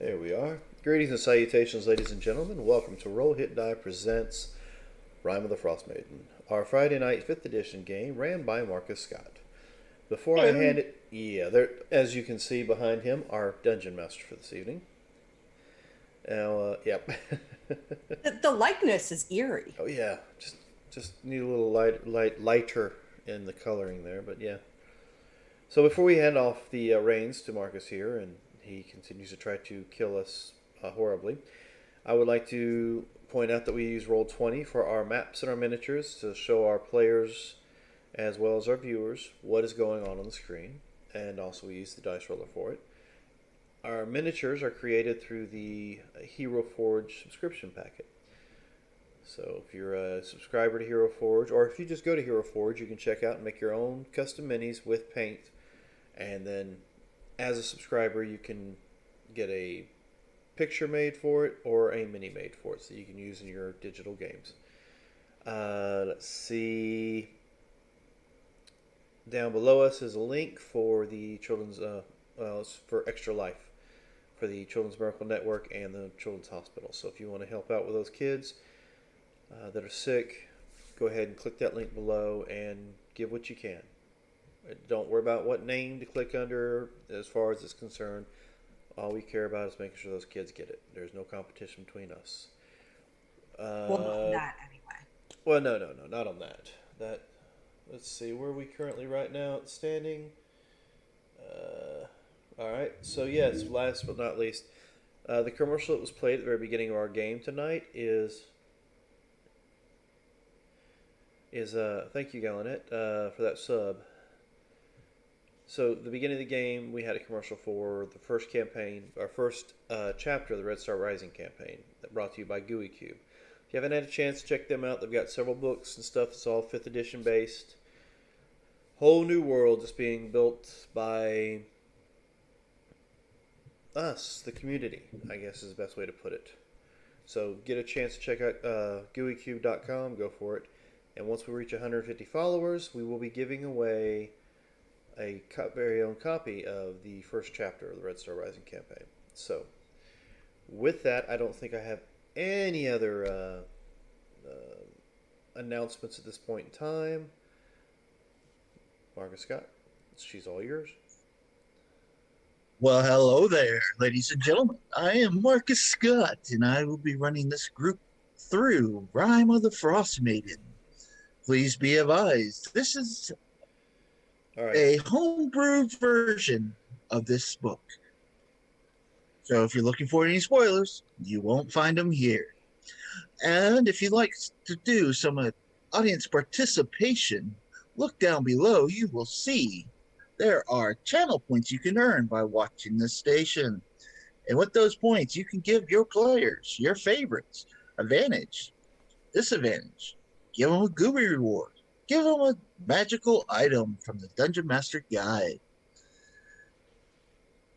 There we are. Greetings and salutations, ladies and gentlemen. Welcome to Roll Hit Die presents Rime of the Frost Maiden, our Friday night 5th edition game ran by Marcus Scott. Before I hand it, there, as you can see behind him, our dungeon master for this evening. Now, yep. The likeness is eerie. Oh yeah, just need a little lighter in the coloring there, but yeah. So before we hand off the reins to Marcus here, and he continues to try to kill us horribly, I would like to point out that we use Roll20 for our maps and our miniatures to show our players as well as our viewers what is going on the screen, and also we use the dice roller for it. Our miniatures are created through the Hero Forge subscription packet. So if you're a subscriber to Hero Forge, or if you just go to Hero Forge, you can check out and make your own custom minis with paint, and then as a subscriber you can get a picture made for it or a mini made for it so you can use in your digital games. Let's see. Down below us is a link for the children's, it's for Extra Life, for the Children's Miracle Network and the Children's Hospital. So if you want to help out with those kids that are sick, go ahead and click that link below and give what you can. Don't worry about what name to click under as far as it's concerned. All we care about is making sure those kids get it. There's no competition between us. Well, not that anyway. Well, no, not on that. Let's see, where are we currently right now? Standing. All right. So yes, last but not least, the commercial that was played at the very beginning of our game tonight is thank you, Gallinet, for that sub. So at the beginning of the game, we had a commercial for the first campaign, our first chapter of the Red Star Rising campaign, that brought to you by Gooey Cube. If you haven't had a chance to check them out, they've got several books and stuff. It's all 5th edition based. Whole new world just being built by us, the community, I guess is the best way to put it. So get a chance to check out gooeycube.com, go for it. And once we reach 150 followers, we will be giving away a very own copy of the first chapter of the Red Star Rising campaign. So, with that, I don't think I have any other announcements at this point in time. Marcus Scott, she's all yours. Well, hello there, ladies and gentlemen. I am Marcus Scott, and I will be running this group through Rime of the Frost Maiden. Please be advised, this is a homebrew version of this book. So if you're looking for any spoilers, you won't find them here. And if you'd like to do some audience participation, look down below. You will see there are channel points you can earn by watching this station. And with those points, you can give your players, your favorites, advantage, disadvantage. Give them a gooey reward. Give them a magical item from the Dungeon Master Guide.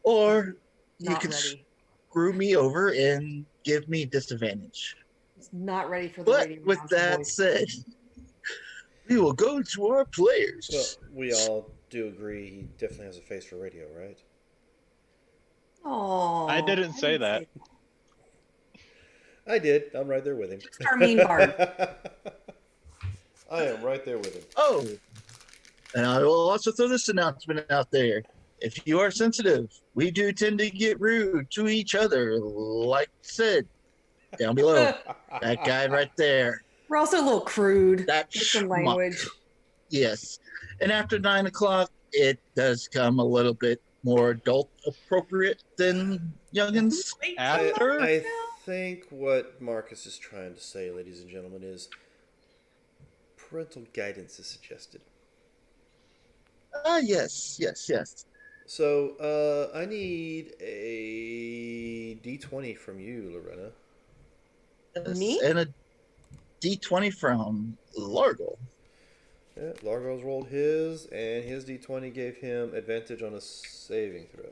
Or you can screw me over and give me disadvantage. It's not ready for the radio. But with that said, we will go to our players. Well, we all do agree he definitely has a face for radio, right? Oh, I didn't say that. I did. I'm right there with him. Just our mean bard. I am right there with him. Oh, and I will also throw this announcement out there. If you are sensitive, we do tend to get rude to each other, like said, down below. That guy right there. We're also a little crude. That's some language. Yes. And after 9 o'clock, it does come a little bit more adult appropriate than youngins. After? I think what Marcus is trying to say, ladies and gentlemen, is parental guidance is suggested. Yes. So, I need a D20 from you, Lorena. Yes, Me? and a D20 from Largo. Yeah, Largo's rolled his, and his D20 gave him advantage on a saving throw.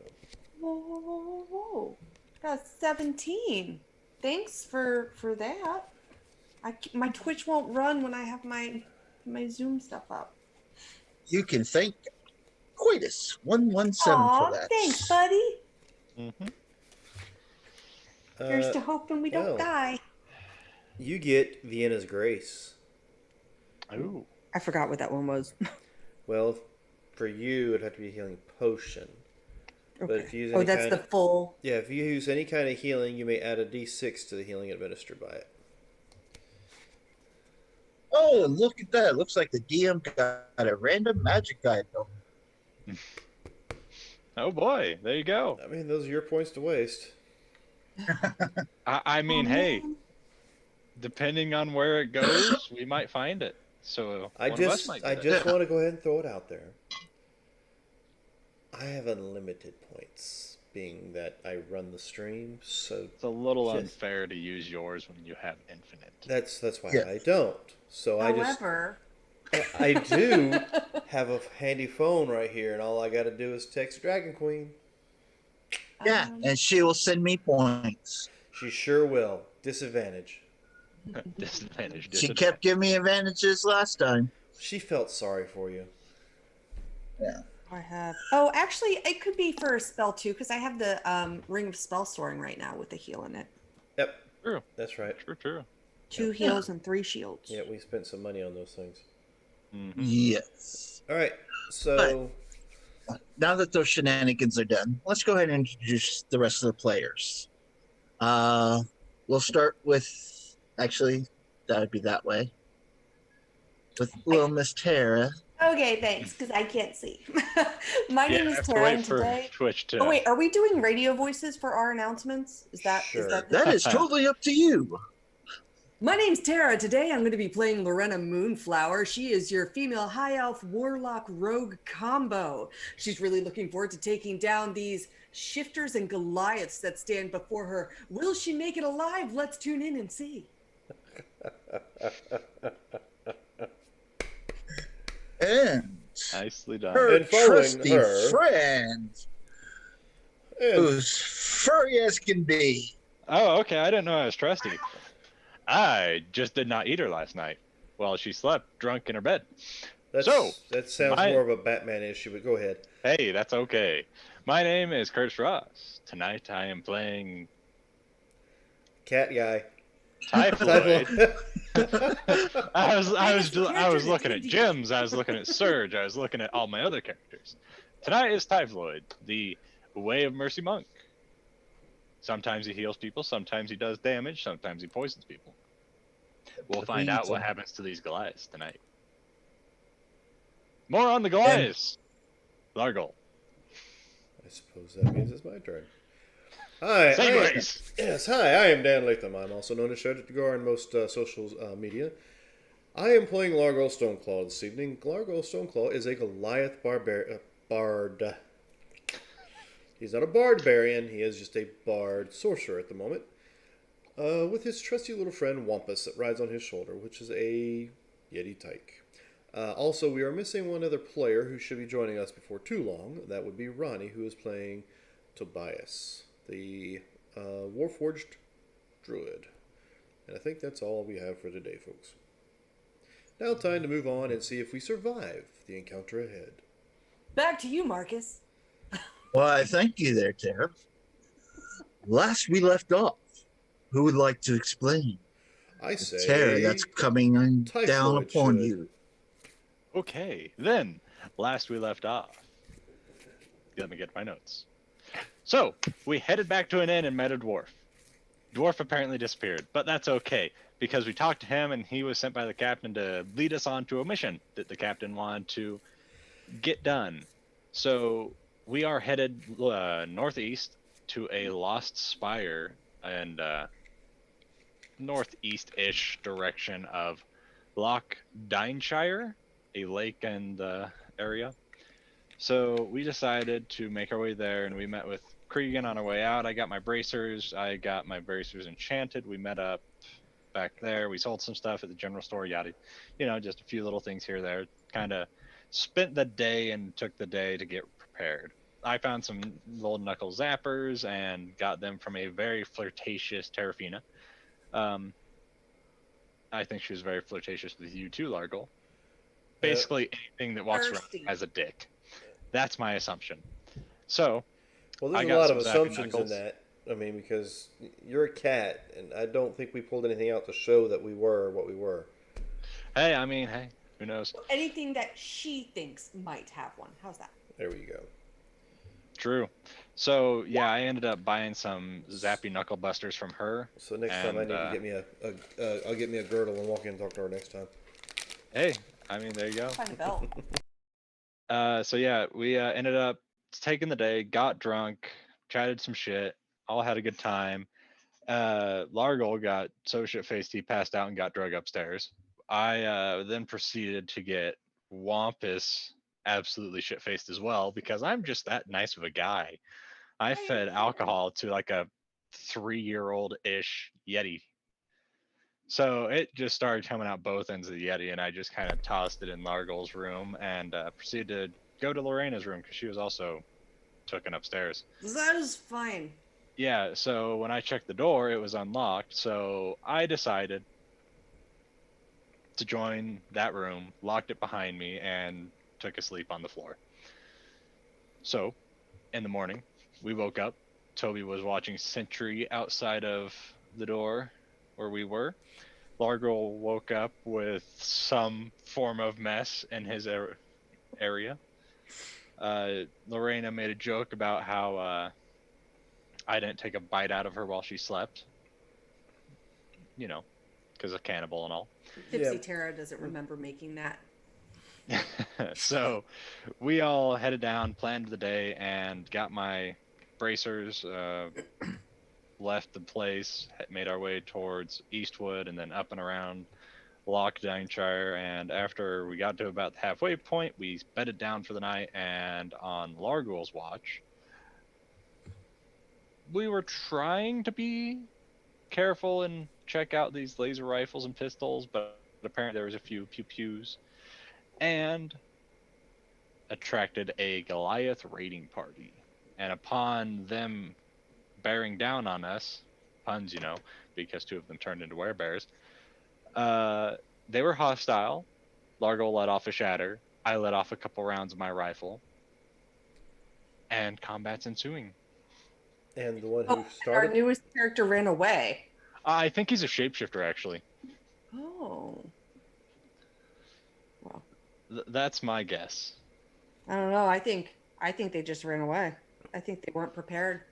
Whoa. Got 17. Thanks for that. My Twitch won't run when I have my Zoom stuff up. You can thank Coitus117 for that. Thanks, buddy. Mm-hmm. Here's to hoping we don't Well, die. you get Vienna's Grace. Ooh. I forgot what that one was. Well, for you, it'd have to be a healing potion. But if Okay. you use Oh, any that's kind the of full. yeah, if you use any kind of healing, you may add a d6 to the healing administered by it. Oh, look at that. Looks like the DM got a random magic item. Oh boy, there you go. I mean, those are your points to waste. I Oh mean, hey, man. depending on where it goes, we might find it. So I one of us just might I get it. just Yeah. want to go ahead and throw it out there. I have unlimited points, being that I run the stream. So It's a little just- unfair to use yours when you have infinite. that's why Yeah. I don't. So However, I do have a handy phone right here, and all I got to do is text Dragon Queen. Yeah, and she will send me points. She sure will. Disadvantage. Disadvantage. She kept giving me advantages last time. She felt sorry for you. Yeah. I have. Oh, actually, it could be for a spell too, because I have the Ring of Spell Storing right now with the heal in it. Yep, True. that's right. True. 2 heals and 3 shields. Yeah, we spent some money on those things. Mm-hmm. Yes. All right, so Now that those shenanigans are done, let's go ahead and introduce the rest of the players. We'll start with, actually, that would be that way. With little Miss Tara. Okay, thanks, because I can't see. My name I is have to Tara, wait and for today. Twitch to. Oh wait, are we doing radio voices for our announcements? Is that Sure. That is totally up to you. My name's Tara. Today I'm going to be playing Lorena Moonflower. She is your female high elf warlock rogue combo. She's really looking forward to taking down these shifters and Goliaths that stand before her. Will she make it alive? Let's tune in and see. And Nicely done. her And following trusty her- friend, and who's furry as can be. Oh, okay. I didn't know I was trusty. I just did not eat her last night while she slept drunk in her bed. that sounds my- more of a Batman issue. But go ahead. Hey, that's okay. My name is Kurt Ross. Tonight I am playing Cat guy. Typhoid. Typhoid. I was Famous characters looking in at D&D. Gems. I was looking at Surge. I was looking at all my other characters. Tonight is Typhoid, the Way of Mercy monk. Sometimes he heals people. Sometimes he does damage. Sometimes he poisons people. We'll find out what happens to these Goliaths tonight. More on the Goliaths. Largle. I suppose that means it's my turn. Hi. Segues. Hi, I am Dan Latham. I'm also known as Shredder Gar in most social media. I am playing Largo Stoneclaw this evening. Largo Stoneclaw is a Goliath bard. He's not a barbarian, he is just a bard sorcerer at the moment. With his trusty little friend Wampus that rides on his shoulder, which is a Yeti Tyke. Also, we are missing one other player who should be joining us before too long. That would be Ronnie, who is playing Tobias, the Warforged Druid. And I think that's all we have for today, folks. Now time to move on and see if we survive the encounter ahead. Back to you, Marcus. Why, thank you there, Tara. Last we left off, who would like to explain? I say, Tara, that's coming on Typhoid down upon should. you. Okay, then, last we left off. Let me get my notes. So, we headed back to an inn and met a dwarf. Dwarf apparently disappeared, but that's okay, because we talked to him and he was sent by the captain to lead us on to a mission that the captain wanted to get done. So, we are headed northeast to a lost spire and northeast-ish direction of Loch Dyneshire, a lake and area. So we decided to make our way there, and we met with Cregan on our way out. I got my bracers. Enchanted. We met up back there. We sold some stuff at the general store, yada. Just a few little things here or there. Kind of spent the day and took the day to get prepared. I found some little knuckle zappers and got them from a very flirtatious Terrafina. I think she was very flirtatious with you too, Largle. Basically, anything that walks Thirsty. around has a dick. That's my assumption. So, Well, I there's a got lot some of zappy assumptions in knuckles. that. I mean, because you're a cat, and I don't think we pulled anything out to show that we were what we were. Hey, I mean, hey, who knows? Anything that she thinks might have one. How's that? There we go. True. So yeah, I ended up buying some Zappy Knuckle Busters from her. So next time I And need to get me I'll get me a girdle and walk in and talk to her next time. hey, I mean, there you go. Find a belt. So yeah, we ended up taking the day, got drunk, chatted some shit, all had a good time. Largol got so shit faced he passed out and got drug upstairs. I then proceeded to get Wampus absolutely shit faced as well because I'm just that nice of a guy. I fed alcohol to like a 3-year-old ish Yeti. So it just started coming out both ends of the Yeti, and I just kind of tossed it in Largol's room and proceeded to go to Lorena's room because she was also taken upstairs. That is fine. Yeah, so when I checked the door, it was unlocked. So I decided to join that room, locked it behind me, and took a sleep on the floor. So in the morning, we woke up. Toby was watching Sentry outside of the door where we were. Largol woke up with some form of mess in his area. Lorena made a joke about how I didn't take a bite out of her while she slept. You know, because of cannibal and all. Tipsy Yeah. Tara doesn't remember making that. So we all headed down, planned the day, and got my bracers, left the place, made our way towards Eastwood, and then up and around Lochdanshire. And after we got to about the halfway point, we bedded down for the night. And on Largol's watch, we were trying to be careful and check out these laser rifles and pistols, but apparently there was a few pew-pews, and attracted a Goliath raiding party. And upon them bearing down on us, puns, you know, because 2 of them turned into werebears, they were hostile. Largo let off a shatter. I let off a couple rounds of my rifle. And combat's ensuing. And the one who Oh, our started. newest character ran away. I think he's a shapeshifter, actually. Oh. Well, That's my guess. I don't know. I think they just ran away. I think they weren't prepared.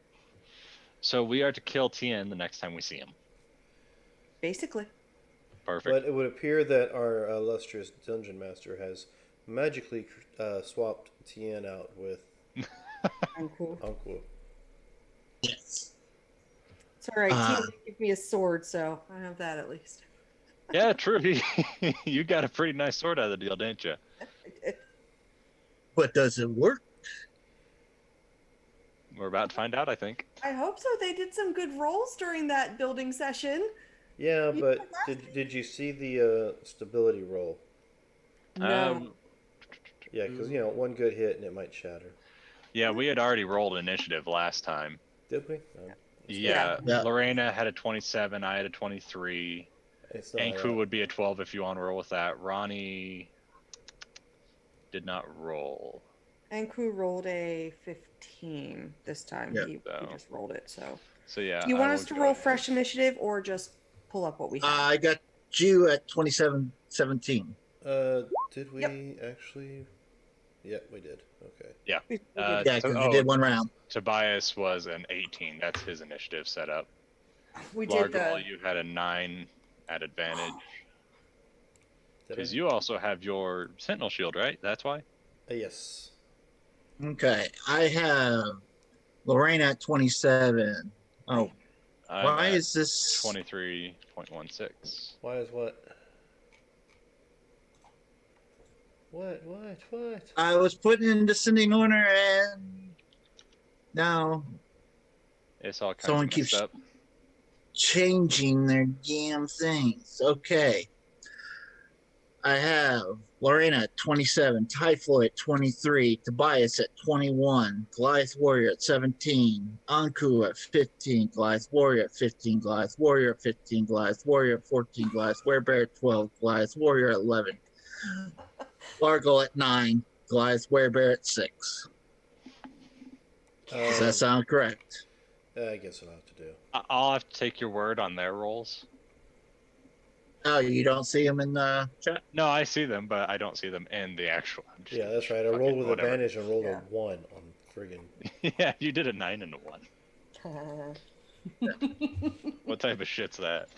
So we are to kill Tien the next time we see him. Basically. Perfect. But it would appear that our illustrious dungeon master has magically swapped Tien out with Uncool. Uncle. Yes. It's all right. Uh, Tia gave me a sword, so I have that at least. Yeah, true. You got a pretty nice sword out of the deal, didn't you? But does it work? We're about to find out, I think. I hope so. They did some good rolls during that building session. Yeah, You but know did you see the stability roll? No. Yeah, because one good hit and it might shatter. Yeah, we had already rolled initiative last time. Did we? No. Yeah, Yeah. Lorena had a 27, I had a 23. It's not. Anku would be a 12 if you want to roll with that. Ronnie did not roll. Anku rolled a 15 this time. Yeah. He just rolled it, so. So yeah. Do you I want will us to go roll ahead. fresh initiative or just pull up what we have? I got you at 27-17. Did we Yep. actually? Yeah, we did. Okay. Yeah. We did. Yeah, because you did one round. Tobias was an 18. That's his initiative setup. We did Largol, the. you had a 9 at advantage. Did Because I? you also have your Sentinel Shield, right? That's why? Yes. Okay, I have Lorena at 27. Oh, I'm why at is this? 23.16. Why is what? What? I was putting in descending order, and now It's all kinds Someone of messed keeps- up. changing their damn things. Okay. I have Lorena at 27, Typhoid at 23, Tobias at 21, Goliath Warrior at 17, Anku at 15, Goliath Warrior at 15, Goliath Warrior at 15, Goliath Warrior at 14, Goliath Werebear at 12, Goliath Warrior at 11, Largo at 9, Goliath Werebear at 6. Does that sound correct? I guess what I'll have to do. I'll have to take your word on their rolls. Oh, you don't see them in the chat? No, I see them, but I don't see them in the actual. I'm just Yeah, kidding. that's right. I Fuck rolled it, with whatever. advantage and rolled Yeah. a 1 on friggin'. Yeah, you did a 9 and a 1. What type of shit's that?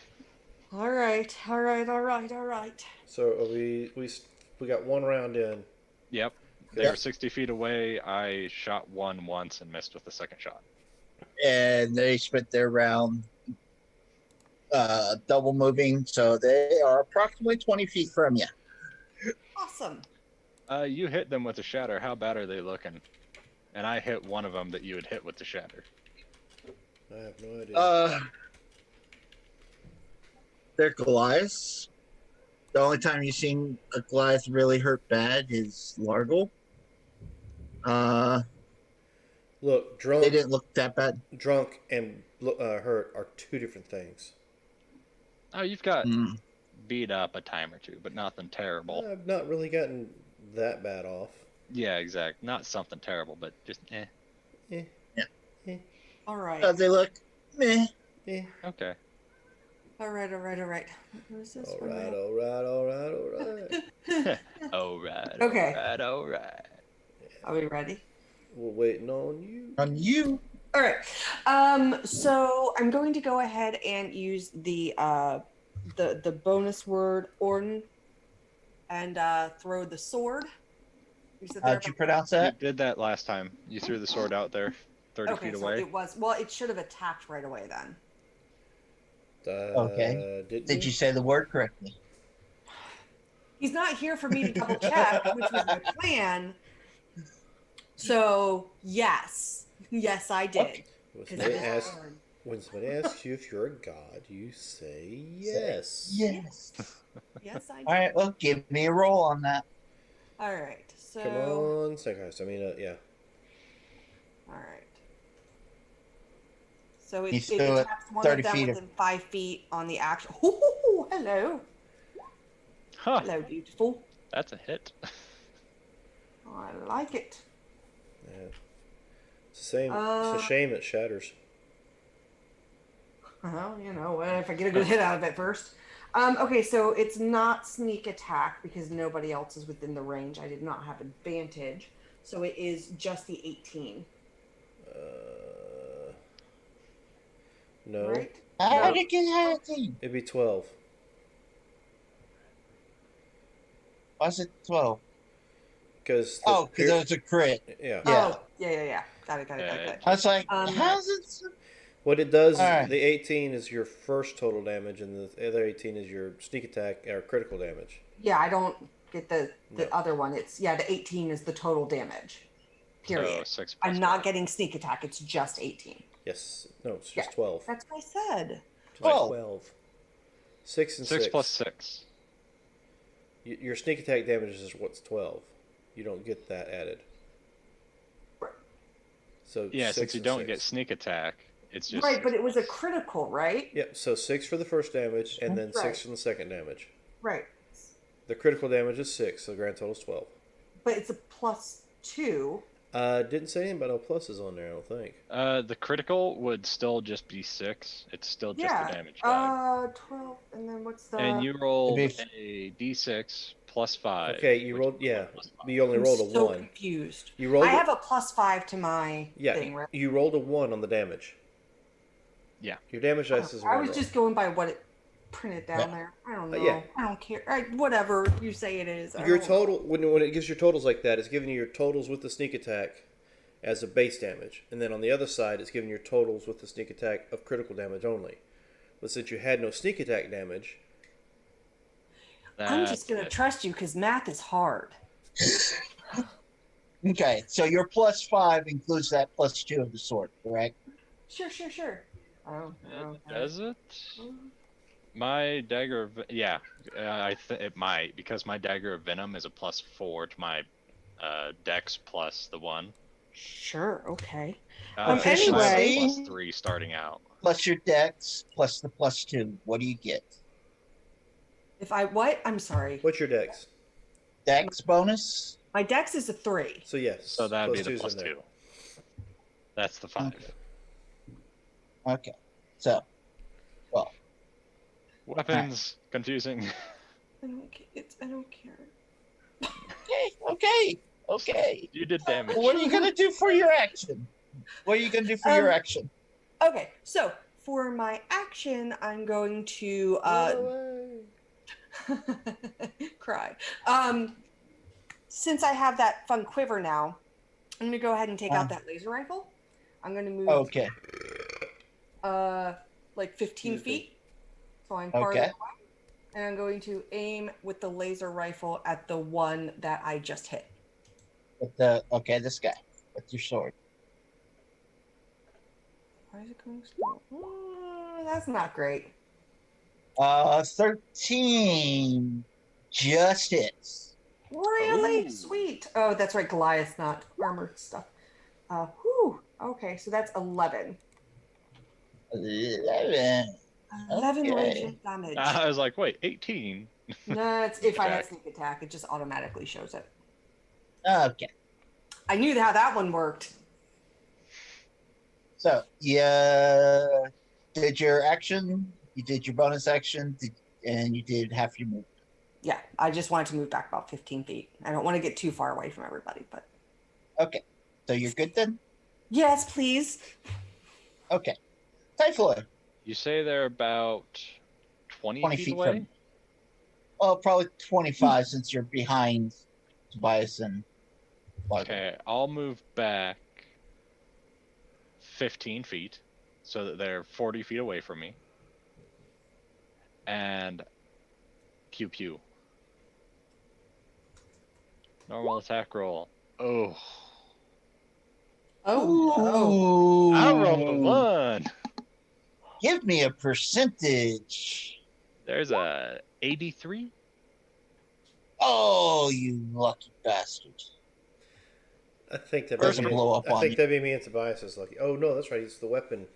All right. So we got 1 round in. Yep. They Yep. were 60 feet away. I shot one once and missed with the second shot. And they spent their round double moving, so they are approximately 20 feet from you. Awesome. You hit them with a shatter. How bad are they looking? And I hit one of them that you had hit with the shatter. I have no idea. They're Goliaths. The only time you've seen a Goliath really hurt bad is Largle. Look, They didn't look that bad. drunk and hurt are 2 different things. Oh, you've got Mm. beat up a time or two, but nothing terrible. I've not really gotten that bad off. Yeah, exact. Not something terrible, but just eh. Eh, Yeah. eh, All right. They look meh. eh. Okay. All right. What is this? All right, all right, all right, all right. All right. Okay. All right. Are we ready? We're waiting on you. On you. All right. So I'm going to go ahead and use the bonus word Orn and throw the sword. You said How'd you pronounce You that? did that last time. You threw the sword out there 30 Okay, feet so away. it was it should have attacked right away then. Okay. Did you you? say the word correctly? He's not here for me to double check, which was my plan. So yes, I did. Okay. When 'Cause somebody, it was asks, Orn. when somebody asks you if you're a god, you say yes. Yes. Yes, I did. All right. Well, give me a roll on that. All right. So Come on, Snakehurst. I mean, yeah. all right. So it He's still at attacks one 30 of them feet of- within 5 feet on the actual. Ooh, hello. Huh. Hello, beautiful. That's a hit. I like it. Yeah. It's the same. It's Uh, a shame it shatters. Well, if I get a good hit out of it first. Okay, so it's not sneak attack because nobody else is within the range. I did not have advantage. So it is just the 18. No. Right? How No. did you have it? It'd be 12. Was it 12? Because Oh, because it was a crit. yeah. Yeah. Oh, yeah. Got it. I was like, how's it? What it does, All right. the 18 is your first total damage, and the other 18 is your sneak attack or critical damage. Yeah, I don't get the No. other one. It's the 18 is the total damage. Period. So 6 plus I'm not 5. getting sneak attack. It's just 18. Yes. No, it's just Yeah. 12. That's what I said. Just 12. 12. 6 and 6 plus 6. Your sneak attack damage is what's 12. You don't get that added. So Yeah, 6 since you and don't 6. get sneak attack, it's just Right, but it was a critical, right? Yep. So 6 for the first damage, and then Right. 6 for the second damage. Right. The critical damage is 6, so the grand total is 12. But it's a +2. Didn't say anything about no pluses on there, I don't think. the critical would still just be 6. It's still just Yeah. the damage die. 12, and then what's the? And you rolled It'd a d6 plus 5. Okay, you which rolled, is yeah. plus 5. You only I'm rolled a so 1. confused. You rolled I a- have a +5 to my Yeah, thing, right? you rolled a 1 on the damage. Yeah. Your damage dice is a 1 I was roll. just going by what it printed down Yeah. there. I don't know. Yeah. I don't care. Whatever you say it is. I Your don't know. total, when it gives your totals like that, it's giving you your totals with the sneak attack as a base damage. And then on the other side, it's giving your totals with the sneak attack of critical damage only. But since you had no sneak attack damage, I'm just That's gonna it. trust you because math is hard. Okay, so your +5 includes that +2 of the sword, correct? Sure. Oh, Does it? My dagger, yeah, it might because my dagger of venom is a +4 to my dex plus the 1. Sure. Okay. So I have a Anyway. +3 starting out. Plus your dex, plus the +2. What do you get? If I what? I'm sorry. what's your dex? Dex bonus? My dex is a 3. So yes. So that'd be the +2's in there. +2. That's the 5. Okay. So, well, Weapons confusing. I don't care. okay. You did damage. Well, what are you gonna do for your action? What are you gonna do for your Um, action? Okay, so for my action, I'm going to Run away. cry. Since I have that fun quiver now, I'm gonna go ahead and take out that laser rifle. I'm gonna move Okay. uh like 15 Excuse me. feet, so I'm farther Okay. away, and I'm going to aim with the laser rifle at the one that I just hit. This guy with your sword. Why is it going slow? That's not great. 13 just hits. Really? Oh. Sweet. Oh, that's right, Goliath, not armored stuff. Whew. Okay, so that's 11. 11. 11 Okay. radiant damage. I was like, wait, 18. No, it's if I had Attack. sneak attack, it just automatically shows it. Okay. I knew how that one worked. So, did your action, you did your bonus action, and you did half your move. Yeah, I just wanted to move back about 15 feet. I don't want to get too far away from everybody, but Okay. So you're good then? yes, please. Okay. Typhoid, You say they're about 20 20 feet feet from away? you. Well, probably 25 since you're behind Tobias and Largo. Okay, I'll move back 15 feet so that they're 40 feet away from me. And pew pew. Normal attack roll. Oh. Oh no. Ooh. I rolled a 1. Give me a percentage. There's a 83. Oh, you lucky bastard. I think that Doesn't maybe blow up I on think you. that maybe me and Tobias is lucky. Oh no, that's right. It's the weapon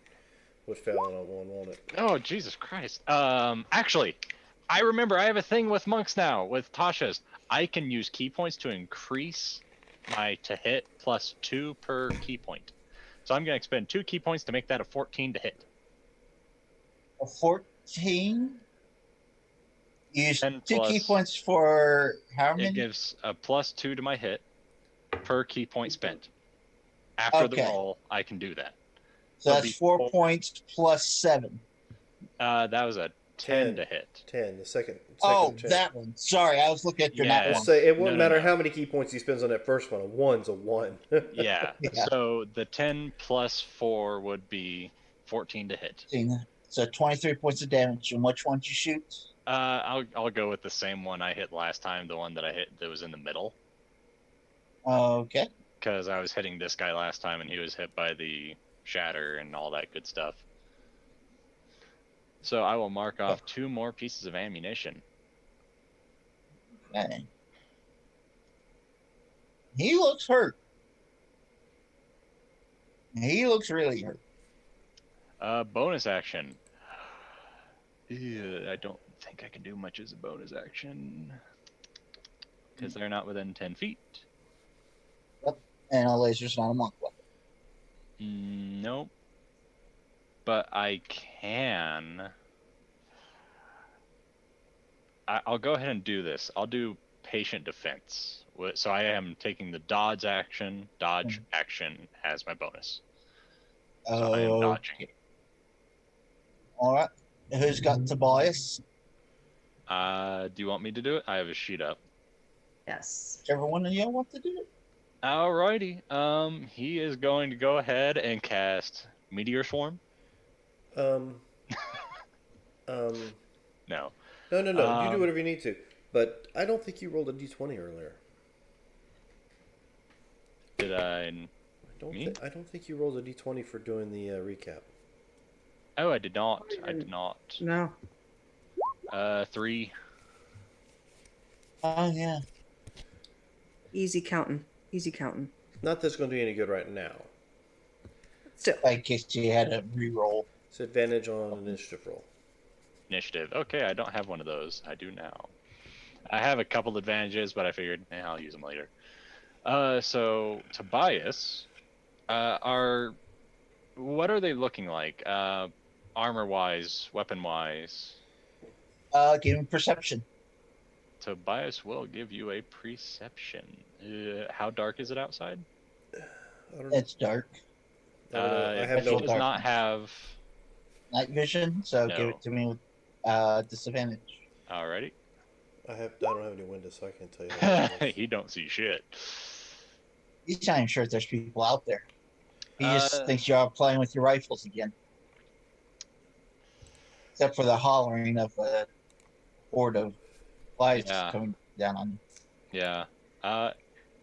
would fail on a one, won't it? Oh, Jesus Christ. Actually, I remember I have a thing with monks now, with Tasha's. I can use key points to increase my to hit plus 2 per key point. So I'm going to expend 2 key points to make that a 14 to hit. A 14? You use 10 two key plus, points for how it many? gives a plus 2 to my hit per key point spent. After the Okay. roll, I can do that. So that's 4 before- points plus 7. That was a 10 to hit. 10. The second Oh, check. that one. Sorry, I was looking at your Yeah. nat I'll one. say it won't No, matter no. how many key points he spends on that first one. A one's a one. Yeah. Yeah. So the 10 plus 4 would be 14 to hit. So 23 points of damage. And which one did you shoot? I'll go with the same one I hit last time, the one that I hit that was in the middle, Okay. because I was hitting this guy last time and he was hit by the shatter and all that good stuff. So I will mark off 2 more pieces of ammunition. Okay. He looks hurt. He looks really hurt. Bonus action. Ew, I don't think I can do much as a bonus action because they're not within 10 feet. And a laser's not a monk weapon. Nope. But I can. I'll go ahead and do this. I'll do patient defense. So I am taking the dodge action as my bonus. So I am dodging. All right. Who's got Tobias? Do you want me to do it? I have a sheet up. Yes. Whichever one of you want to do it. Alrighty. He is going to go ahead and cast Meteor Swarm. um. No. No. You do whatever you need to. But I don't think you rolled a d20 earlier. Did I? I don't think you rolled a d20 for doing the recap. Oh, I did not. I did not. No. 3. Oh, yeah. Easy counting. Easy counting. Not that it's going to do you any good right now. Still. In case you had a re-roll. It's advantage on an initiative roll. Initiative. Okay, I don't have one of those. I do now. I have a couple advantages, but I figured I'll use them later. So Tobias, what are they looking like? Armor-wise, weapon-wise. Give me perception. Tobias will give you a perception. How dark is it outside? I don't, It's dark. I don't know. I have He Actual no. does not darkness. have. Night vision, so give No. it to me with disadvantage. Alrighty. I don't have any windows, so I can't tell you. How dark it is. He don't see shit. He's not even sure if there's people out there. He just Uh, thinks you're out playing with your rifles again. Except for the hollering of a horde of flies Yeah. coming down on you. Yeah.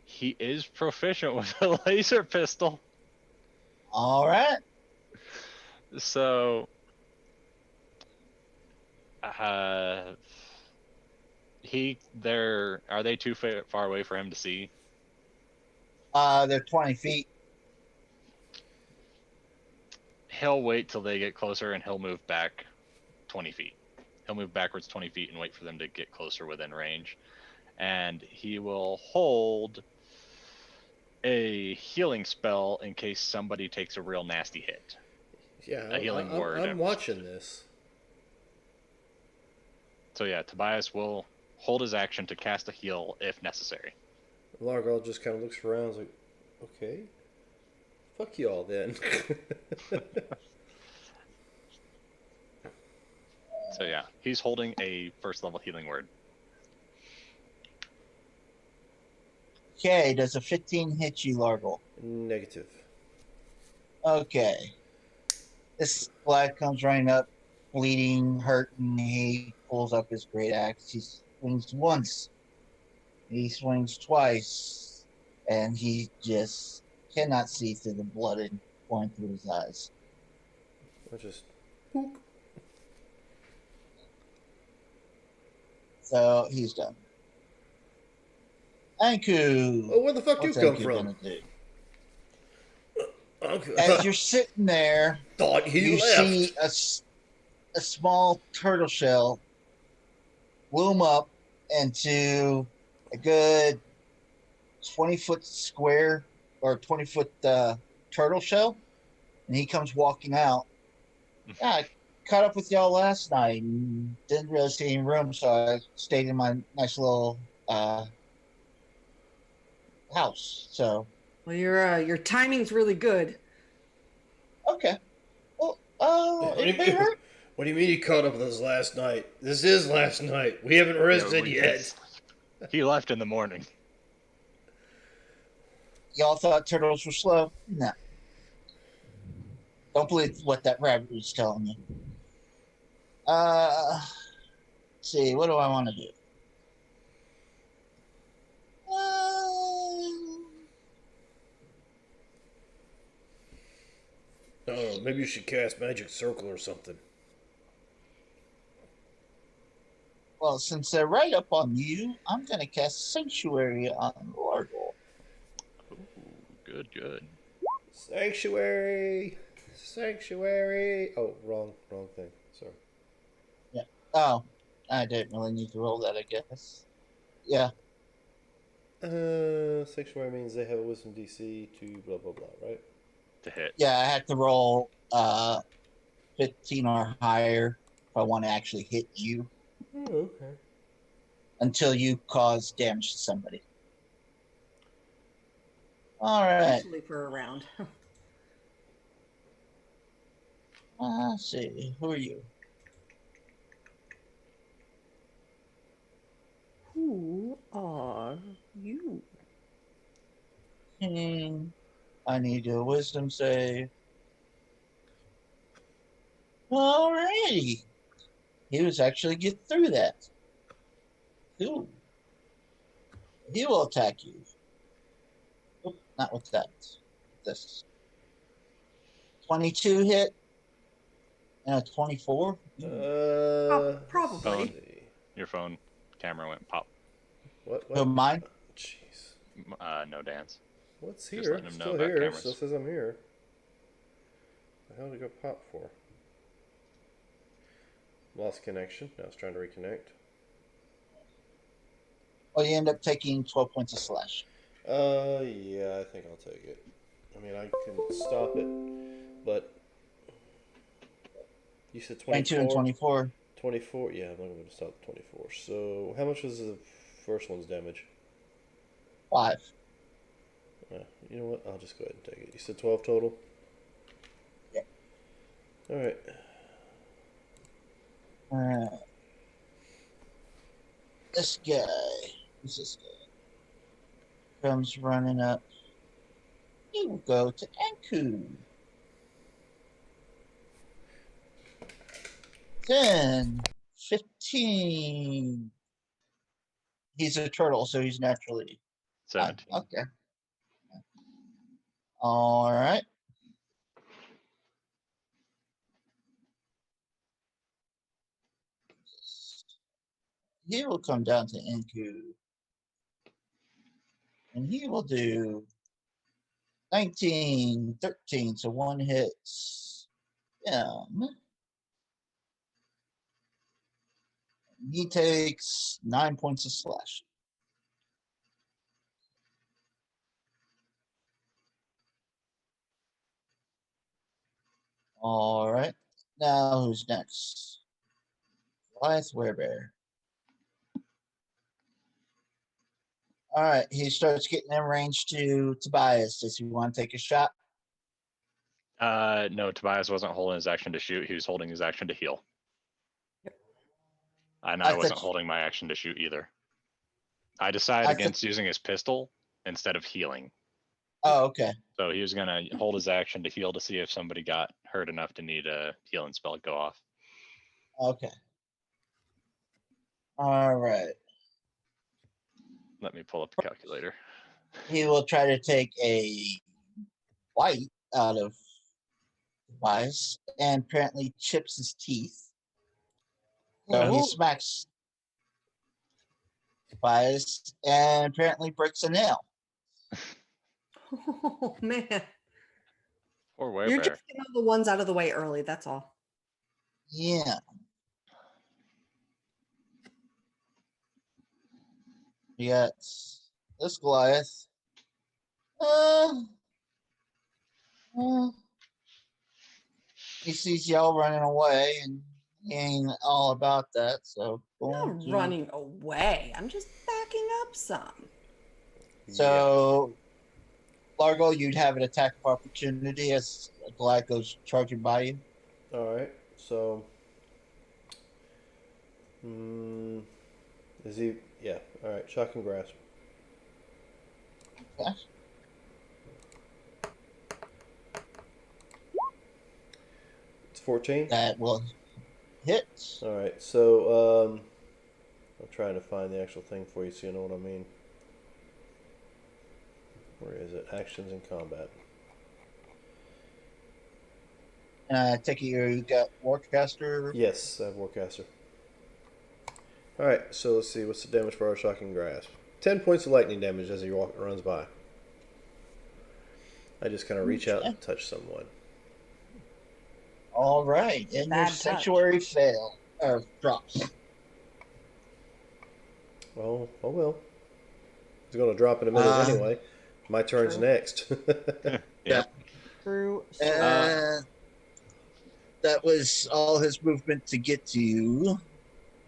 He is proficient with a laser pistol. All right. So, are they too far away for him to see? They're 20 feet. He'll wait till they get closer and he'll move back 20 feet. He'll move backwards 20 feet and wait for them to get closer within range. And he will hold a healing spell in case somebody takes a real nasty hit. Yeah, A healing word. I'm watching this. So yeah, Tobias will hold his action to cast a heal if necessary. Largal just kind of looks around, and is like, okay, fuck y'all then. So yeah, he's holding a first level healing word. Okay, does a 15 hit you, Largle? Negative. Okay. This lad comes running up, bleeding, hurting. He pulls up his great axe. He swings once. He swings twice. And he just cannot see through the blood pouring through his eyes. I just, boop. So he's done. Anku. Oh, where the fuck What's you come Anku from? gonna do? Okay. As you're sitting there, Thought he you left. see a small turtle shell loom up into a good 20-foot square or 20-foot turtle shell, and he comes walking out. Yeah, I caught up with y'all last night and didn't really see any room, so I stayed in my nice little house. So Well, your timing's really good. okay. Well, What do you anybody mean? hurt? What do you mean he caught up with us last night? This is last night. We haven't rested yet. He left in the morning. Y'all thought turtles were slow? No. Don't believe what that rabbit was telling you. Let's see, what do I want to do? Oh, maybe you should cast Magic Circle or something. Well, since they're right up on you, I'm going to cast Sanctuary on Largle. Ooh, good, good. Sanctuary! Sanctuary! Oh, wrong thing. Sorry. Yeah. Oh, I didn't really need to roll that, I guess. Yeah. Sanctuary means they have a wisdom DC to blah blah blah, right? To hit. Yeah, I had to roll 15 or higher if I want to actually hit you Oh, okay. until you cause damage to somebody. All right. Usually for a round. Let's see. Who are you? Who are you? I need a wisdom save. Alrighty. He was actually get through that. Cool. He will attack you. Oh, not with that. This 22 hit and a 24. Probably. Phone. Your phone camera went pop. What? So mine. Jeez. No dance. What's Just here? letting him know Still about here. cameras. Still says I'm here. The hell did it go pop for? Lost connection. Now it's trying to reconnect. Well, you end up taking 12 points of slash. Yeah, I think I'll take it. I mean, I can stop it but you said 22 and 24? 24. 24? Yeah, I'm not going to stop at 24. So how much was the first one's damage? 5. You know what? I'll just go ahead and take it. You said 12 total? Yeah. Alright. This guy. Who's this guy? Comes running up. He will go to Anku. 10, 15. He's a turtle, so he's naturally. 17. Okay. All right. He will come down to Anku. And he will do 19, 13. So one hits him. He takes 9 points of slash. All right. Now who's next? Goliath Werebear. All right. He starts getting in range to Tobias. Does he want to take a shot? No, Tobias wasn't holding his action to shoot. He was holding his action to heal. And I I thought wasn't you- holding my action to shoot either. I decided I against using his pistol instead of healing. Oh, okay. So he was gonna hold his action to heal to see if somebody got hurt enough to need a healing spell go off. Okay. All right. Let me pull up the calculator. He will try to take a white out of Tobias and apparently chips his teeth. So he Oh. smacks Tobias and apparently breaks a nail. Oh man. Poor You're werebear. just getting all the ones out of the way early, that's all. Yeah. We got this Goliath. Uh, uh, he sees y'all running away and he ain't all about that. So I'm going not to running away. I'm just backing up some. So Largo, you'd have an attack of opportunity as Goliath goes charging by you. Alright, so. Is he. Yeah, alright, shock and grasp. Yeah. It's 14? That will hit. Alright, so. I'm trying to find the actual thing for you so you know what I mean. Where is it? Actions and combat. Take it you got Warcaster. Yes, I have Warcaster. Alright, so let's see. What's the damage for our shocking grasp? 10 points of lightning damage as he runs by. I just kind of reach out and touch someone. All right, and your Bad touch. sanctuary fail or drops. Oh well. It's going to drop in a minute anyway. My turn's True. next. Yeah. True. And that was all his movement to get to you.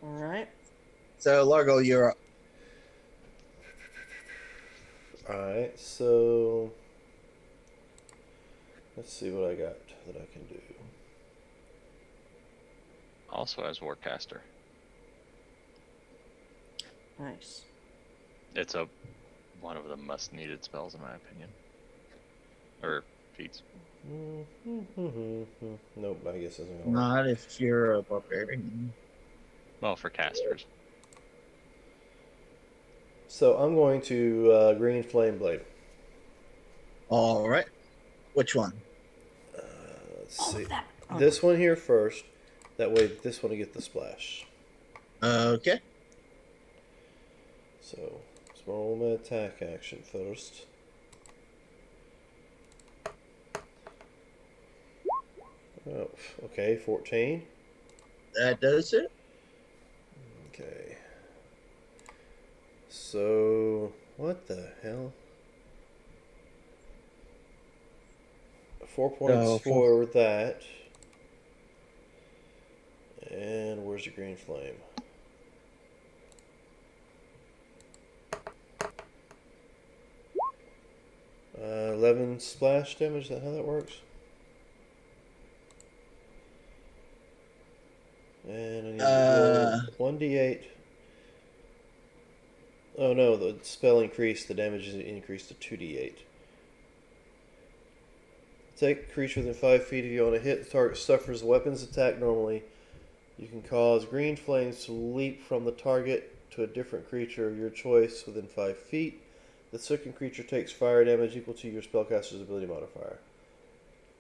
All right. So Largo, you're up. Alright, so. Let's see what I got that I can do. Also has Warcaster. Nice. It's one of the must needed spells in my opinion. Or feats. Nope, I guess isn't going to work. Not if you're a barbarian. Well, for casters. So I'm going to Green Flame Blade. All right. Which one? Let's All see. of that. Oh, This one here first. That way this one will get the splash. Okay. So, small my attack action first. Oh, okay, 14. That does it. Okay. So, what the hell? 4 points So, for that. And where's the green flame? 11 splash damage. Is that how that works? And I need to roll 1d8. Oh no, the spell increased. The damage is increased to 2d8. Take a creature within 5 feet of you on a hit. The target suffers a weapons attack normally. You can cause green flames to leap from the target to a different creature of your choice within 5 feet. The second creature takes fire damage equal to your spellcaster's ability modifier.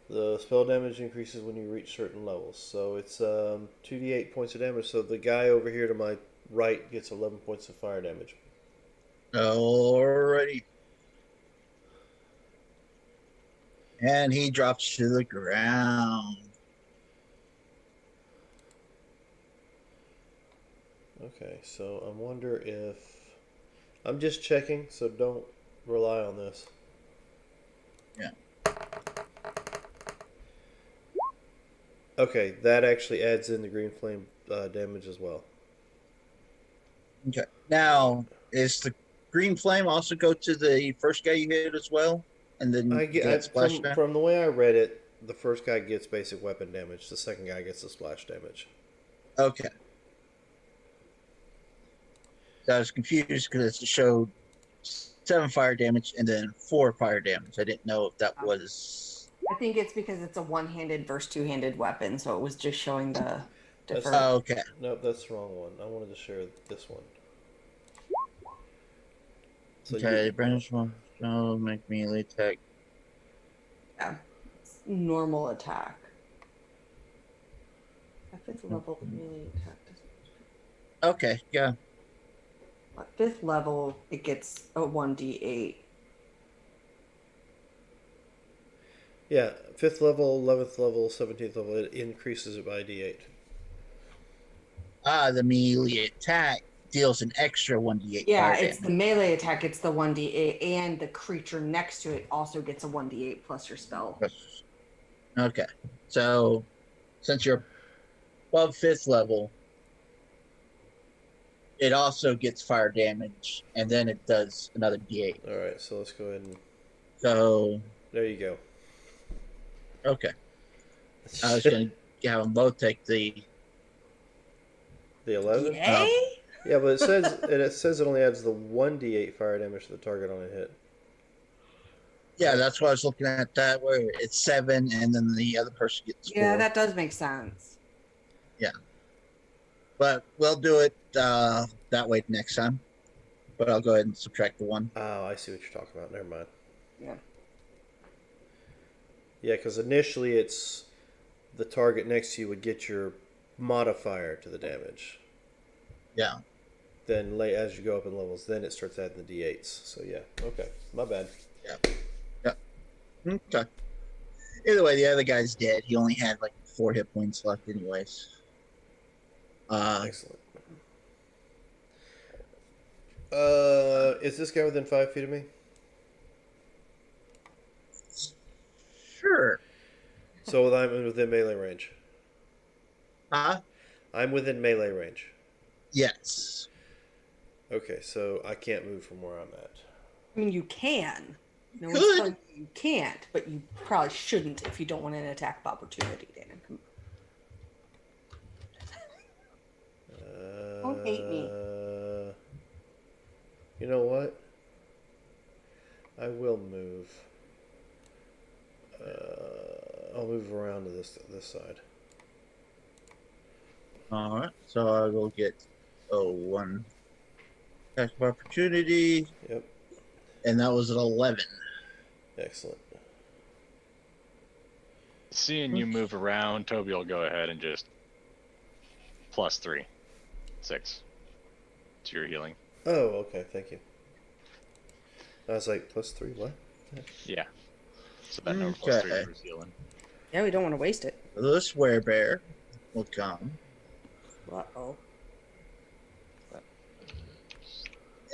The spell damage increases when you reach certain levels. So it's 2d8 points of damage. So the guy over here to my right gets 11 points of fire damage. alrighty. And he drops to the ground. Okay, so I wonder if... I'm just checking, so don't rely on this. Yeah. Okay, that actually adds in the green flame damage as well. Okay. Now, is the green flame also go to the first guy you hit as well? And then I you get get splash down? from the way I read it, the first guy gets basic weapon damage. The second guy gets the splash damage. Okay. So I was confused because it showed 7 fire damage and then 4 fire damage. I didn't know if that was. I think it's because it's a one-handed versus two-handed weapon, so it was just showing the That's different. Oh, okay. Nope, that's the wrong one. I wanted to share this one. So Okay, branch one. No, make melee attack. Yeah, it's normal attack. At fifth level, melee attack doesn't. Okay, yeah. At fifth level, it gets a 1d8. Yeah, 5th level, 11th level, 17th level, it increases it by d8. The melee attack deals an extra 1d8 Yeah, fire it's the damage. melee attack, it's the 1d8, and the creature next to it also gets a 1d8 plus your spell. Okay. So, since you're above 5th level, it also gets fire damage, and then it does another d8. Alright, so let's go ahead and... So, There you go. okay. I was going to have them both take the... The 11? Yay? Yeah, but it says it only adds the 1d8 fire damage to the target on a hit. Yeah, that's why I was looking at that, where it's 7, and then the other person gets 4. Yeah, that does make sense. Yeah. But we'll do it that way next time. But I'll go ahead and subtract the 1. Oh, I see what you're talking about. Never mind. Yeah. Yeah, because initially it's the target next to you would get your modifier to the damage. Yeah. Then as you go up in levels, then it starts adding the d8s. So yeah, okay, my bad. Yeah. Okay. Either way, the other guy's dead. He only had like 4 hit points left, anyways. Excellent. Is this guy within 5 feet of me? Sure. So I'm within melee range. Huh? I'm within melee range. Yes. Okay, so I can't move from where I'm at. I mean, you can. No one's Could. telling you can't, but you probably shouldn't if you don't want an attack of opportunity, Dan. Don't hate me. You know what? I will move. I'll move around to this side. All right. So I will get 1 attack of opportunity. Yep. And that was an 11. Excellent. Seeing you move around, Toby will go ahead and just +3, 6 to your healing. Oh, okay. Thank you. I was like, +3, what? Yeah. So that number Okay. +3 for healing. Yeah, we don't want to waste it. This werebear will come Uh-oh.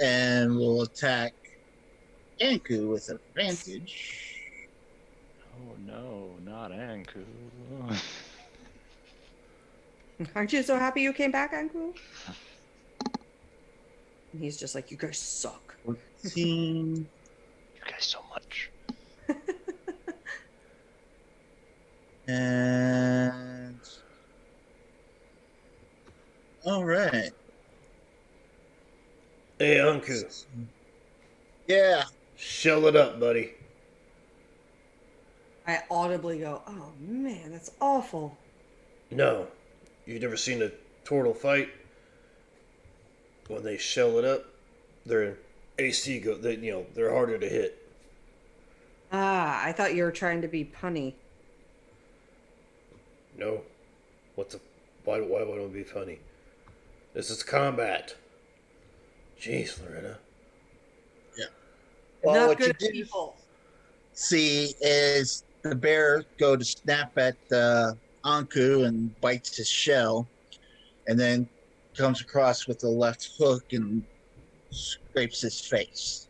and will attack Anku with advantage. Oh no, not Anku. Aren't you so happy you came back, Anku? And he's just like, you guys suck. 14. You guys so much. And all right. Hey, Anku, Yeah. shell it up, buddy. I audibly go, oh man, that's awful. No, you've never seen a turtle fight. When they shell it up, their AC go. They're harder to hit. Ah, I thought you were trying to be punny. No, why would it be funny? This is combat. Jeez, Loretta. Yeah. Well, Not what good you at did people. see is the bear go to snap at Anku and bites his shell, and then comes across with the left hook and scrapes his face.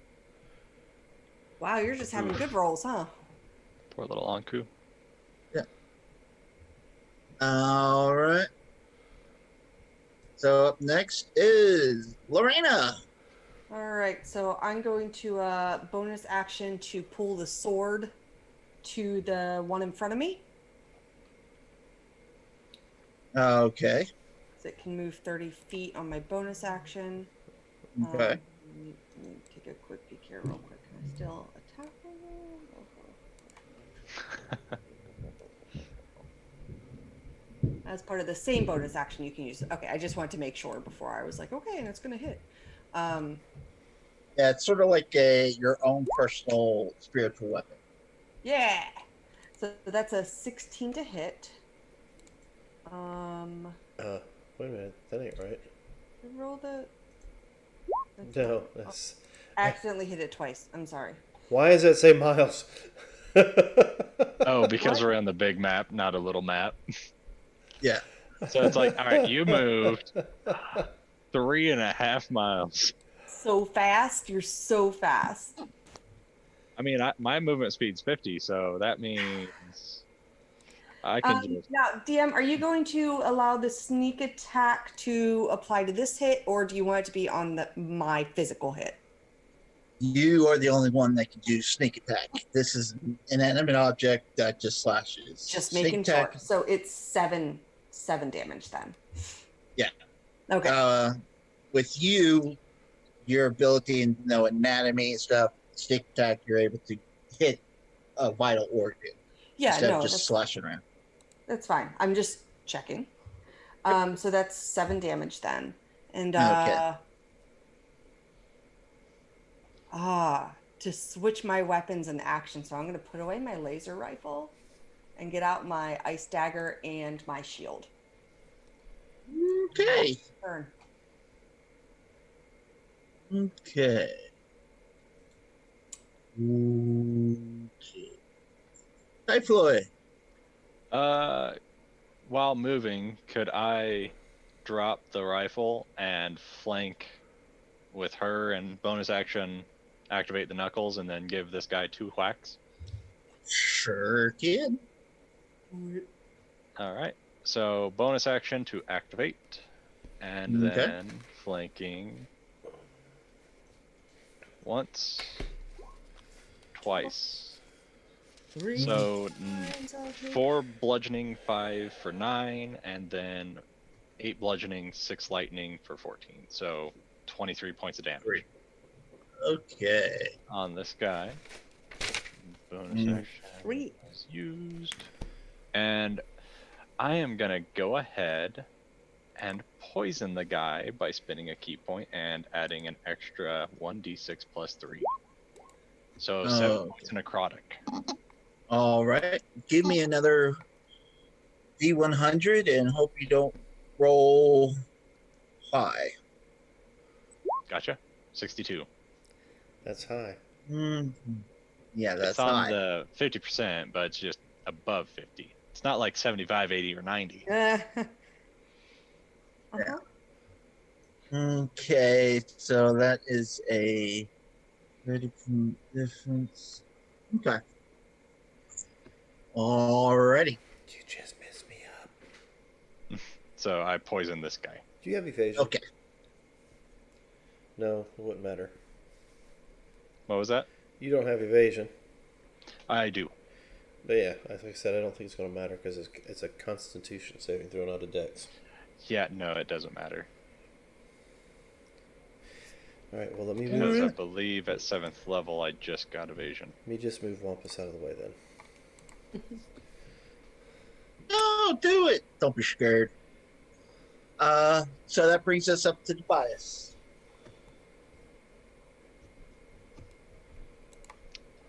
Wow, you're just having good rolls, huh? Poor little Anku. Yeah. All right. So up next is Lorena. All right, so I'm going to bonus action to pull the sword to the one in front of me. Okay. So it can move 30 feet on my bonus action. Okay. Let me take a quick peek here real quick. Can I still attack them? As part of the same bonus action you can use. Okay, I just wanted to make sure before I was like, okay, and it's going to hit. Yeah, it's sort of like your own personal spiritual weapon. Yeah. So that's a 16 to hit. Wait a minute, that ain't right. Roll the. No, that's. I accidentally hit it twice. I'm sorry. Why does that say miles? Oh, because What? we're on the big map, not a little map. Yeah. So it's like, all right, you moved 3.5 miles. So fast. You're so fast. I mean, my movement speed's 50, so that means I can just. Now, DM, are you going to allow the sneak attack to apply to this hit, or do you want it to be on my physical hit? You are the only one that can do sneak attack. This is an inanimate object that just slashes. Just Sneak making attack. sure. So it's seven damage then. Yeah. Okay. With you, your ability and anatomy and stuff, sneak attack, you're able to hit a vital organ Yeah, instead no, of just slashing around. that's fine. I'm just checking. So that's 7 damage then. And Okay. To switch my weapons and action, so I'm going to put away my laser rifle and get out my ice dagger and my shield. Okay. Turn. Okay. Okay. Hi, Floyd. While moving, could I drop the rifle and flank with her and bonus action activate the knuckles and then give this guy 2 whacks? Sure kid. All right. So bonus action to activate, and Okay. then flanking once, twice. 3 So times I'll hit. 4 bludgeoning, 5 for 9, and then 8 bludgeoning, 6 lightning for 14. So 23 points of damage. Great. Okay. On this guy. Bonus action is used. And I am going to go ahead and poison the guy by spending a key point and adding an extra 1d6 plus 3. So 7 points necrotic. All right. Give me another D100 and hope you don't roll high. Gotcha. 62. That's high. Yeah, that's It's on high. the 50%, but it's just above 50. It's not like 75, 80, or 90. Okay, so that is a 30 point difference. Okay. Alrighty. You just messed me up. So I poisoned this guy. Do you have evasion? Okay. No, it wouldn't matter. What was that? You don't have evasion. I do. But yeah, like I said, I don't think it's going to matter because it's a Constitution saving throw, not a Dex. Yeah, no, it doesn't matter. All right, well let me Because I move. believe at 7th level I just got evasion. Let me just move Wampus out of the way then. No, do it. Don't be scared. So that brings us up to Tobias.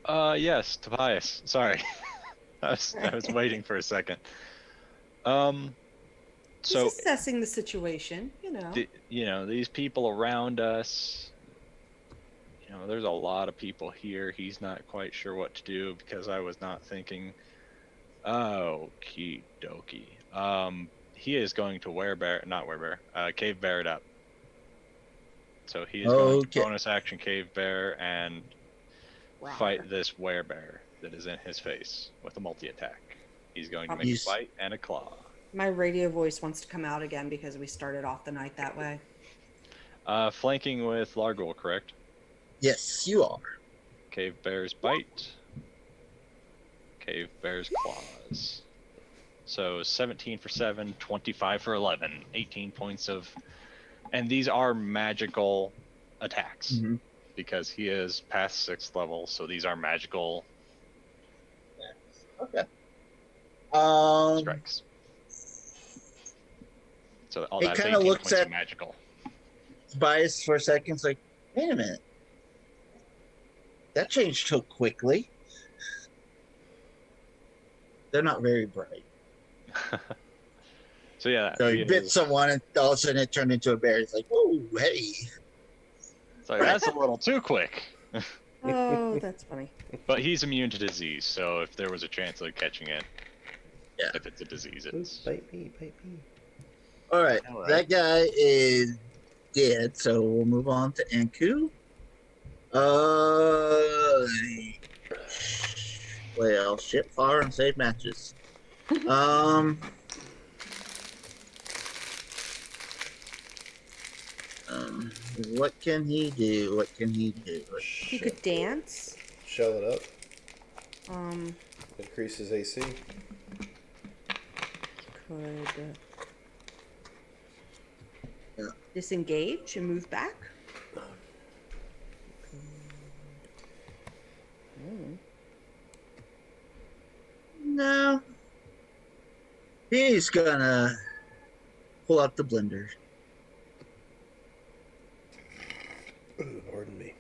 Yes, Tobias. Sorry. I was waiting for a second. So He's assessing the situation, you know. these people around us, there's a lot of people here. He's not quite sure what to do because I was not thinking. Okie dokie. He is going to cave bear it up. So he is going to Okay. bonus action cave bear and fight this werebear that is in his face with a multi attack. He's going to make a bite and a claw. My radio voice wants to come out again because we started off the night that way. Flanking with Largul, correct? Yes, you are. Cave bear's bite. Cave bear's claws. So 17 for 7, 25 for 11, 18 points of... And these are magical attacks. Mm-hmm. Because he is past 6th level, so these are magical Okay. strikes. So all He that's kinda 18 looks points at- of magical. Tobias for a second. It's like, wait a minute. That changed so quickly. They're not very bright. So yeah, So he he bit is- someone, and all of a sudden it turned into a bear. It's like, whoa, hey. so that's a little too quick. Oh, that's funny. But he's immune to disease, so if there was a chance of catching it, Yeah. if it's a disease, Ooh, it's... bite me, bite me. All right, All right. that guy is dead. So we'll move on to Anku. Well, shit, fire and save matches. What can he do? What can he do? He could dance. Shell it up. Um, Increases AC. could Yeah. disengage and move back. No. He's gonna pull out the blender. Ooh, pardon me.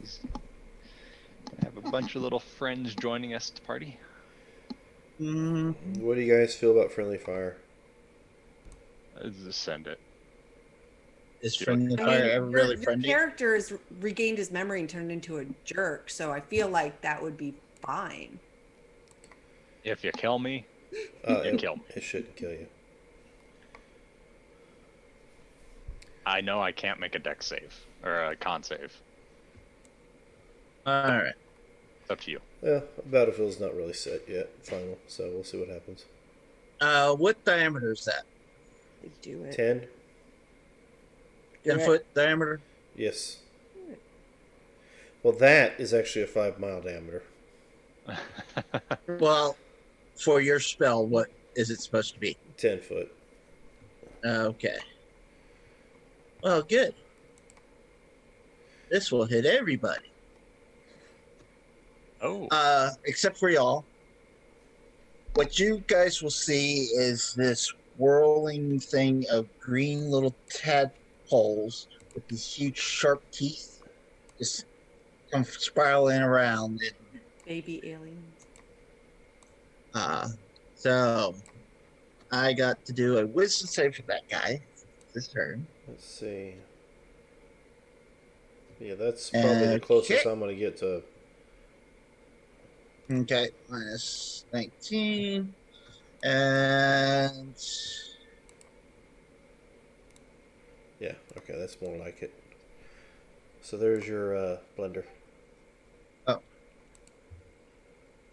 He's gonna have a bunch of little friends joining us to party. What do you guys feel about friendly fire? Just send it. Is friendly I fire mean, ever your, really your friendly? character has regained his memory and turned into a jerk, so I feel like that would be fine. If you kill me, It kill me. It shouldn't kill you. I know I can't make a dex save or a con save. All right. It's up to you. Yeah, Battlefield's not really set yet, final, so we'll see what happens. What diameter is that? They do it. 10? 10-foot diameter? Yes. Well, that is actually a 5-mile diameter. Well, for your spell, what is it supposed to be? 10 foot. Okay. Well, good. This will hit everybody. Oh. Except for y'all. What you guys will see is this whirling thing of green little tadpoles with these huge sharp teeth just come spiraling around. Baby aliens. So I got to do a wisdom save for that guy this turn. Let's see. Yeah, that's probably the closest I'm going to get to. Okay, minus 19. And Yeah, okay, that's more like it. So there's your blender. oh.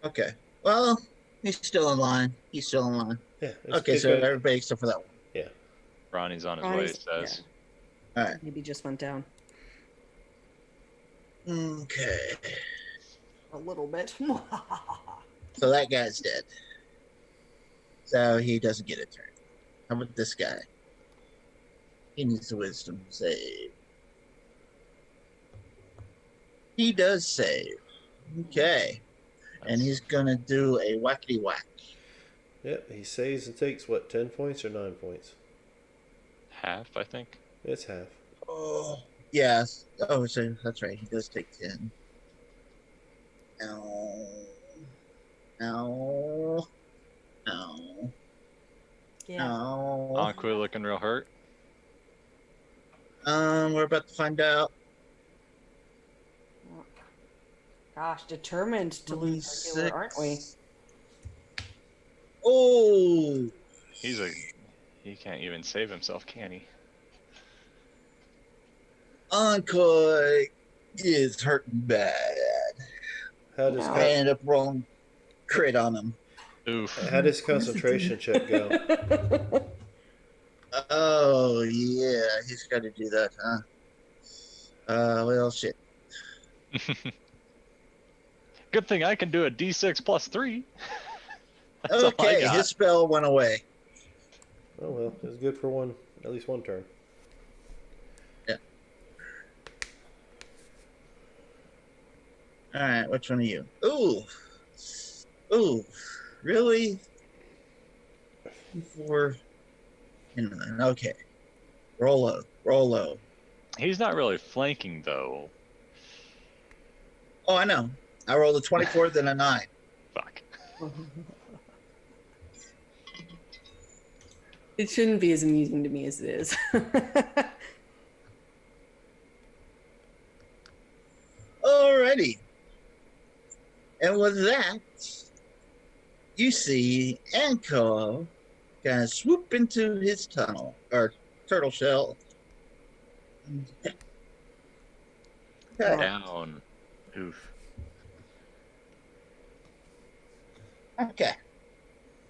Okay. Well, he's still in line. He's still in line. Yeah. Okay, it's so gonna, everybody except for that one. yeah. Ronnie's on his way, Ronnie's, it says. All right. maybe just went down Okay. a little bit. So that guy's dead. So he doesn't get a turn. How about this guy? He needs a wisdom save. He does save. Okay. And he's gonna do a whackety whack. Yep. He saves and takes what, 10 points or 9 points? Half, I think. It's half. Oh yes. Oh, so that's right. He does take 10. No. No. No. Yeah. No. Anqu looking real hurt. We're about to find out. Gosh, determined to lose our killer, aren't we? Oh, He can't even save himself, can he? Encore is hurting bad. How does I ended up rolling crit on him. Oof. how does concentration check go? Oh yeah, he's got to do that, huh? Well, shit. Good thing I can do a D6 plus 3. That's all I Okay, got. his spell went away. Oh well, it's good for one, at least one turn. Yeah. All right, which one are you? Ooh, really? For okay. Roll low. He's not really flanking though. Oh, I know. I rolled a 24, then a 9. Fuck. It shouldn't be as amusing to me as it is. Alrighty. And with that, you see Anko kind of swoop into his tunnel, or turtle shell. Okay. Down. Oof. Okay.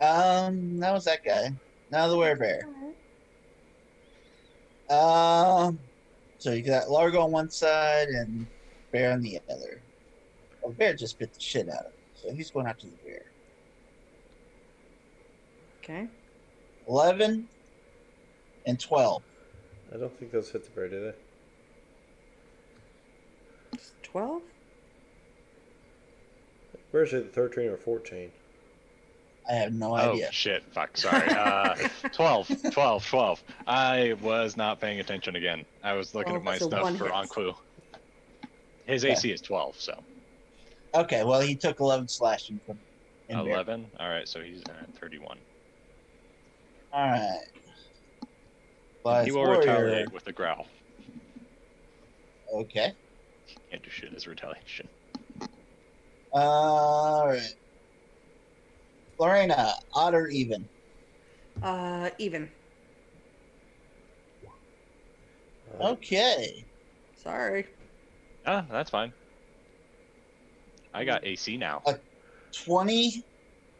That was that guy. Now the werebear. So you got Largo on one side and bear on the other. Well, bear just bit the shit out of him, so he's going after the bear. Okay. 11 and 12. I don't think those hit the bear, do they? 12? Where's it, 13 or 14? I have no Oh, idea. shit. Fuck. Sorry. 12. I was not paying attention again. I was looking at my so stuff one for hit. Anqu. His Okay. AC is 12, so. Okay, well, he took 11 slashing from in bear. 11? Alright, so he's at 31. All right. And he will retaliate with a growl. Okay. Can't do shit as retaliation. All right. Lorena, odd or even? Even. Okay. Sorry. Ah, that's fine. I got AC now. 20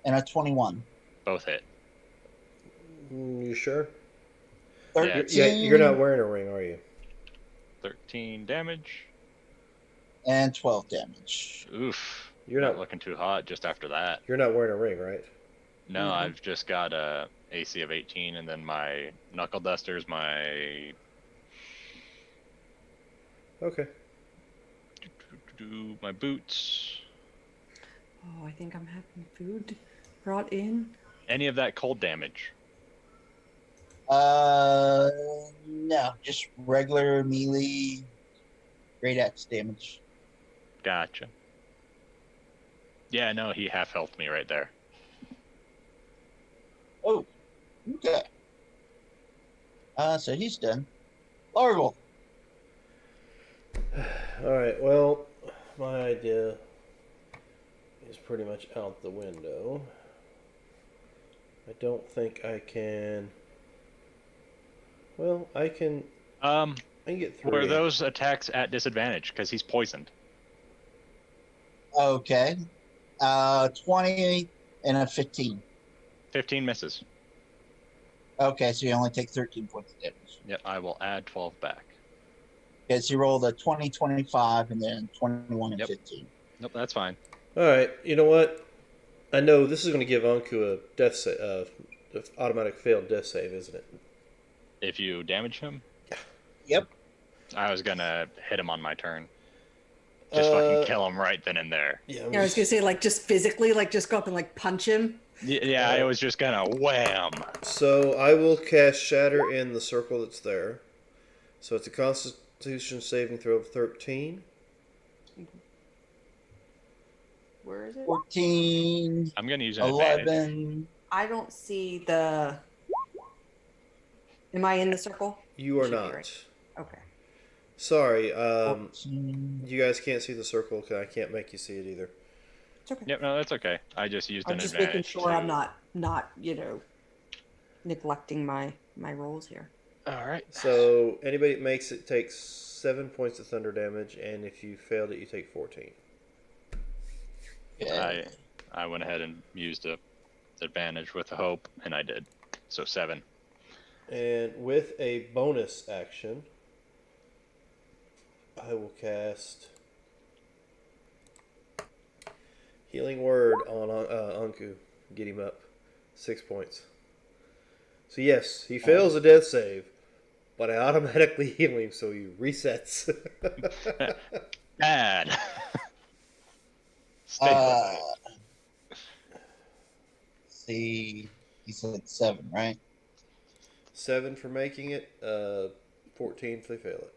and a 21. Both hit. You sure? 13 Yeah, you're not wearing a ring, are you? 13 damage. and 12 damage. Oof. You're not not looking too hot just after that. You're not wearing a ring, right? No, No. I've just got a AC of 18, and then my knuckle dusters, my Okay. my boots. Oh, I think I'm having food brought in. Any of that cold damage? No, just regular melee great axe damage. Gotcha. Yeah, no, he half healthed me right there. Oh, okay. So he's done. Larval. All right. Well, my idea is pretty much out the window. I don't think I can. Well, I can get 3. Were those attacks at disadvantage because he's poisoned? Okay. 20 and a 15. 15 misses. Okay, so you only take 13 points of damage. Yep, I will add 12 back. Okay, so you rolled a 20, 25, and then 21 and Yep. 15. Nope, that's fine. All right. You know what? I know this is going to give Anku a automatic failed death save, isn't it? If you damage him, Yep. I was gonna hit him on my turn. Just fucking kill him right then and there. Yeah, Yeah, I was gonna say like just physically, like just go up and like punch him. Yeah, I was just gonna wham. So I will cast Shatter in the circle that's there. So it's a Constitution saving throw of 13. Where is it? 14, I'm gonna use an advantage. 11. I don't see the. Am I in the circle? You are Should be, not. right? Okay. Sorry, 14. you guys can't see the circle because I can't make you see it either. It's okay. Yep, no, that's okay. I just used I'm an just advantage. making sure I'm not neglecting my rolls here. All right. So anybody that makes it takes 7 points of thunder damage, and if you failed it, you take 14. Yeah. I went ahead and used a advantage with a hope, and I did. So 7. And with a bonus action, I will cast Healing Word on Anku. Get him up. 6 points. So yes, he fails a death save, but I automatically heal him, so he resets. Bad. Stay See, you said 7, right? 7 for making it, 14 if they fail it.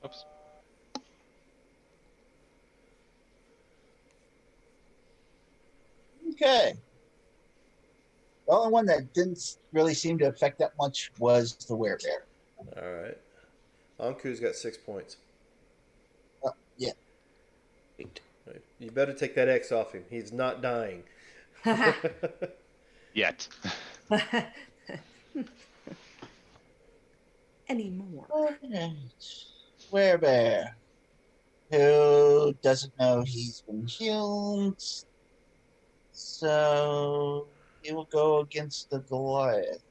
Oops. Okay. The only one that didn't really seem to affect that much was the werebear. All right. Anku's got 6 points. Yeah. Right. You better take that X off him. He's not dying. Yet. Anymore. Alright. Werebear, who doesn't know he's been healed, so he will go against the Goliath.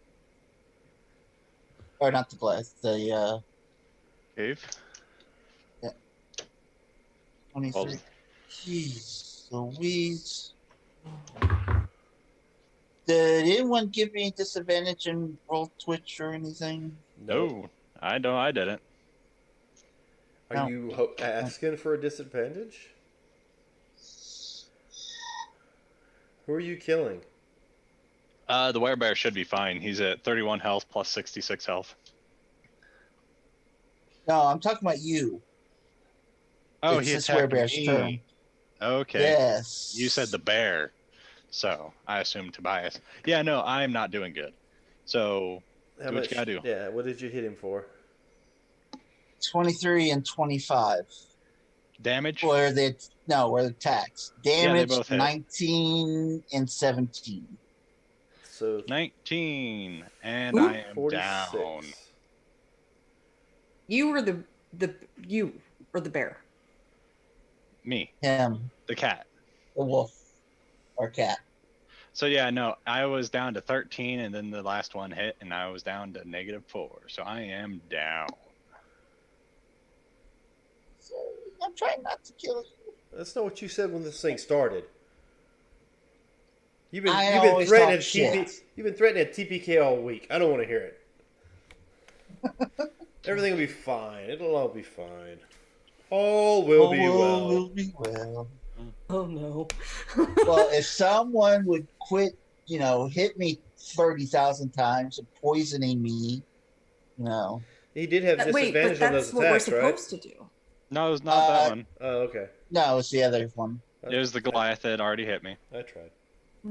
Or not the Goliath, the Cave. 23. Jeez Louise. Did anyone give me disadvantage in roll Twitch or anything? No, I don't. I didn't. Are No. you asking for a disadvantage? Who are you killing? The werebear should be fine. He's at 31 health plus 66 health. No, I'm talking about you. Oh, It's he this attacked werebear's me. turn. Okay. Yes. You said the bear, so I assumed Tobias. Yeah, no, I'm not doing good. So How do what much? you gotta do. Yeah, what did you hit him for? 23 and 25. Damage. Where the attacks. Yeah, they Damage both hit. 19 and 17. So 19, and Ooh. I am 46. down. You or the bear? Me, Him, the cat. the wolf, or cat. So yeah, no, I was down to 13, and then the last one hit, and I was down to -4. So I am down. So I'm trying not to kill you. that's not what you said when this thing started. You've been I you've been always threatening talk shit. You've been threatening a TPK all week. I don't want to hear it. Everything will be fine. It'll all be fine. All will be well. Will be well. Oh no. Well, if someone would quit, hit me 30,000 times and poisoning me, He did have Wait, but disadvantage on those that's what we're attacks, right? supposed to do. No, it's not that one. Oh, okay. No, it's the other one. It was the Goliath that already hit me. I tried.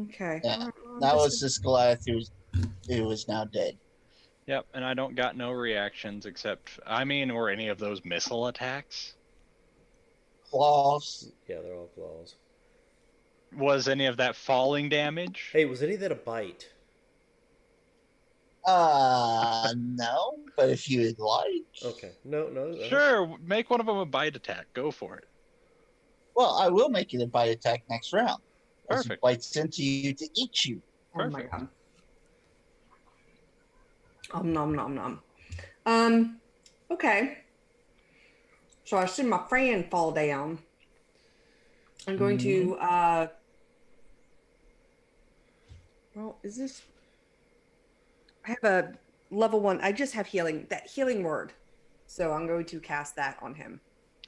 Okay. Yeah, All right, well, that I'm was just- this Goliath who was now dead. Yep, and I don't got no reactions except, were any of those missile attacks? Claws. Yeah, they're all claws. Was any of that falling damage? Hey, was any of that a bite? No, but if you would like. Okay. No, no, no. Sure, make one of them a bite attack. Go for it. Well, I will make it a bite attack next round. As he Perfect. bites into you to eat you. Oh my Perfect. god. Nom nom nom. Okay. So I see my friend fall down. I'm going to well, is this I have a level 1. I just have healing, that healing word. So I'm going to cast that on him.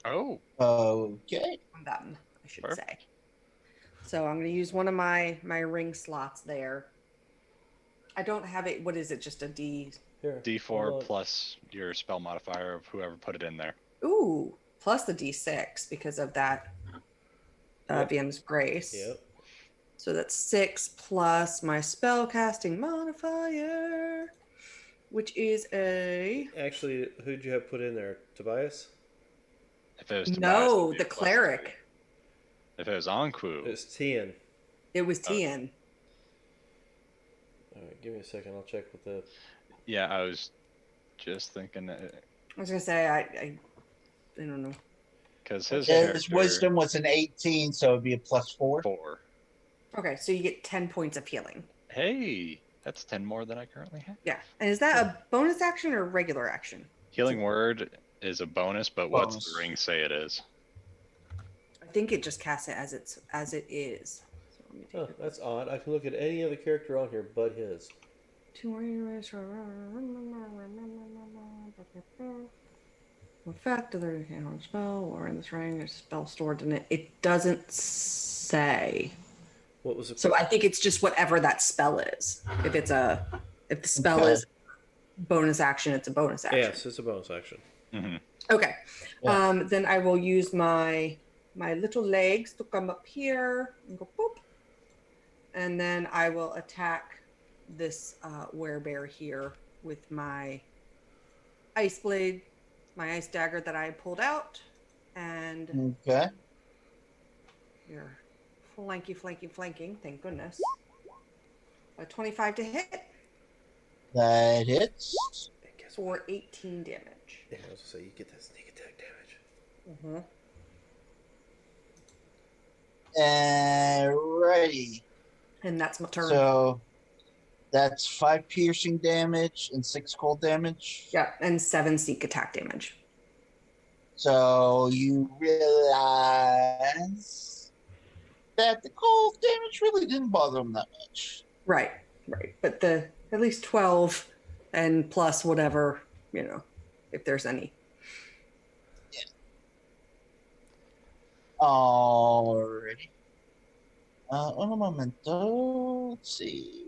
Oh, Okay. On them, I should Perfect. say. So I'm going to use one of my ring slots there. I don't have it. What is it? Just a D. Here. D4 hold on. plus your spell modifier of whoever put it in there. Ooh, plus the D6 because of that Yep. VM's grace. Yep. So that's 6 plus my spell casting modifier, which is a Actually, who'd you have put in there? Tobias? If it was Tobias, no, it'd be the a +3. cleric. If it was Anku, It's Tien. It was Tien. All right, give me a second. I'll check with the. yeah, I was just thinking that I was gonna say I don't know. because his His character wisdom was an 18, so it'd be a +4. 4. Okay, so you get 10 points of healing. Hey, that's 10 more than I currently have. Yeah, and is that a bonus action or regular action? Healing word is a bonus, but what's Bonus. the ring say it is? I think it just casts it as it is. So let me take Oh, it. that's odd. I can look at any other character on here but his. Effect of the on spell or in this ring, there's a spell stored in it. It doesn't say. What was it? So I think it's just whatever that spell is. If the spell is bonus action, it's a bonus action. Yes, it's a bonus action. Mm-hmm. Okay. Yeah. Then I will use my little legs to come up here and go boop. And then I will attack this werebear here with my ice blade, my ice dagger that I pulled out. And Okay. you're flanking, thank goodness. A 25 to hit That hits. And guess for what? 18 damage. Yeah, I was gonna say you get that sneak attack damage. Mm-hmm. And ready. And that's my turn. So that's 5 piercing damage and 6 cold damage. Yeah, and 7 sneak attack damage. So you realize that the cold damage really didn't bother him that much. Right. But at least 12 and plus whatever, if there's any. Alrighty. Un momento. Let's see.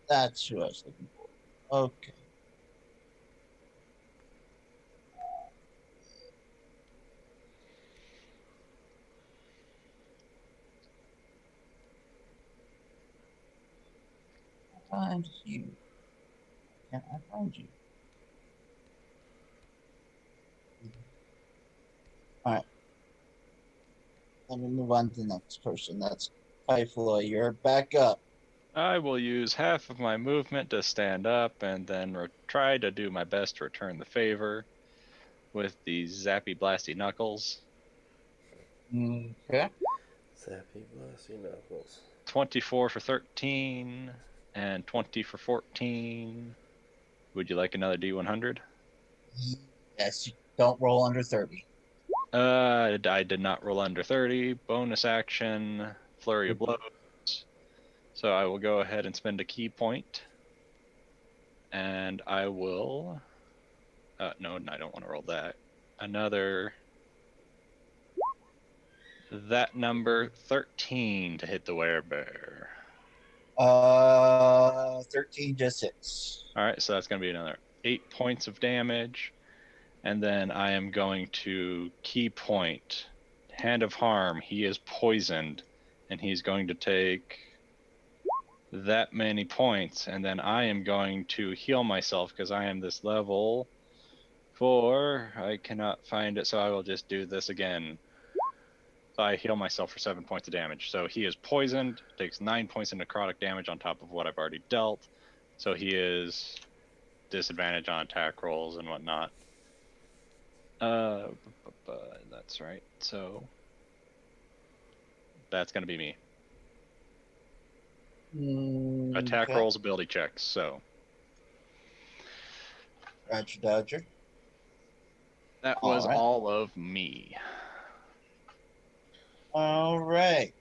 That's who I was looking for. Okay. Find you. Can I find you? Alright. Let me move on to the next person. That's Typhloid. You're back up. I will use half of my movement to stand up and then try to do my best to return the favor with these zappy blasty knuckles. Okay. Sappy Blasty Knuckles. 24 for 13 and 20 for 14. Would you like another D100? Yes, you don't roll under 30. I did not roll under 30. Bonus action, flurry of blows. So I will go ahead and spend a key point. And I will... no, I don't want to roll that. Another... That number 13 to hit the werebear. 13 just hits. Alright, so that's going to be another 8 points of damage. And then I am going to key point. Hand of Harm. He is poisoned. And he's going to take that many points. And then I am going to heal myself because I am this level 4. I cannot find it, so I will just do this again. So I heal myself for 7 points of damage. So he is poisoned, takes 9 points of necrotic damage on top of what I've already dealt. So he is disadvantage on attack rolls and whatnot. That's right. So that's going to be me. Attack Okay. rolls, ability checks. So Roger, Dodger. that All was right. all of me. All right.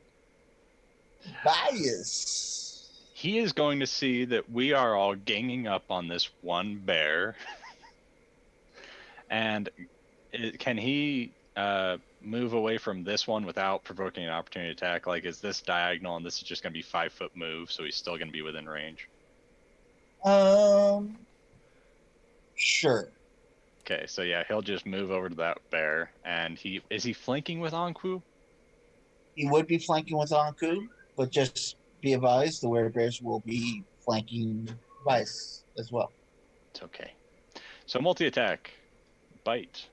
Bias. He is going to see that we are all ganging up on this one bear. And can he move away from this one without provoking an opportunity attack? Like, is this diagonal and this is just going to be 5-foot move, so he's still going to be within range? Sure. Okay, so yeah, he'll just move over to that bear, and is he flanking with Anku? He would be flanking with Anku, but just be advised, the werebears will be flanking Bias as well. It's okay. So multi-attack, bite,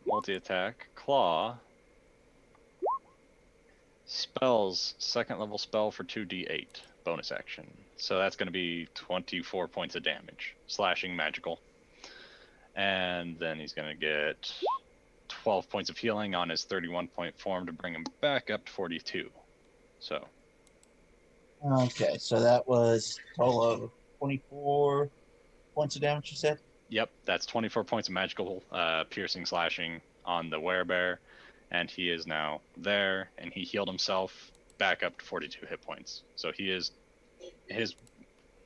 multi-attack, claw, spells, second level spell for 2d8, bonus action. So that's going to be 24 points of damage, slashing magical. And then he's going to get 12 points of healing on his 31-point form to bring him back up to 42. So. Okay, so that was a total of 24 points of damage, you said? Yep, that's 24 points of magical piercing slashing on the werebear, and he is now there, and he healed himself back up to 42 hit points. So he is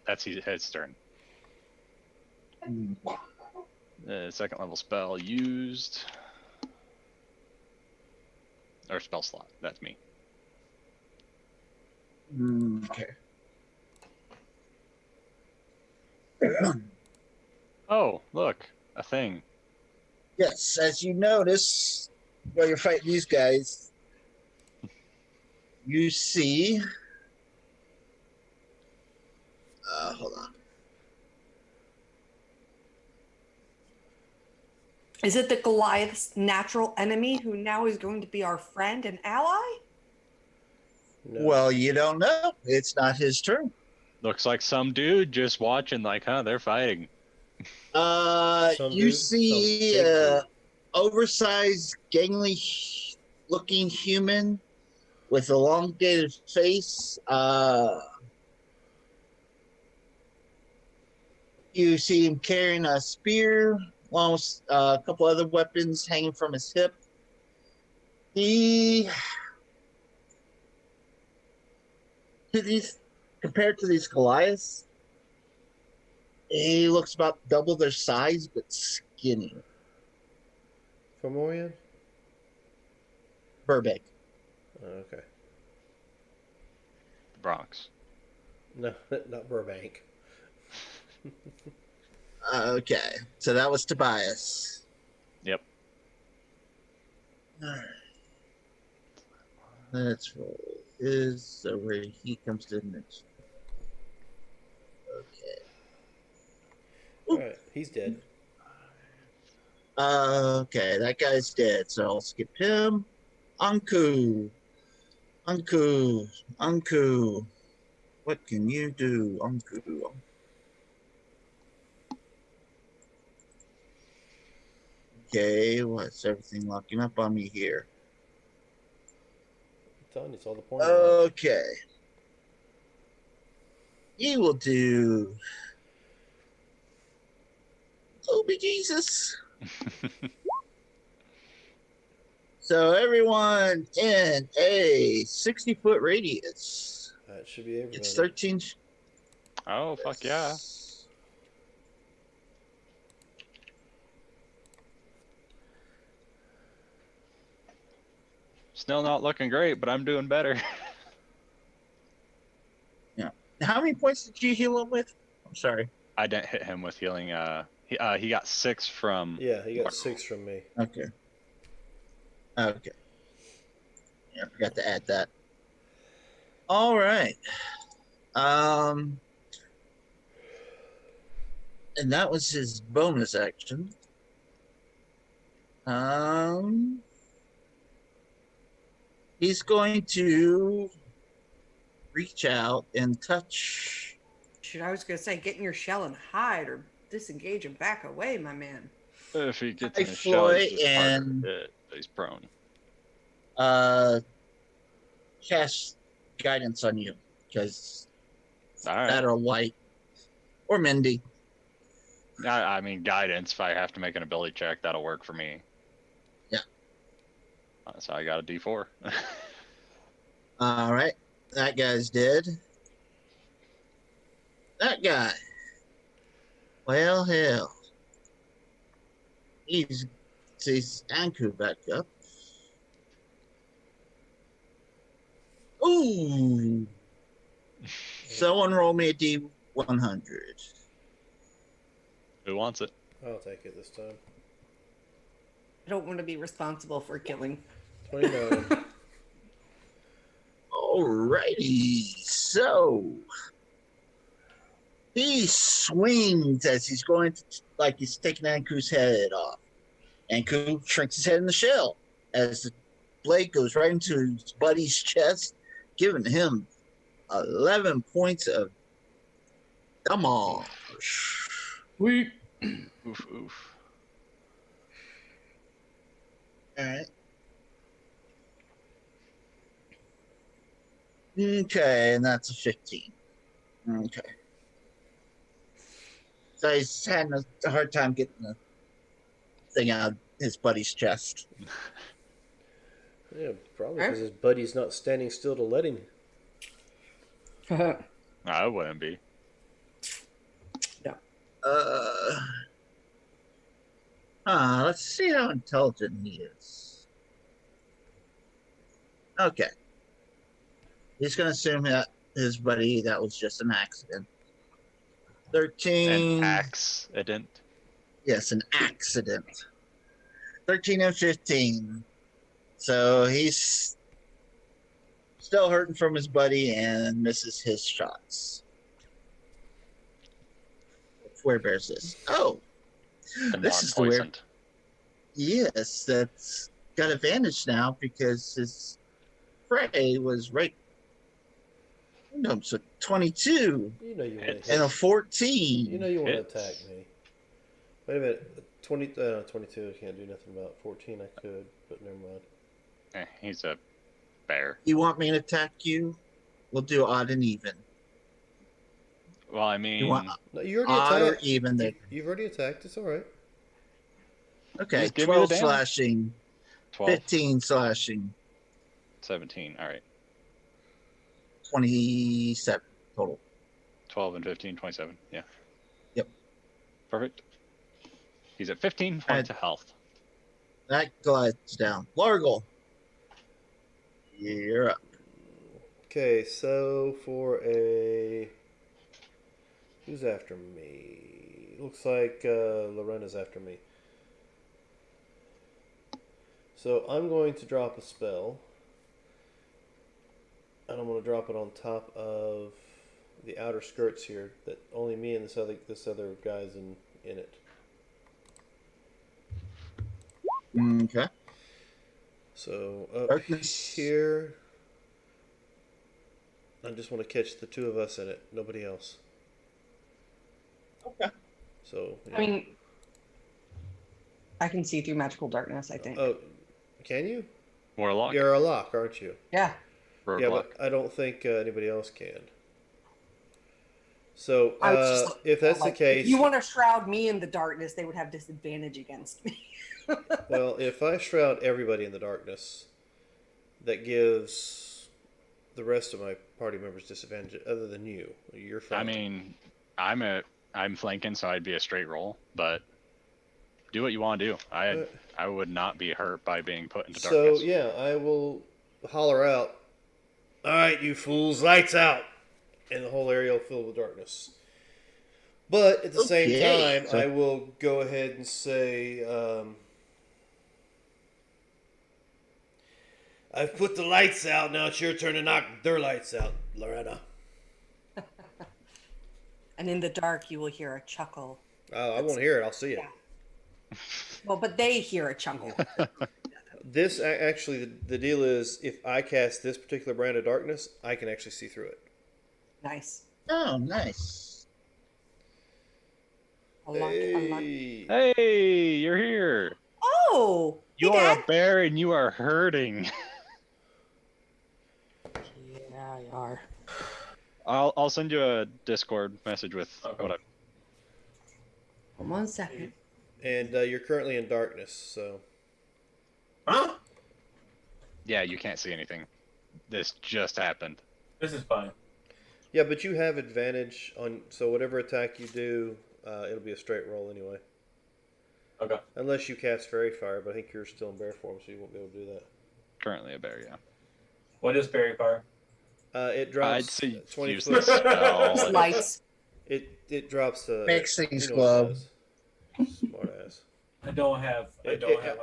that's his turn. Second level spell used, or spell slot. That's me. Okay. Oh, look, a thing. Yes, as you notice while you're fighting these guys, you see. Hold on. Is it the Goliath's natural enemy who now is going to be our friend and ally? No. Well, you don't know. It's not his turn. Looks like some dude just watching, like, huh, they're fighting. Some You dude? see Some big dude. oversized, gangly-looking human with elongated face. You see him carrying a spear, along with a couple other weapons hanging from his hip. He, compared to these Goliaths, he looks about double their size, but skinny. From Orient? Burbank. Oh, okay. The Bronx. No, not Burbank. Okay, so that was Tobias. Yep. All right. Let's roll his, so where he comes to next. Okay. Alright, he's dead. Okay, that guy's dead, so I'll skip him. Anku. Anku. What can you do, Anku? Okay, what's everything locking up on me here? I'm telling you, it's all the porn. Okay. You will do. Oh, be Jesus. So everyone in a 60-foot radius. That should be everybody. It's 13. Oh, fuck yeah. Still not looking great, but I'm doing better. Yeah. How many points did you heal him with? I'm sorry. I didn't hit him with healing. He got 6 from. Yeah, he got 6 from me. Okay. Okay. Yeah, I forgot to add that. All right. And that was his bonus action. Um, he's going to reach out and touch. Shoot, I was gonna say, get in your shell and hide, or disengage and back away, my man. If he gets Hi, in his shell, he's Floyd, just harder and to hit. He's prone. uh, cast guidance on you because All right. that or light or Mindy. I mean, guidance. If I have to make an ability check, that'll work for me. Yeah. So I got a D4. All right, that guy's dead. That guy. Well, hell. He's sees Anku back up. Ooh. Someone roll me a D100. Who wants it? I'll take it this time. I don't want to be responsible for killing. 29. Alrighty, so he swings as he's going to, like he's taking Anku's head off. Anku shrinks his head in the shell as the blade goes right into his buddy's chest, giving him 11 points of damage. Sweet. Oof, oof. All right. Okay, and that's a 15. Okay. So he's having a hard time getting the thing out of his buddy's chest. Yeah, probably because his buddy's not standing still to let him. I wouldn't be. Let's see how intelligent he is. Okay. He's going to assume that his buddy, that was just an accident. 13. An accident. Yes, an accident. 13 and 15. So he's still hurting from his buddy and misses his shots. Where bears this? Oh, And this is the weird. non-poisoned. Yes, that's got advantage now because his prey was right. No, so 22 You know you want Hits. to and a hit. 14. You know you want to Hits. attack me. Wait a minute. 22 I can't do nothing about. 14 I could, but never mind. He's a bear. You want me to attack you? We'll do odd and even. Well, I mean, You want No, you already odd or attacked. even? There. You've already attacked. It's all right. Okay, Just give me the 12 damage. slashing, 12, 15 slashing, 17. All right. 27 total. 12 and 15, 27. Yeah. Yep. Perfect. He's at 15 points of health. That glides down. Largle, you're up. Okay, so for a. Who's after me? Looks like Lorena's after me. So I'm going to drop a spell. And I'm going to drop it on top of the outer skirts here that only me and this other guy's in it. Okay. So up Darkness. here, I just want to catch the two of us in it, nobody else. Okay. So I mean, I can see through magical darkness, I think. oh, can you? Warlock. You're a lock, aren't you? Yeah. Rogue Yeah, lock. but I don't think anybody else can. So I was just if that's like, the case, if you want to shroud me in the darkness, they would have disadvantage against me. well, if I shroud everybody in the darkness, that gives the rest of my party members disadvantage, other than you. You're fine. I mean, I'm flanking, so I'd be a straight roll, but do what you want to do. I would not be hurt by being put into so darkness. yeah, I will holler out, "All right, you fools, lights out!" And the whole area will fill with darkness. But at the same Okay, time, so- I will go ahead and say, "I've put the lights out. Now it's your turn to knock their lights out, Lorena." And in the dark, you will hear a chuckle. Oh, I won't hear it. I'll see it. Yeah. Well, but they hear a chuckle. This actually, the deal is, if I cast this particular brand of darkness, I can actually see through it. Nice. Oh, nice. I like it. I like it. Hey, Hey, you're here. Oh, hey, You are a Dad. bear and you are hurting. Yeah, you are. I'll send you a Discord message with what I. Hold on 1 second. and you're currently in darkness, so Huh? Yeah, you can't see anything. This just happened. This is fine. yeah. But you have advantage on, so whatever attack you do, it'll be a straight roll anyway, Okay. unless you cast Fairy Fire. But I think you're still in bear form, so you won't be able to do that. Currently a bear, yeah. What is Fairy Fire? It I'd drops say 20 use foot. the spell. Just lights. It drops. Makes things you know glow. what it does. Smart ass. I don't have.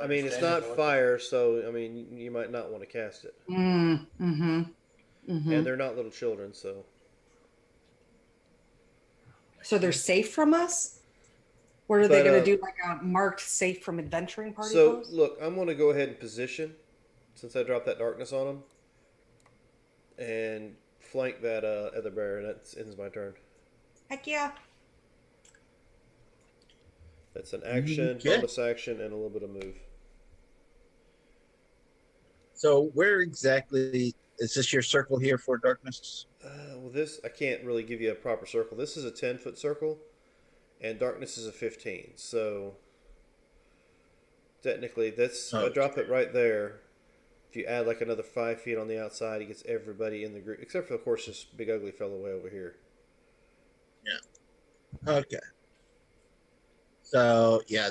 I mean, it's not fire, so I mean, you might not want to cast it. Mm-hmm. And they're not little children, so. So they're safe from us? Or are they But, going to do like a marked safe from adventuring party So pose? look, I'm going to go ahead and position, since I dropped that darkness on them, and flank that other bear, and that ends my turn. Heck yeah. That's an action, Okay. bonus action, and a little bit of move. So where exactly is this your circle here for darkness? Well, this I can't really give you a proper circle. This is a 10-foot circle, and darkness is a 15. So technically, that's I drop it right there. If you add like another 5 feet on the outside, it gets everybody in the group, except for of course this big ugly fellow way over here. Yeah. Okay. So yeah,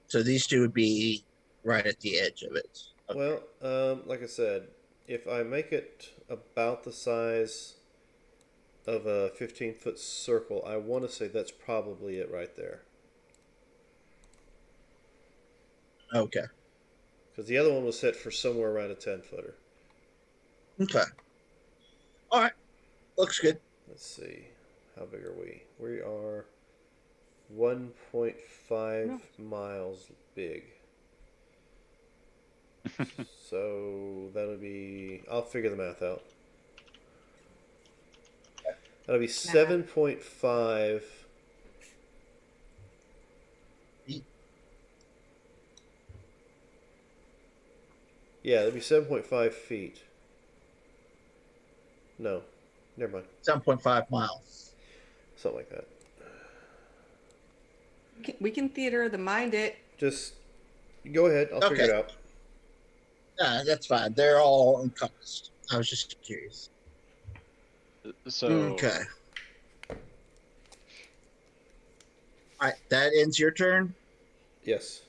so these two would be right at the edge of it. Okay. Well, like I said, if I make it about the size of a 15-foot circle, I want to say that's probably it right there. Okay. Because the other one was set for somewhere around a 10-footer. Okay. All right. Looks good. Let's see. How big are we? We are 1.5 miles big. So that'll be. I'll figure the math out. That'll be 7.5. Yeah, that'd be 7.5 feet. No, never mind. 7.5 miles. Something like that. We can theater of the mind it. Just go ahead. I'll figure it out. Nah, that's fine. They're all encompassed. I was just curious. So Okay. All right, that ends your turn. Yes.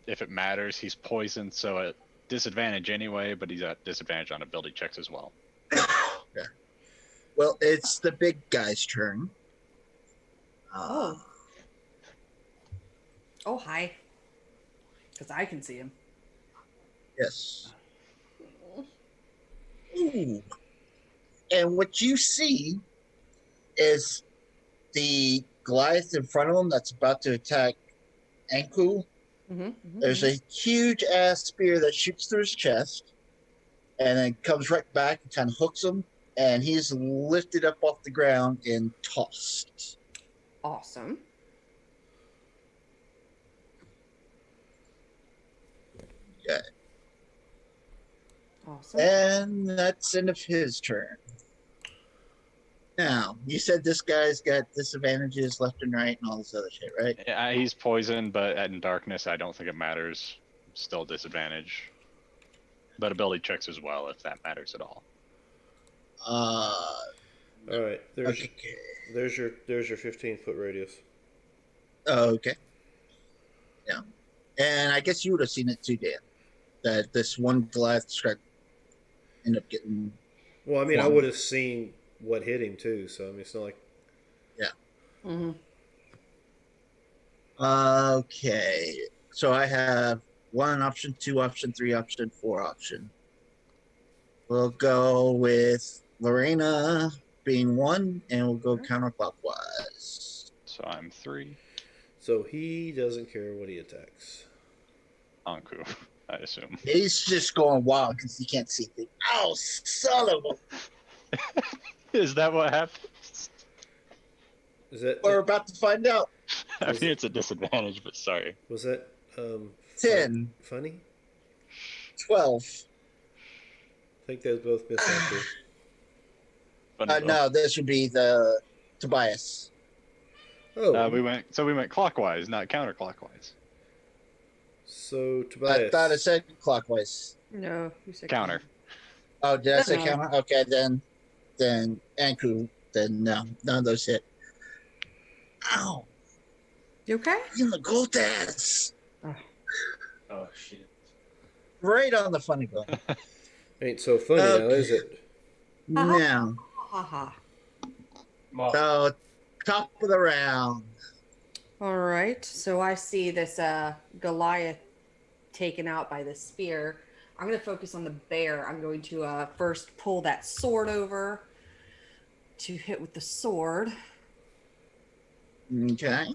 if it matters, he's poisoned, so at disadvantage anyway, but he's at disadvantage on ability checks as well. Okay. Well, it's the big guy's turn. Oh, hi. Because I can see him. Yes. Ooh. And what you see is the Goliath in front of him that's about to attack Anku. There's a huge ass spear that shoots through his chest and then comes right back and kind of hooks him, and he's lifted up off the ground and tossed. Awesome. Okay. Awesome. And that's the end of his turn. Now, you said this guy's got disadvantages left and right and all this other shit, right? Yeah, he's poisoned, but in darkness, I don't think it matters. Still disadvantage. But ability checks as well, if that matters at all. All right. There's Okay. there's your 15-foot radius. Okay. Yeah. And I guess you would have seen it too, Dan. That this one Goliath strike ended up getting. Well, I mean, I would have seen what hit him too. So I mean, it's not like. Yeah. Okay. So I have 1 option, 2 option, 3 option, 4 option. We'll go with Lorena being 1, and we'll go counterclockwise. So I'm 3. So he doesn't care what he attacks. Anku, I assume. He's just going wild because he can't see things. Oh, son of a... Is that what happens? Is that We're about to find out. I mean, it's a disadvantage, but sorry. was that 10. funny? 12. I think those both miss Anku. Funny bone. No, this would be the Tobias. Oh, we went clockwise, not counterclockwise. so I Tobias. thought it said clockwise. No, you said Counter. Oh, did I say No. counter? Okay, then Anku, then no, none of those hit. Ow! You okay? In the gold ass! Oh shit. Right on the funny bone. Ain't so funny now, Okay. is it? Now, Haha. Well, so top of the round. All right. So I see this Goliath taken out by the spear. I'm going to focus on the bear. I'm going to first pull that sword over to hit with the sword. Okay.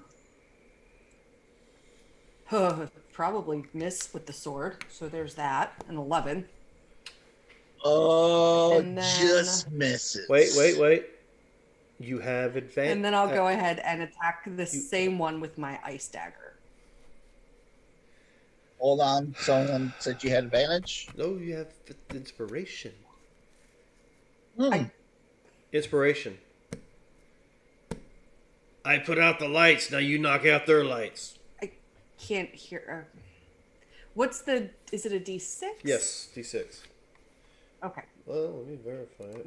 Probably miss with the sword. So there's that. An 11. Oh, And then- just misses. Wait. You have advantage. And then I'll go ahead and attack the same one with my ice dagger. Hold on. Someone said you had advantage. No, you have inspiration. Hmm. Inspiration. I put out the lights. Now you knock out their lights. I can't hear. What's the? Is it a D6? Yes, D6. Okay. Well, let me verify it.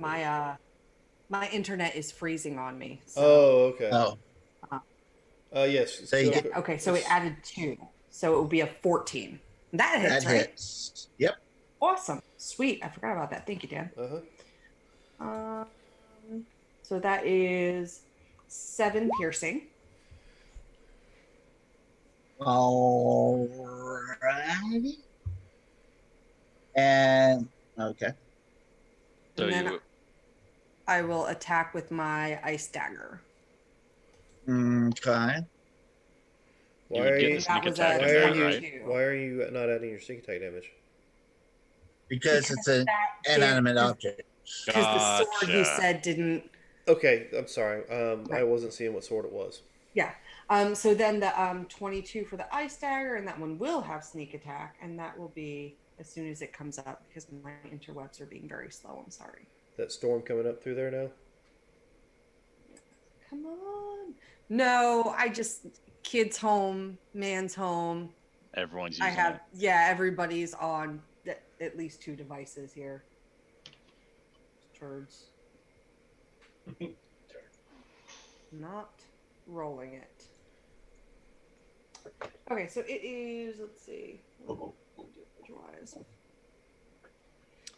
My internet is freezing on me. So. Oh, okay. Oh, Yes. So you Yeah, okay, so it added 2. So it would be a 14. That hits, that right? hits. Yep. Awesome. Sweet. I forgot about that. Thank you, Dan. So that is 7 piercing. Alrighty. And okay. So And then you I will attack with my ice dagger. Okay. Why would are get you? the sneak That was attack a Why in are that, you? right? 22. Why are you not adding your sneak attack damage? Because it's an that inanimate did- object. Because the sword he Gotcha. said didn't. Okay, I'm sorry. I Right. wasn't seeing what sword it was. Yeah. So then the 22 for the ice dagger, and that one will have sneak attack, and that will be as soon as it comes up because my interwebs are being very slow. I'm sorry. That storm coming up through there now. Come on. No, I just kids home, man's home. Everyone's I using have it. everybody's on at least 2 devices here. Turds. Not rolling it. Okay, so it is, let's see. Wise.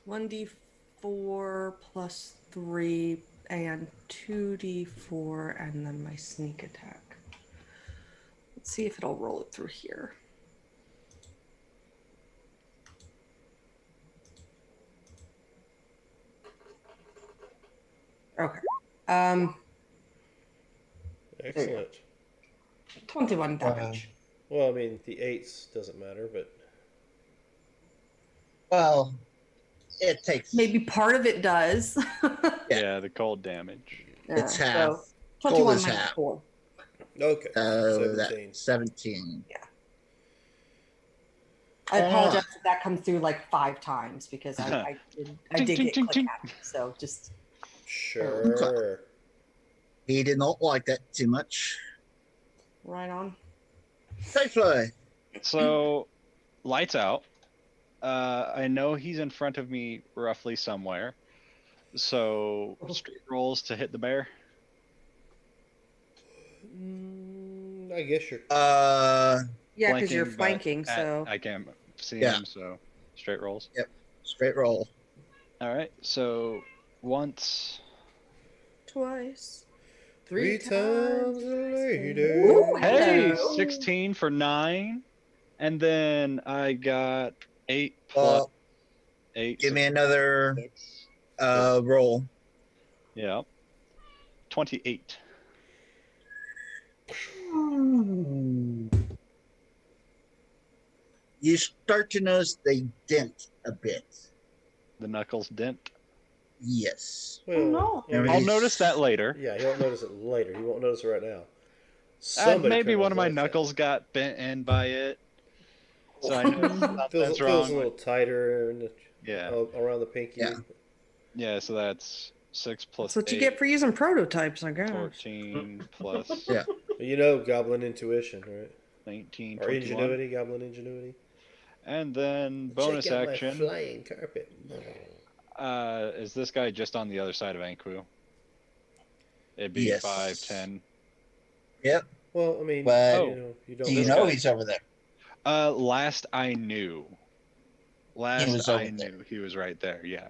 1d4 plus 3 and 2d4 and then my sneak attack. Let's see if it'll roll it through here. Okay. Excellent. 21 damage. Well, I mean, the eights doesn't matter, but Well, it takes. Maybe part of it does. Yeah, the cold damage. It's Yeah, half. so 21 Cold is minus half. 4. okay. 17. That's 17. I apologize if that comes through like 5 times because I did Ting, get ting, click ting. happy. So just Sure. He did not like that too much. right on. Typefly. So, lights out. I know he's in front of me roughly somewhere. So, straight rolls to hit the bear. I guess you're. Yeah, because you're Flanking, but flanking, at- so I can't see Yeah. him, so straight rolls. Yep. Straight roll. All right, so once. twice. 3 times later. Ooh, Hey, hello. 16 for 9. And then I got 8 plus 8. Give me another 6. roll. Yeah. 28. You start to notice they dent a bit. The knuckles dent. Yes. Well, no. I mean, I'll He's- notice that later. yeah, he'll notice it later. He won't notice it right now. Somebody Maybe turned one those of my lights out. knuckles got bent in by it, so I know Feels something's a wrong. little tighter Yeah, around the pinky. Yeah. yeah. So that's 6 plus That's what you 8, get for using prototypes, I guess. 14 plus Yeah. You know, goblin intuition, right? 19, Or 21. ingenuity, goblin ingenuity. And then bonus Check out my action. flying carpet. Is this guy just on the other side of Anku? It'd be Yes. 5, 10. Yep. Well, I mean, But Oh, you do don't you this know guy. he's over there? Last I knew. Last was I over knew he was right there. Yeah.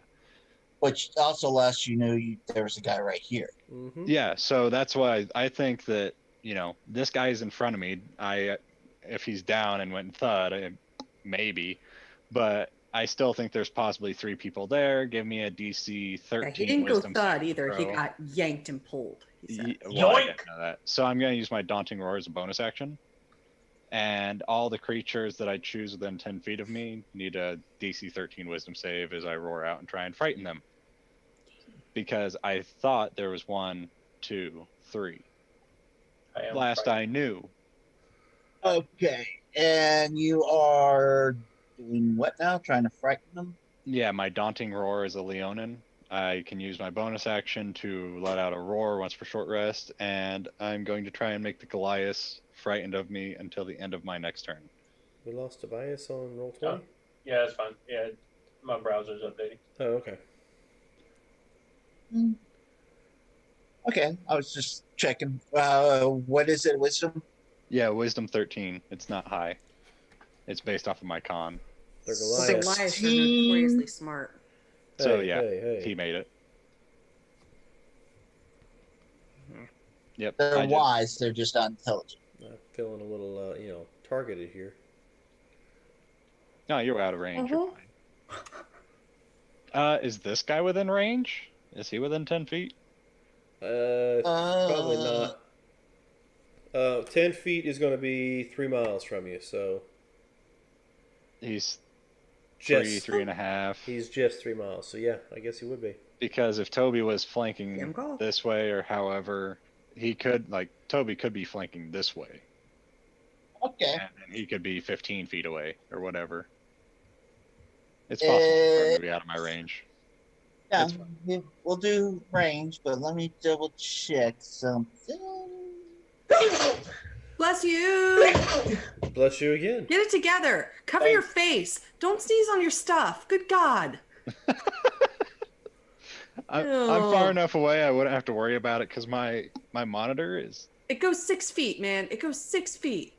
Which also last you knew there was a guy right here. Mm-hmm. Yeah. So that's why I think that this guy is in front of me. If he's down and went thud, maybe, but I still think there's possibly 3 people there. Give me a DC 13 Yeah, he didn't go wisdom thud saving either. He throw. got yanked and pulled. He said. Well, I Yoink! didn't know that. So I'm going to use my Daunting Roar as a bonus action. And all the creatures that I choose within 10 feet of me need a DC 13 wisdom save as I roar out and try and frighten them. Because I thought there was 1, 2, 3. I am Last frightened. I knew. Okay. And you are doing what now? Trying to frighten them? Yeah, my Daunting Roar is a Leonin. I can use my bonus action to let out a roar once per short rest, and I'm going to try and make the Goliath frightened of me until the end of my next turn. We lost Tobias on roll 20. Yeah, that's fine. Yeah, my browser's updating. Oh, okay. Okay. I was just checking. What is it? Wisdom? Yeah, Wisdom 13. It's not high. It's based off of my con. They're Well, Goliath. Goliaths are 16. notoriously smart. So Hey, yeah, hey. he made it. Yep. They're I did. wise. They're just not intelligent. I'm feeling a little, targeted here. No, you're out of range. You're fine. Is this guy within range? Is he within 10 feet? Probably not. 10 feet is going to be 3 miles from you, so He's just 3.5. he's just 3 miles. So yeah, I guess he would be. Because if Toby was Damn flanking call. this way or however, he could, Toby could be flanking this way. Okay. And he could be 15 feet away or whatever. It's possible for him to be out of my range. Yeah, That's we'll do range, but let me double check something. Bless you. Bless you again. Get it together. Cover your face. Don't sneeze on your stuff. Good God. I'm far enough away I wouldn't have to worry about it because my monitor is... It goes 6 feet, man. It goes 6 feet.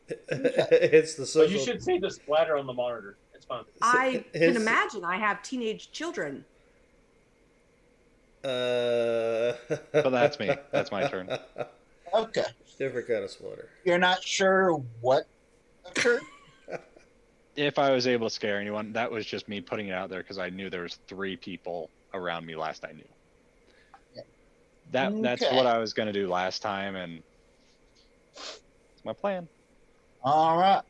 It's the But social. you should see the splatter on the monitor. It's fine. I his- can imagine I have teenage children. But that's me. That's my turn. Okay. Different kind of splitter. You're not sure what occurred? If I was able to scare anyone, that was just me putting it out there because I knew there was 3 people around me last I knew. That's Okay. what I was going to do last time, and it's my plan. All right.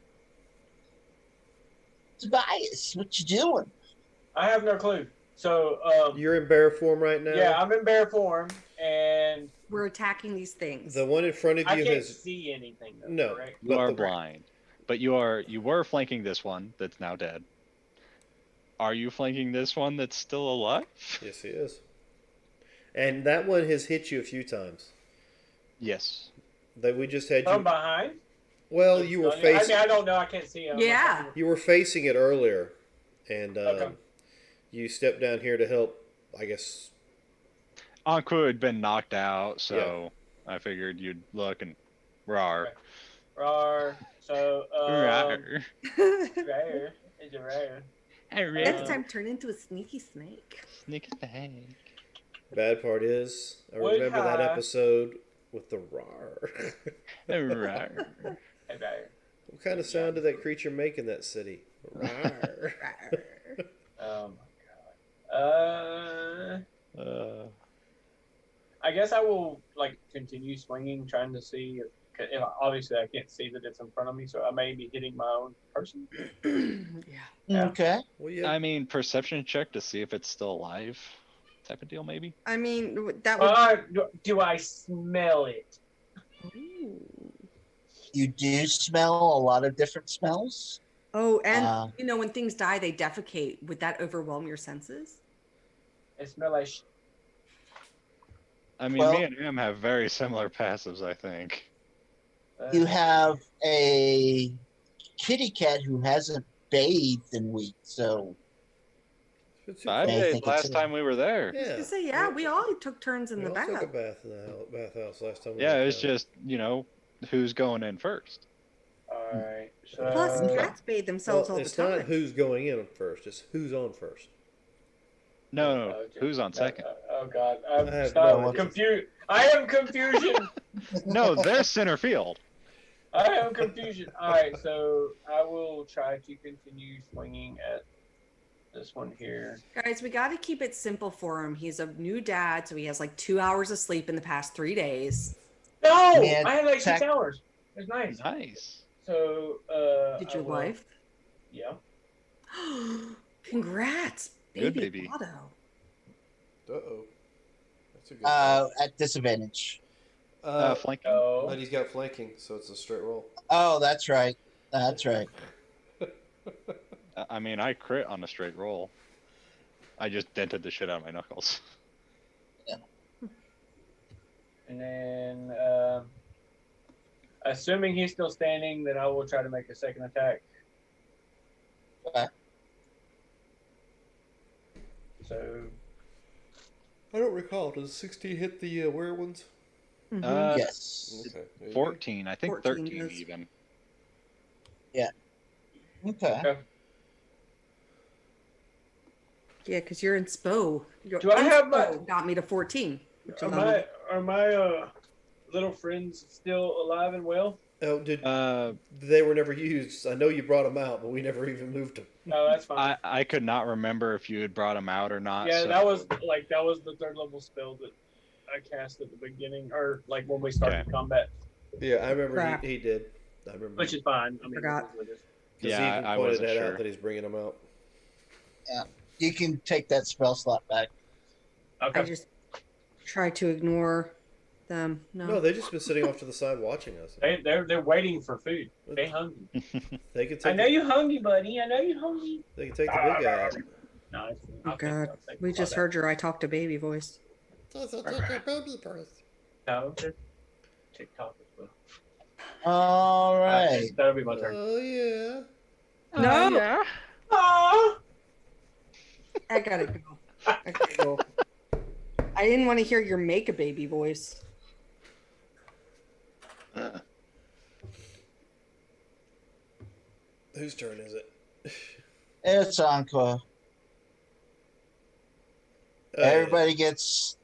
Tobias, what you doing? I have no clue. So, You're in bear form right now. yeah, I'm in bear form, and We're attacking these things. The one in front of I you can't has see anything. Though, No. correct? You are the- blind, but you were flanking this one that's now dead. Are you flanking this one that's still alive? Yes, he is. And that one has hit you a few times. Yes. That we just had From you. behind. Well, you were I facing. mean, I don't know. I can't see him. Yeah. You were facing it earlier, and Okay. you stepped down here to help. I guess. Anku had been knocked out, so I figured you'd look and rawr. Rawr. So, Rawr. rare. It's a rare. Next time, turn into a sneaky snake. Sneak attack. Bad part is, I Would remember that have- episode with the rawr. Rawr. Hey, rare. What kind of sound did that creature make in that city? Rawr. Oh my god. Uh, I guess I will continue swinging, trying to see if obviously I can't see that it's in front of me, so I may be hitting my own person. Yeah. Yeah. Okay. Well, yeah. I mean, perception check to see if it's still alive, type of deal, maybe. I mean, that would. Do I smell it? Ooh. You do smell a lot of different smells. Oh, and Uh, when things die, they defecate. Would that overwhelm your senses? It smells like. I mean, Well- me and him have very similar passives, I think. You have a kitty cat who hasn't bathed in weeks, so It's been I too I cold. did think last it's time we were there. I was gonna say, yeah, we all took turns in We the all bath. took a bath in the bathhouse last time. Yeah, we it's just, who's going in first. All right. Plus, Okay. cats bathe themselves all the it's time. not who's going in first; it's who's on first. No, Okay. who's on second? Oh God, I have stop no idea. confused. I am confusion. No, they're center field. I am confusion. All right, so I will try to continue swinging at this one here. Guys, we got to keep it simple for him. He's a new dad, so he has like 2 hours of sleep in the past 3 days. No, Man, I had like 6 attack- hours. It's nice. Nice. So, Did I your will- wife? Yeah. Congrats, Good baby, baby. Otto. Uh-oh. That's a good. at disadvantage. Flanking. Oh. But he's got flanking, so it's a straight roll. Oh, that's right. That's right. I mean, I crit on a straight roll. I just dented the shit out of my knuckles. And then, assuming he's still standing, then I will try to make a second attack. Okay. So, I don't recall. Does 16 hit the were ones? Mhm. Yes. Okay. there you go. 14, I think 14 13 does. even. Okay. Yeah, because you're in SPO. Do I have my- got me to 14. Which is are my little friends still alive and well? Oh, did Uh, they were never used? I know you brought them out, but we never even moved them. No, that's fine. I could not remember if you had brought him out or not. Yeah, so- that was the third level spell that I cast at the beginning, or like when we started Okay. combat, Yeah, I remember Crap. he did. I remember. which is fine. I mean, Forgot. it is what it is. 'Cause Yeah, he even I pointed wasn't that sure. out that he's bringing them out. You can take that spell slot back. Okay. I just try to ignore them. No, they've just been sitting off to the side watching us. They're waiting for food. They hungry. They can take. I know you hungry, buddy. I know you hungry. They can take the big guy out. No, it's, Oh, God. We just heard your I talk to baby voice. No, just TikTok as well. All right. That'll be my turn. Oh yeah. No. yeah. Aww. I gotta go. I didn't want to hear your make a baby voice. Whose turn is it? It's Encore. Everybody gets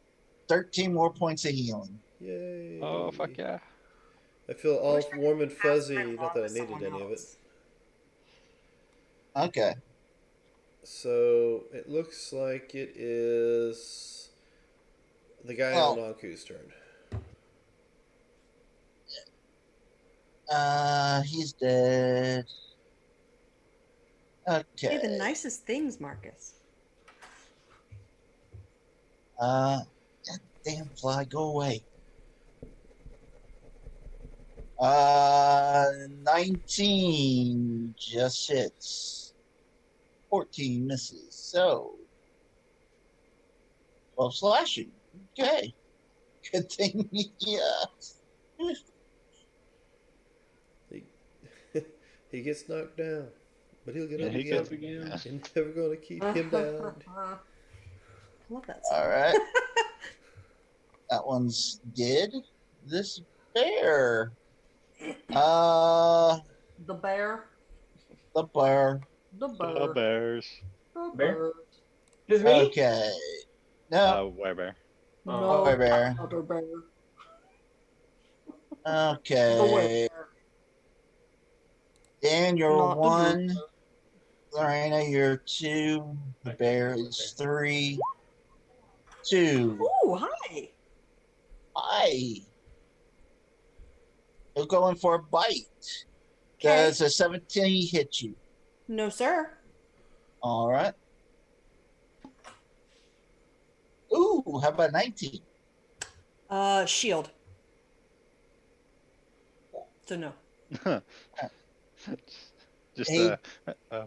13 more points of healing. Yay. Oh, fuck yeah. I feel I all wish I could warm and pass fuzzy. my Not arm that I to needed someone any of it. else. Okay. So it looks like it is the guy Well- on Anku's turn. He's dead. Say Okay. the nicest things, Marcus. Damn fly, go away. 19 just hits. 14 misses. So 12 slashing. Okay. Good thing, yeah. He gets knocked down, but he'll get Yeah, up he again. gets again. You're never going to keep him down. I love that song. All right. That one's dead. This bear. The bear. The bear. The The bear. bears. The Bear? bear. Just me? Okay. No, Werebear. No, Bear bear. other bear. The Okay. bear. Dan, you're Not the one. Lorena, you're two. The bear is 3. 2. Ooh, hi. Hi. He'll go in for a bite. Okay. Does a 17 hit you? No, sir. All right. Ooh, how about 19? Shield. So no. Just Hey, oh.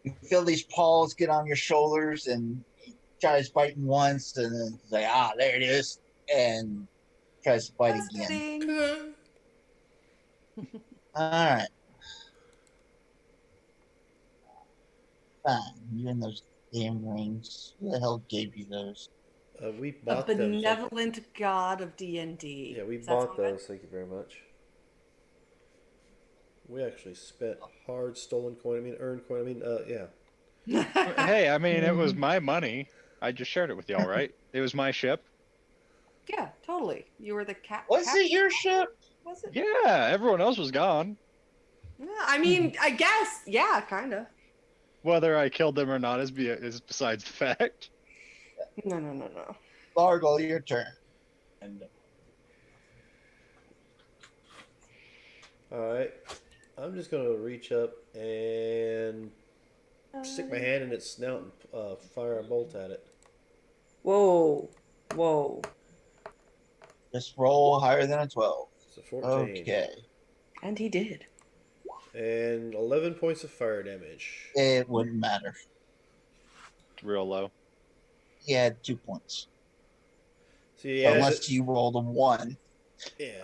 you feel these paws get on your shoulders and he tries biting once and then it's like, there it is. And tries to bite Just again. kidding. All right. Fine. You in those damn rings. Who the hell gave you those? We A bought them. benevolent god of D&D. Yeah, we Does that bought sound good? those. Thank you very much. We actually spent hard stolen coin. I mean, earned coin. I mean, yeah. Hey, I mean, it was my money. I just shared it with y'all, right? It was my ship. Yeah, totally. You were the cat. Was it your ship? Was it? Yeah, everyone else was gone. Yeah, I mean, I guess. Yeah, kind of. Whether I killed them or not is besides the fact. No. Largo, your turn. And All right. I'm just gonna reach up and stick my hand in its snout and fire a bolt at it. Whoa. Whoa. just roll higher than a 12. It's a 14. Okay. And he did. And 11 points of fire damage. It wouldn't matter. Real low. He had 2 points. See, as Unless you rolled a 1.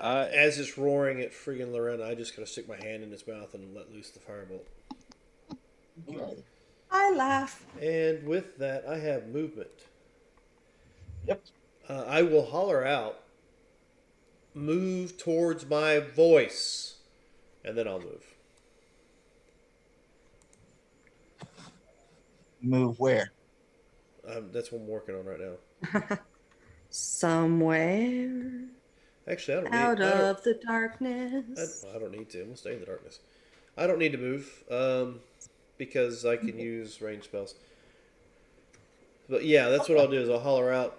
as it's roaring at friggin' Lorena, I just gotta stick my hand in its mouth and let loose the firebolt. Okay. I laugh. And with that, I have movement. Yep. I will holler out, move towards my voice, and then I'll move. Move where? That's what I'm working on right now. Somewhere Actually, I don't need. out I don't, of the darkness. I don't need to. I'm gonna stay in the darkness. I don't need to move because I can use range spells. But yeah, that's what I'll do is I'll holler out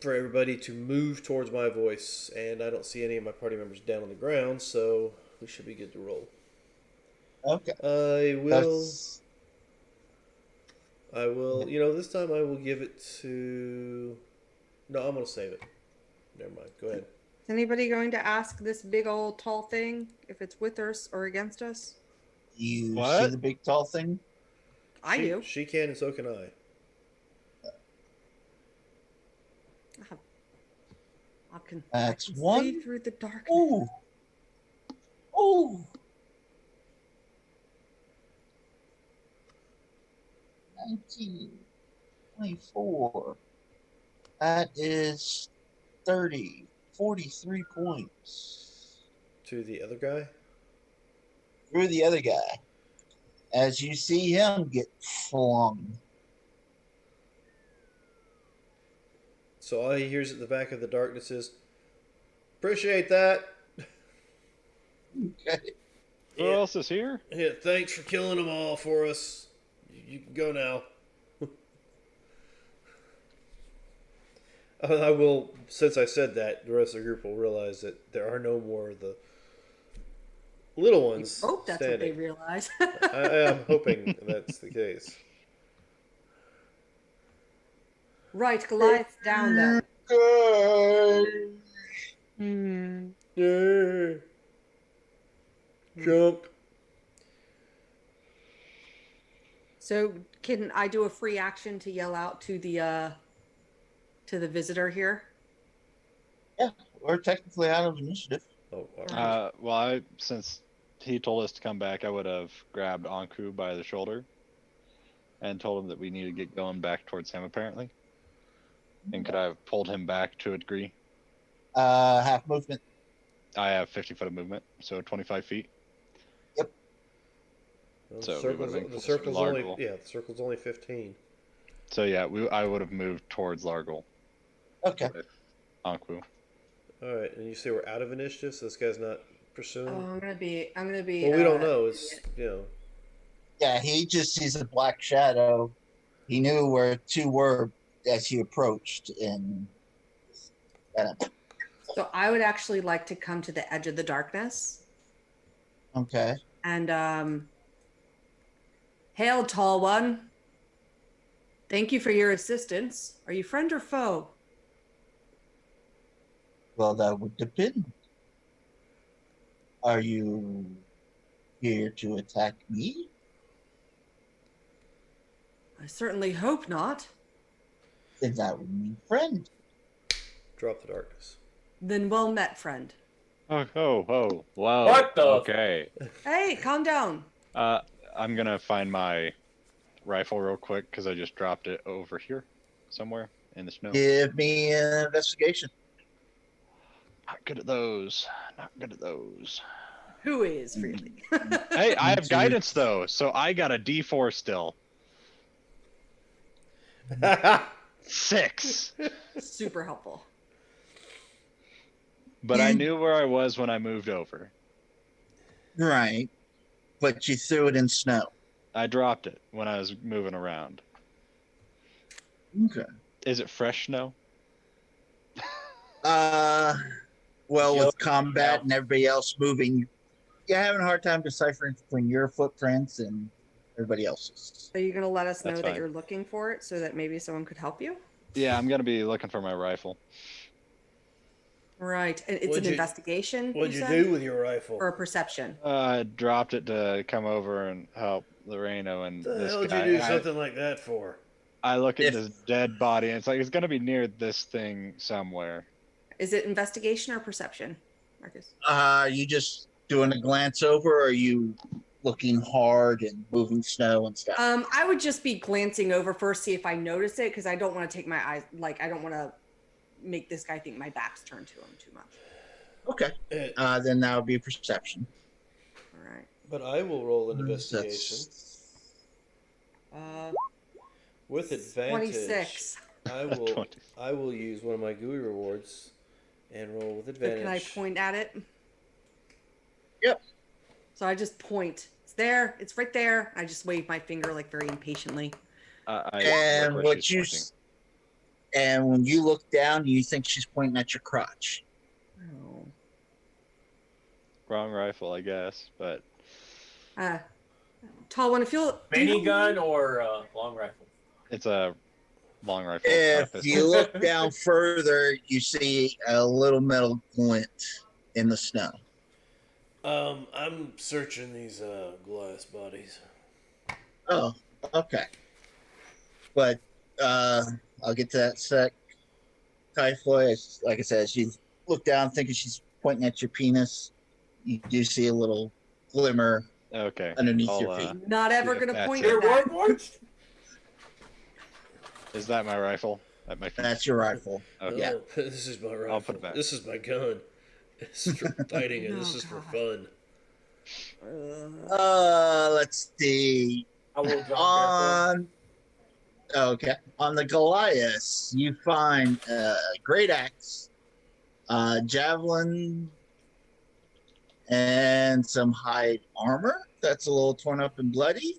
for everybody to move towards my voice, and I don't see any of my party members down on the ground, so we should be good to roll. Okay. I will. That's... I will. You know, this time I will give it to. No, I'm gonna save it. Never mind. Go ahead. Is anybody going to ask this big old tall thing if it's with us or against us? You What? see the big tall thing? I do. She can, and so can I. I can That's see one. through the darkness. Ooh. Ooh. 19, 24. That is 30, 43 points. To the other guy. Through the other guy. As you see him get flung. So all he hears at the back of the darkness is, "Appreciate that." Okay. Who else is here? Yeah, thanks for killing them all for us. You can go now. I will, since I said that, the rest of the group will realize that there are no more of the little ones Hope that's what they standing. realize. I am hoping that's the case. Right, Goliath's down then. Yeah. Jump. So can I do a free action to yell out to the visitor here? Yeah, we're technically out of initiative. Oh, all right. Well, since he told us to come back, I would have grabbed Anku by the shoulder and told him that we need to get going back towards him, apparently. And could I have pulled him back to a degree? Half movement. I have 50 foot of movement, so 25 feet. Well, So we would've been the closer to circle's only Largle. the circle's only 15. So yeah, I would have moved towards Largle Okay. with Anku. All right, and you say we're out of initiative, so this guy's not pursuing. Oh, I'm gonna be. Well, we don't know. It's Yeah, he just sees a black shadow. He knew where two were as he approached, and So I would actually like to come to the edge of the darkness Okay. and hail, tall one. Thank you for your assistance. Are you friend or foe? Well, that would depend. Are you here to attack me? I certainly hope not. Then that would mean friend. Drop the darkness. Then well met, friend. Oh, oh, oh, wow. What the- Okay. Hey, calm down. I'm gonna find my rifle real quick because I just dropped it over here somewhere in the snow. Give me an investigation. Not good at those. Not good at those. Who is really? Hey, I have Into- guidance though, so I got a D4 still. 6. Super helpful. But I knew where I was when I moved over. Right. But you threw it in snow. I dropped it when I was moving around. Okay. Is it fresh snow? Well, Yep. with combat Yeah. and everybody else moving, you're having a hard time deciphering between your footprints and everybody else's. Are you going to let us know That's that fine. you're looking for it so that maybe someone could help you? Yeah, I'm gonna be looking for my rifle. Right. And it's What'd an you- investigation. What'd you said? do with your rifle? Or a perception? I dropped it to come over and help Loreno and What the this hell did guy. you do And something like that for? I look at If- this dead body, and it's like it's gonna be near this thing somewhere. Is it investigation or perception, Marcus? You just doing a glance over, or are you looking hard and moving snow and stuff? I would just be glancing over first, see if I notice it, because I don't want to take my eyes, like, I don't want to make this guy think my back's turned to him too much. Okay. Uh, Then that would be perception. All right. but I will roll an That's- investigation Uh, with advantage. 26. I will. 20. I will use one of my GUI rewards and roll with So advantage. can I point at it? Yep. So I just point. It's there. It's right there. I just wave my finger like very impatiently. I And look where what she's you pointing. and when you look down, you think she's pointing at your crotch. Oh. Wrong rifle, I guess, but Tall one. If you'll. do you- Minigun or long rifle? it's a long rifle. It's not a If pistol. you look down further, you see a little metal glint in the snow. I'm searching these glass bodies. Oh, okay. But I'll get to that sec. Typhoid, like I said, she looked down thinking she's pointing at your penis. You do see a little glimmer Okay. underneath I'll, your feet. Not ever if gonna that's point it. at that. Warboards? Is that my rifle? At my feet? That's your rifle. Okay. Yeah. Oh, this is my rifle. I'll put it back. This is my gun. This is for fighting, and this Oh, is for God. fun. Let's see. I will drop barefoot. On okay, on the Goliath, you find a great axe, javelin, and some hide armor that's a little torn up and bloody.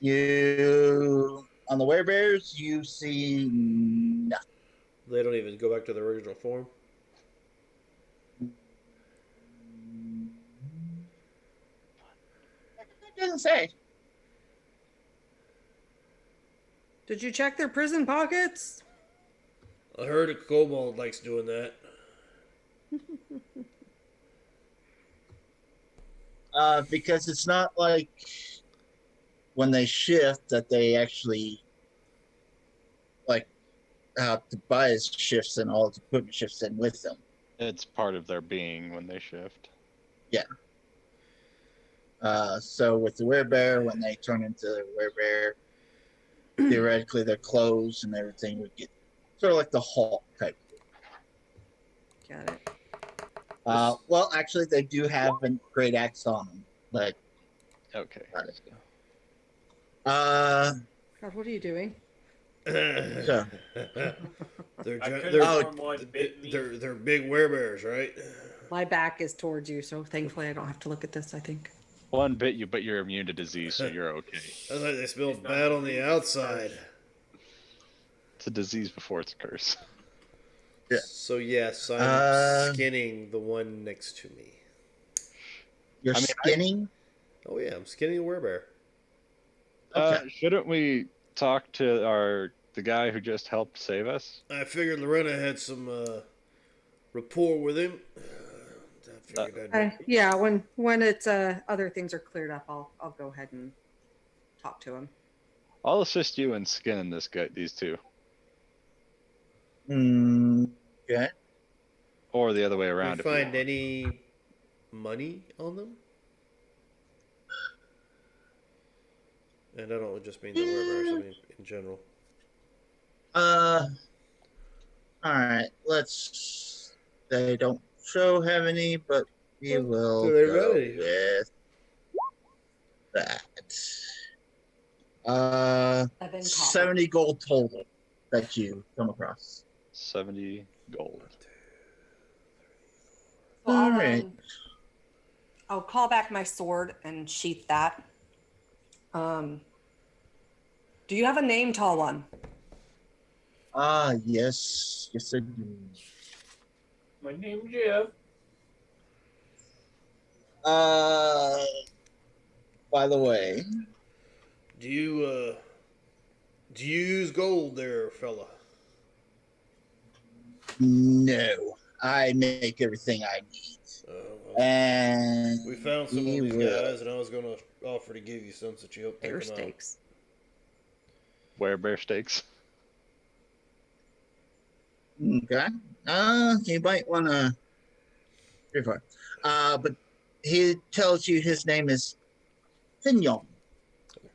You on the werebears, you see nothing. They don't even go back to their original form. It doesn't say. Did you check their prison pockets? I heard a kobold likes doing that. Because it's not like when they shift that they actually like how Tobias shifts and all his equipment shifts in with them. It's part of their being when they shift. So with the werebear, when they turn into the werebear, theoretically their clothes and everything would get sort of like the Hulk type. Got it. Well, actually, they do have a great axe on them, but Okay. Got it. uh, God, what are you doing? so, They're I gi- couldn't they're, harm one bit me. they're big werebears, right? My back is towards you, so thankfully I don't have to look at this, I think. One bit you, but you're immune to disease, so you're okay. I thought they smelled It's not bad on the disease, outside. it's It's a disease before it's a curse. Yeah. So yes, I'm Uh, skinning the one next to me. you're I mean, skinning. Oh yeah, I'm skinning the werebear. Okay. shouldn't we talk to the guy who just helped save us? I figured Lorena had some rapport with him. I Uh, figured I'd. Yeah, when it's other things are cleared up, I'll go ahead and talk to him. I'll assist you in skinning these two, Okay. or the other way Did we around if you find want. any money on them? And I don't just mean the werebears. I Yeah. mean in general. Uh, all right. Let's. They don't show have any, but we Well, will do they got go any? with that. 7 copper. 70 gold total that you come across. 70 gold. So All right. I'll call back my sword and sheath that. Do you have a name, tall one? Yes. Yes, I do. My name's Jeff. Uh, by the way, Do you use gold there, fella? no. I make everything I need. Well, And we found some we of these will. guys, and I was going to offer to give you some since you helped take Bear them out. steaks. Werebear steaks. Okay. You might want to. But he tells you his name is Tinyong.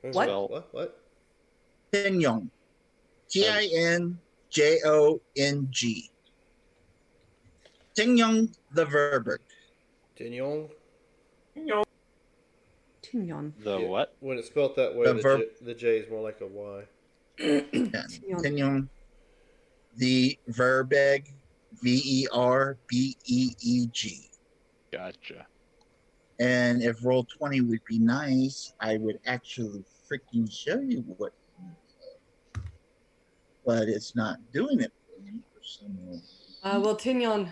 What? Spell What? Tinyong. T as I N J O N G. Tinyong the Verberg. Tignon? You Tignon. the Yeah. what? When it's spelled that way, The verb. the J is more like a Y. Yeah. Tignon. Tinyong the Verbeg. Verbeeg. Gotcha. And if roll 20 would be nice, I would actually freaking show you what. But it's not doing it for me for some reason. Well, Tignon,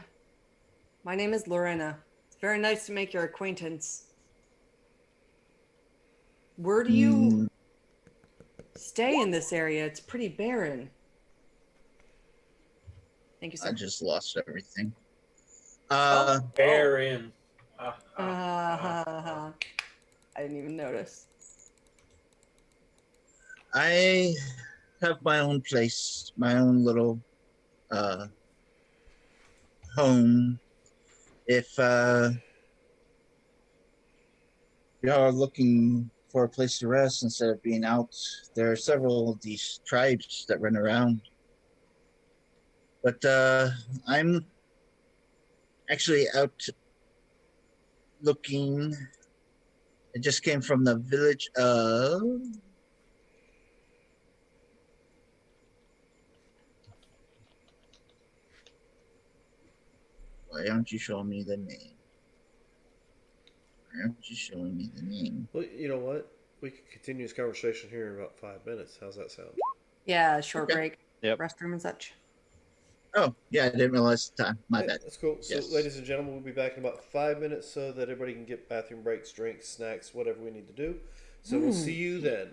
my name is Lorena. It's very nice to make your acquaintance. Where do you Mm, stay in this area? It's pretty barren. Thank you, I sir. just lost everything. Oh, Baron. Ah, I didn't even notice. I have my own place, my own little uh, home. If y'all are looking for a place to rest instead of being out, there are several of these tribes that run around. But I'm actually out looking. I just came from the village of. Why aren't you showing me the name? Why aren't you showing me the name? Well, you know what? We could continue this conversation here in about 5 minutes. How's that sound? Yeah, short Okay. break. Yep. Restroom and such. Oh, yeah, I didn't realize the time. My Yeah, bad. that's cool. So, Yes. ladies and gentlemen, we'll be back in about 5 minutes so that everybody can get bathroom breaks, drinks, snacks, whatever we need to do. So we'll see you then.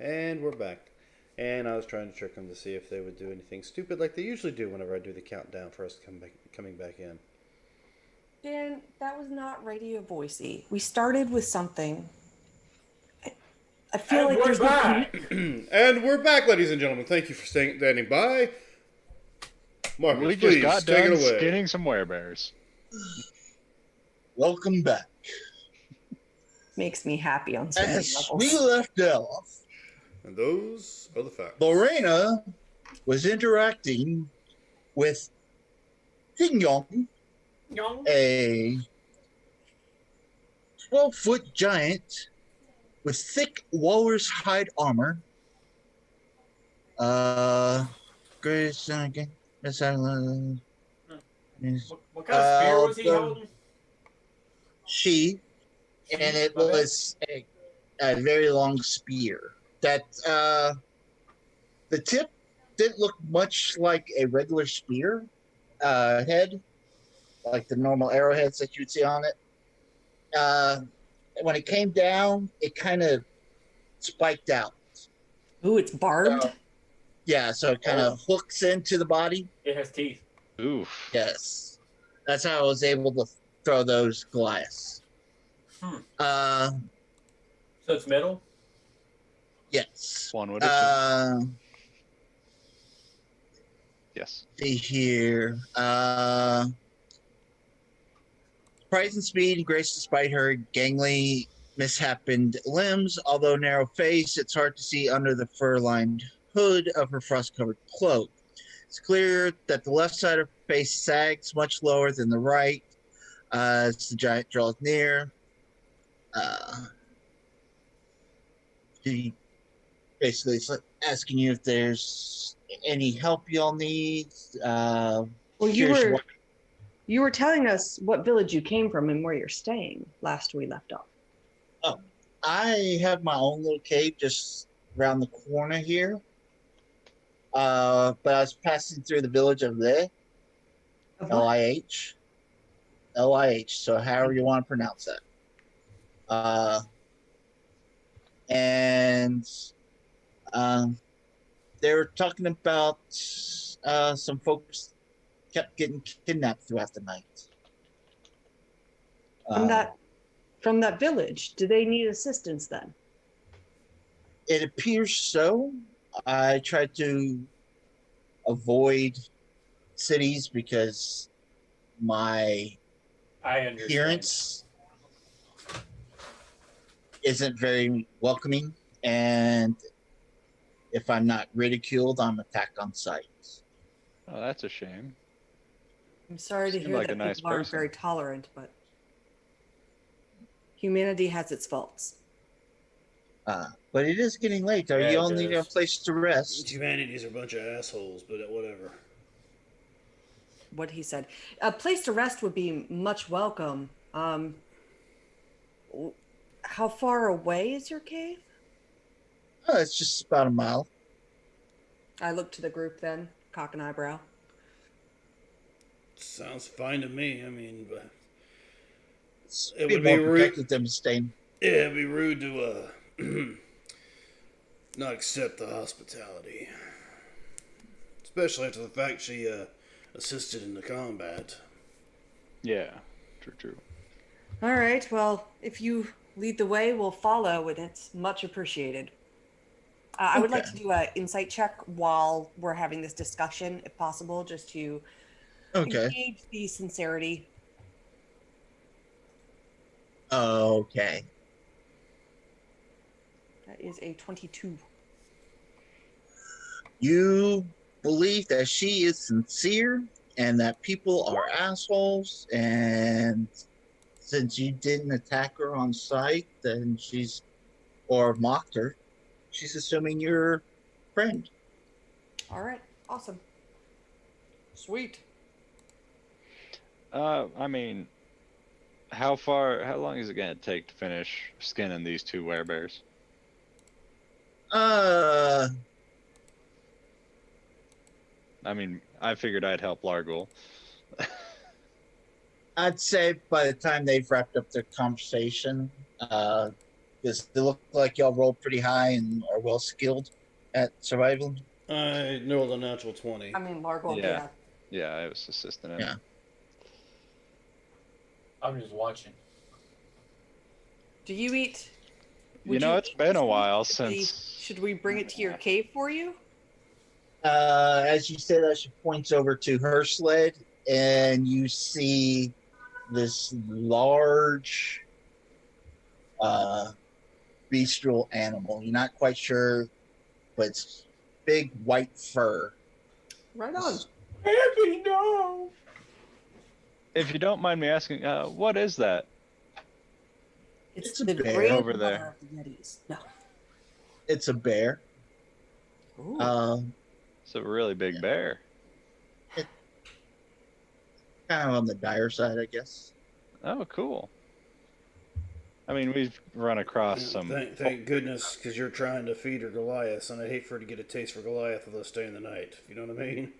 And we're back. And I was trying to trick them to see if they would do anything stupid like they usually do whenever I do the countdown for us coming back in. Dan, that was not radio voicey. We started with something. I feel And like we're there's no back. And we're back, ladies and gentlemen. Thank you for standing by. Marcus, We just please got take it done away. skinning some werebears. Welcome back. makes me happy on so many As levels. we left off, And those are the facts. Lorena was interacting with Ding Yong, Young. a 12-foot giant with thick walrus hide armor. Grace, again. What kind of spear was he the- holding? She, and it My bad. was a very long spear. That the tip didn't look much like a regular spear head, like the normal arrowheads that you'd see on it. When it came down, it kind of spiked out. Ooh, it's barbed. So, yeah, so it kind of hooks into the body. It has teeth. Oof. Yes, that's how I was able to throw those glass. So it's metal? Yes. One would assume. Uh, Yes. see here. Price and speed and grace despite her gangly, mishappened limbs. Although narrow face, it's hard to see under the fur-lined hood of her frost-covered cloak. It's clear that the left side of her face sags much lower than the right as the giant draws near. She basically is asking you if there's any help y'all need. Well, you were telling us what village you came from and where you're staying last we left off. I have my own little cave just around the corner here. But I was passing through the village of there. Of what? L-I-H. L-I-H. So however you want to pronounce that. And they were talking about some folks kept getting kidnapped throughout the night. From that village, do they need assistance then? It appears so. I tried to avoid cities because my I understand. appearance isn't very welcoming, and if I'm not ridiculed, I'm attacked on sight. Oh, that's a shame. I'm sorry to Seemed hear like that a nice people aren't person. very tolerant, but humanity has its faults. But it is getting late. Are Yeah, you it all need a does. place to rest? Humanity's a bunch of assholes, but whatever. What he said. A place to rest would be much welcome. How far away is your cave? Oh, it's just about a mile. I look to the group then, cock an eyebrow. Sounds fine to me. I mean, but It It would would be be more rude. protected than staying. yeah, it'd be rude to not accept the hospitality, especially after the fact she assisted in the combat. Yeah. True. All right, well, if you lead the way, we'll follow, and it's much appreciated. I would like Okay. to do an insight check while we're having this discussion, if possible, just to Okay. gauge the sincerity. Okay. That is a 22. You believe that she is sincere and that people are assholes, and since you didn't attack her on sight, then or mocked her, she's assuming you're a friend. All right, awesome. Sweet. I mean, how long is it gonna take to finish skinning these two werebears? I mean, I figured I'd help Largul. I'd say by the time they've wrapped up their conversation, Does it look like y'all rolled pretty high and are well skilled at survival? I rolled a natural 20. I mean, Largo, Yeah. yeah. Yeah, I was assisting him. Yeah. I'm just watching. Do you eat? You know, it's eat been this a meat? while Should since. we bring it to your cave for you? As you say that, she points over to her sled, and you see this large bestial animal. You're not quite sure, but it's big white fur. Right on. Happy, no. If you don't mind me asking, what is that? It's a the bear over grandmother there. of the Yetis. No. It's a bear. Ooh. It's a really big bear. Kind of on the dire side, I guess. Oh, cool. I mean, we've run across some. Thank goodness, because you're trying to feed her Goliath, and I'd hate for her to get a taste for Goliath with us staying the night. If you know what I mean?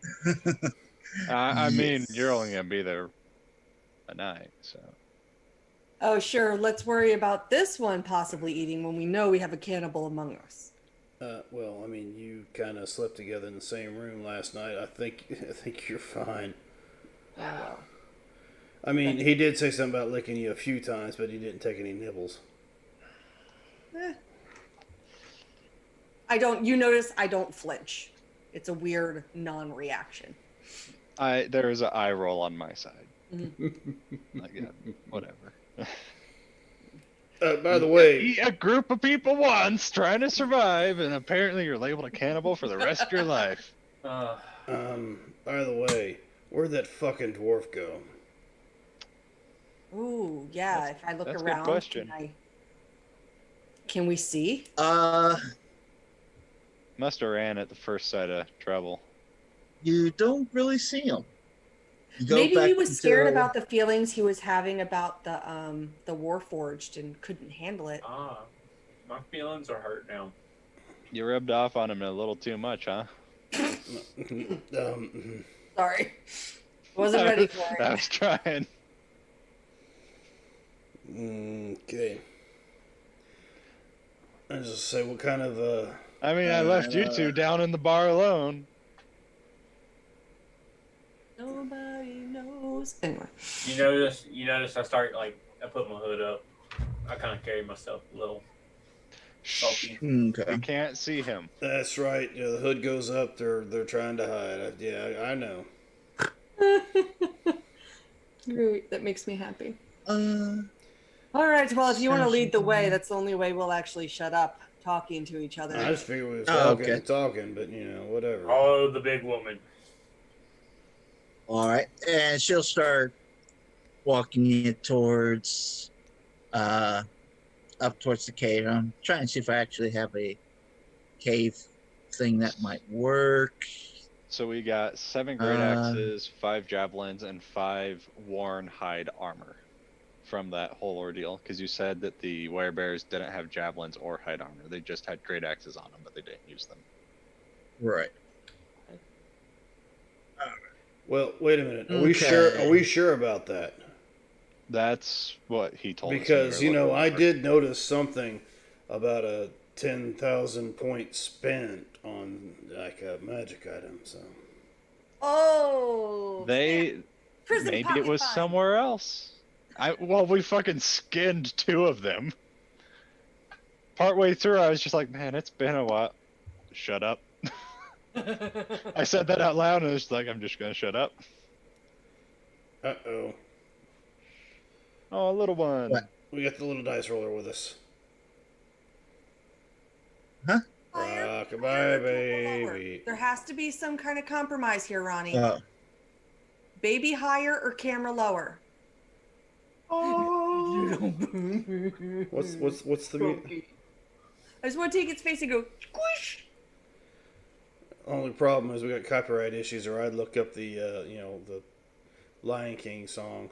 I mean, Yes. you're only gonna be there a night, so. Oh, sure. Let's worry about this one possibly eating when we know we have a cannibal among us. Well, I mean, you kind of slept together in the same room last night. I think you're fine. Oh, well. I mean, he did say something about licking you a few times, but he didn't take any nibbles. You notice I don't flinch. It's a weird non-reaction. There is an eye roll on my side. Mm-hmm. Like, yeah, whatever. By the way, Eat a group of people once, trying to survive, and apparently you're labeled a cannibal for the rest of your life. by the way, where'd that fucking dwarf go? Ooh, yeah. If I look that's a around, good question. Can we see? Must have ran at the first sight of trouble. You don't really see him. You go Maybe back he was scared into- about the feelings he was having about the Warforged and couldn't handle it. My feelings are hurt now. You rubbed off on him a little too much, huh? Sorry. Wasn't ready for I it. was trying. Okay. I was just say, what kind of I mean, I left you two down in the bar alone. Nobody knows. Anyway. You notice I start I put my hood up. I kind of carry myself a little salty. Okay. We can't see him. That's right. You know, the hood goes up. They're trying to hide. I know. Great. That makes me happy. All right. Well, if you want to lead the way, that's the only way we'll actually shut up talking to each other. I just figured we was okay. talking, but whatever. Oh, the big woman. All right, and she'll start walking you towards, up towards the cave. I'm trying to see if I actually have a cave thing that might work. So we got 7 great axes, 5 javelins, and 5 worn hide armor from that whole ordeal. Because you said that the werebears didn't have javelins or hide armor; they just had great axes on them, but they didn't use them. Right. Well, wait a minute. Are we sure? Are we sure about that? That's what he told us. Because I did notice something about a 10,000 point spent on like a magic item. So. Oh. Maybe it was somewhere else. We fucking skinned 2 of them. Partway through, I was just like, man, it's been a while. Shut up. I said that out loud, and it's like, I'm just gonna shut up. Uh-oh. Oh, a little one. What? We got the little dice roller with us. Huh? Rockabye, baby. There has to be some kind of compromise here, Ronnie. Baby higher or camera lower? Oh. What's the I just want to take its face and go squish. Only problem is we got copyright issues, or I'd look up the the Lion King song.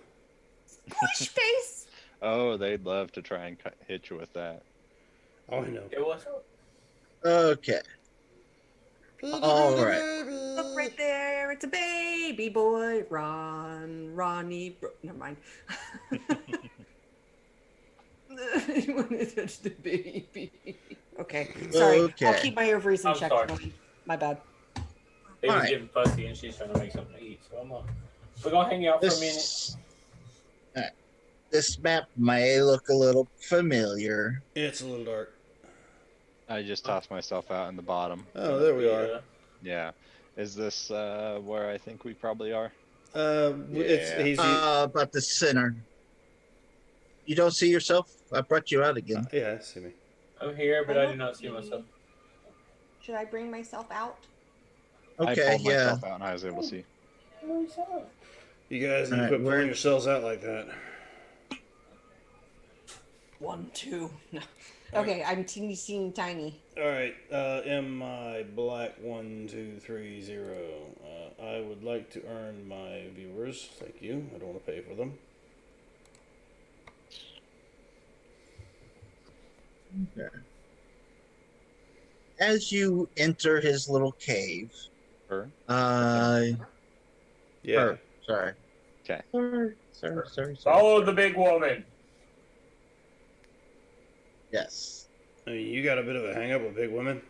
Squish face. Oh, they'd love to try and hit you with that. Oh, I know. It was up. Okay. All right. Look right there. It's a baby boy. Ronnie. Never mind. You want to touch the baby. Okay, sorry. I'll Okay. keep my ovaries in I'm check. sorry. Tony. My bad. They was Alright. getting fussy and she's trying to make something to eat. So we're gonna hang out for a minute. Alright. This map may look a little familiar. It's a little dark. I just tossed myself out in the bottom. Oh, there we are. Yeah. Is this where I think we probably are? It's Yeah. he's About the center. You don't see yourself? I brought you out again. yeah, I see me. I'm here, but I do not see myself. Should I bring myself out? I Okay, pulled yeah. myself out and I was able to see. You guys need to Alright, quit where- pulling yourselves out like that. 1, 2. No. Okay, I'm teeny tiny. All right, MI Black 1230. I would like to earn my viewers. Thank you. I don't want to pay for them. Okay. As you enter his little cave, Her? Yeah. Her, sorry. Okay. Sorry. Follow the big woman. Yes. I mean, you got a bit of a hang up with big women.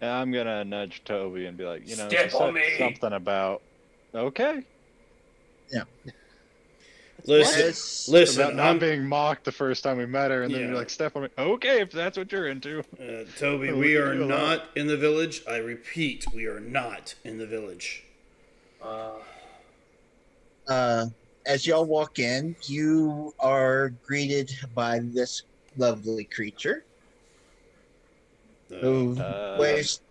And I'm gonna nudge Toby and be like, you know, Step she on said me. something about okay. Listen, As- listen. About not I'm being mocked the first time we met her, and then Yeah. you're like, step on me. Okay, if that's what you're into. Toby. I'll We leave are you alone. not in the village. I repeat, we are not in the village. As y'all walk in, you are greeted by this lovely creature who waves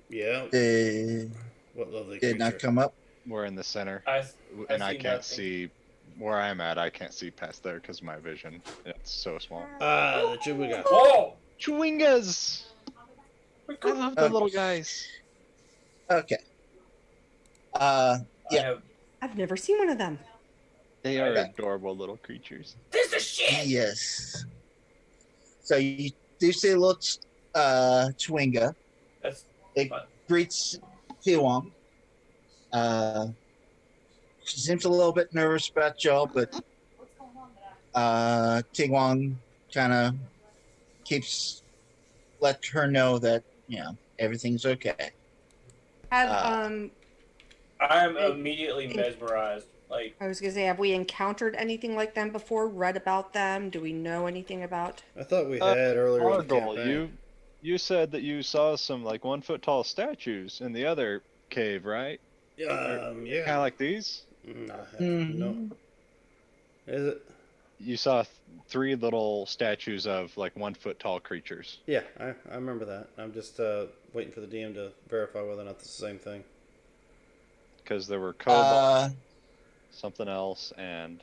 Yeah. the What lovely did not creature. come up. We're in the center, I and I see can't nothing. see where I'm at. I can't see past there because my vision it's so small. The Chewbacca. Whoa! Chewingas! I love the little guys. Okay. I Yeah. have, I've never seen one of them. They are Okay. adorable little creatures. this is shit. Yes. So you do see a little Chwinga. That's It fine. greets Tiwong. She seems a little bit nervous about y'all, but Tiwong kind of let her know that everything's okay. Have I am I- immediately mesmerized. Like, I was gonna say, have we encountered anything like them before? Read about them? Do we know anything about? I thought we had earlier in the Argyle, campaign. you said that you saw some like 1 foot tall statues in the other cave, right? Yeah. Kind of like these. No. Is it? You saw 3 little statues of like 1 foot tall creatures. Yeah, I remember that. I'm just waiting for the DM to verify whether or not it's the same thing. Because there were kobolds, Uh, something else, and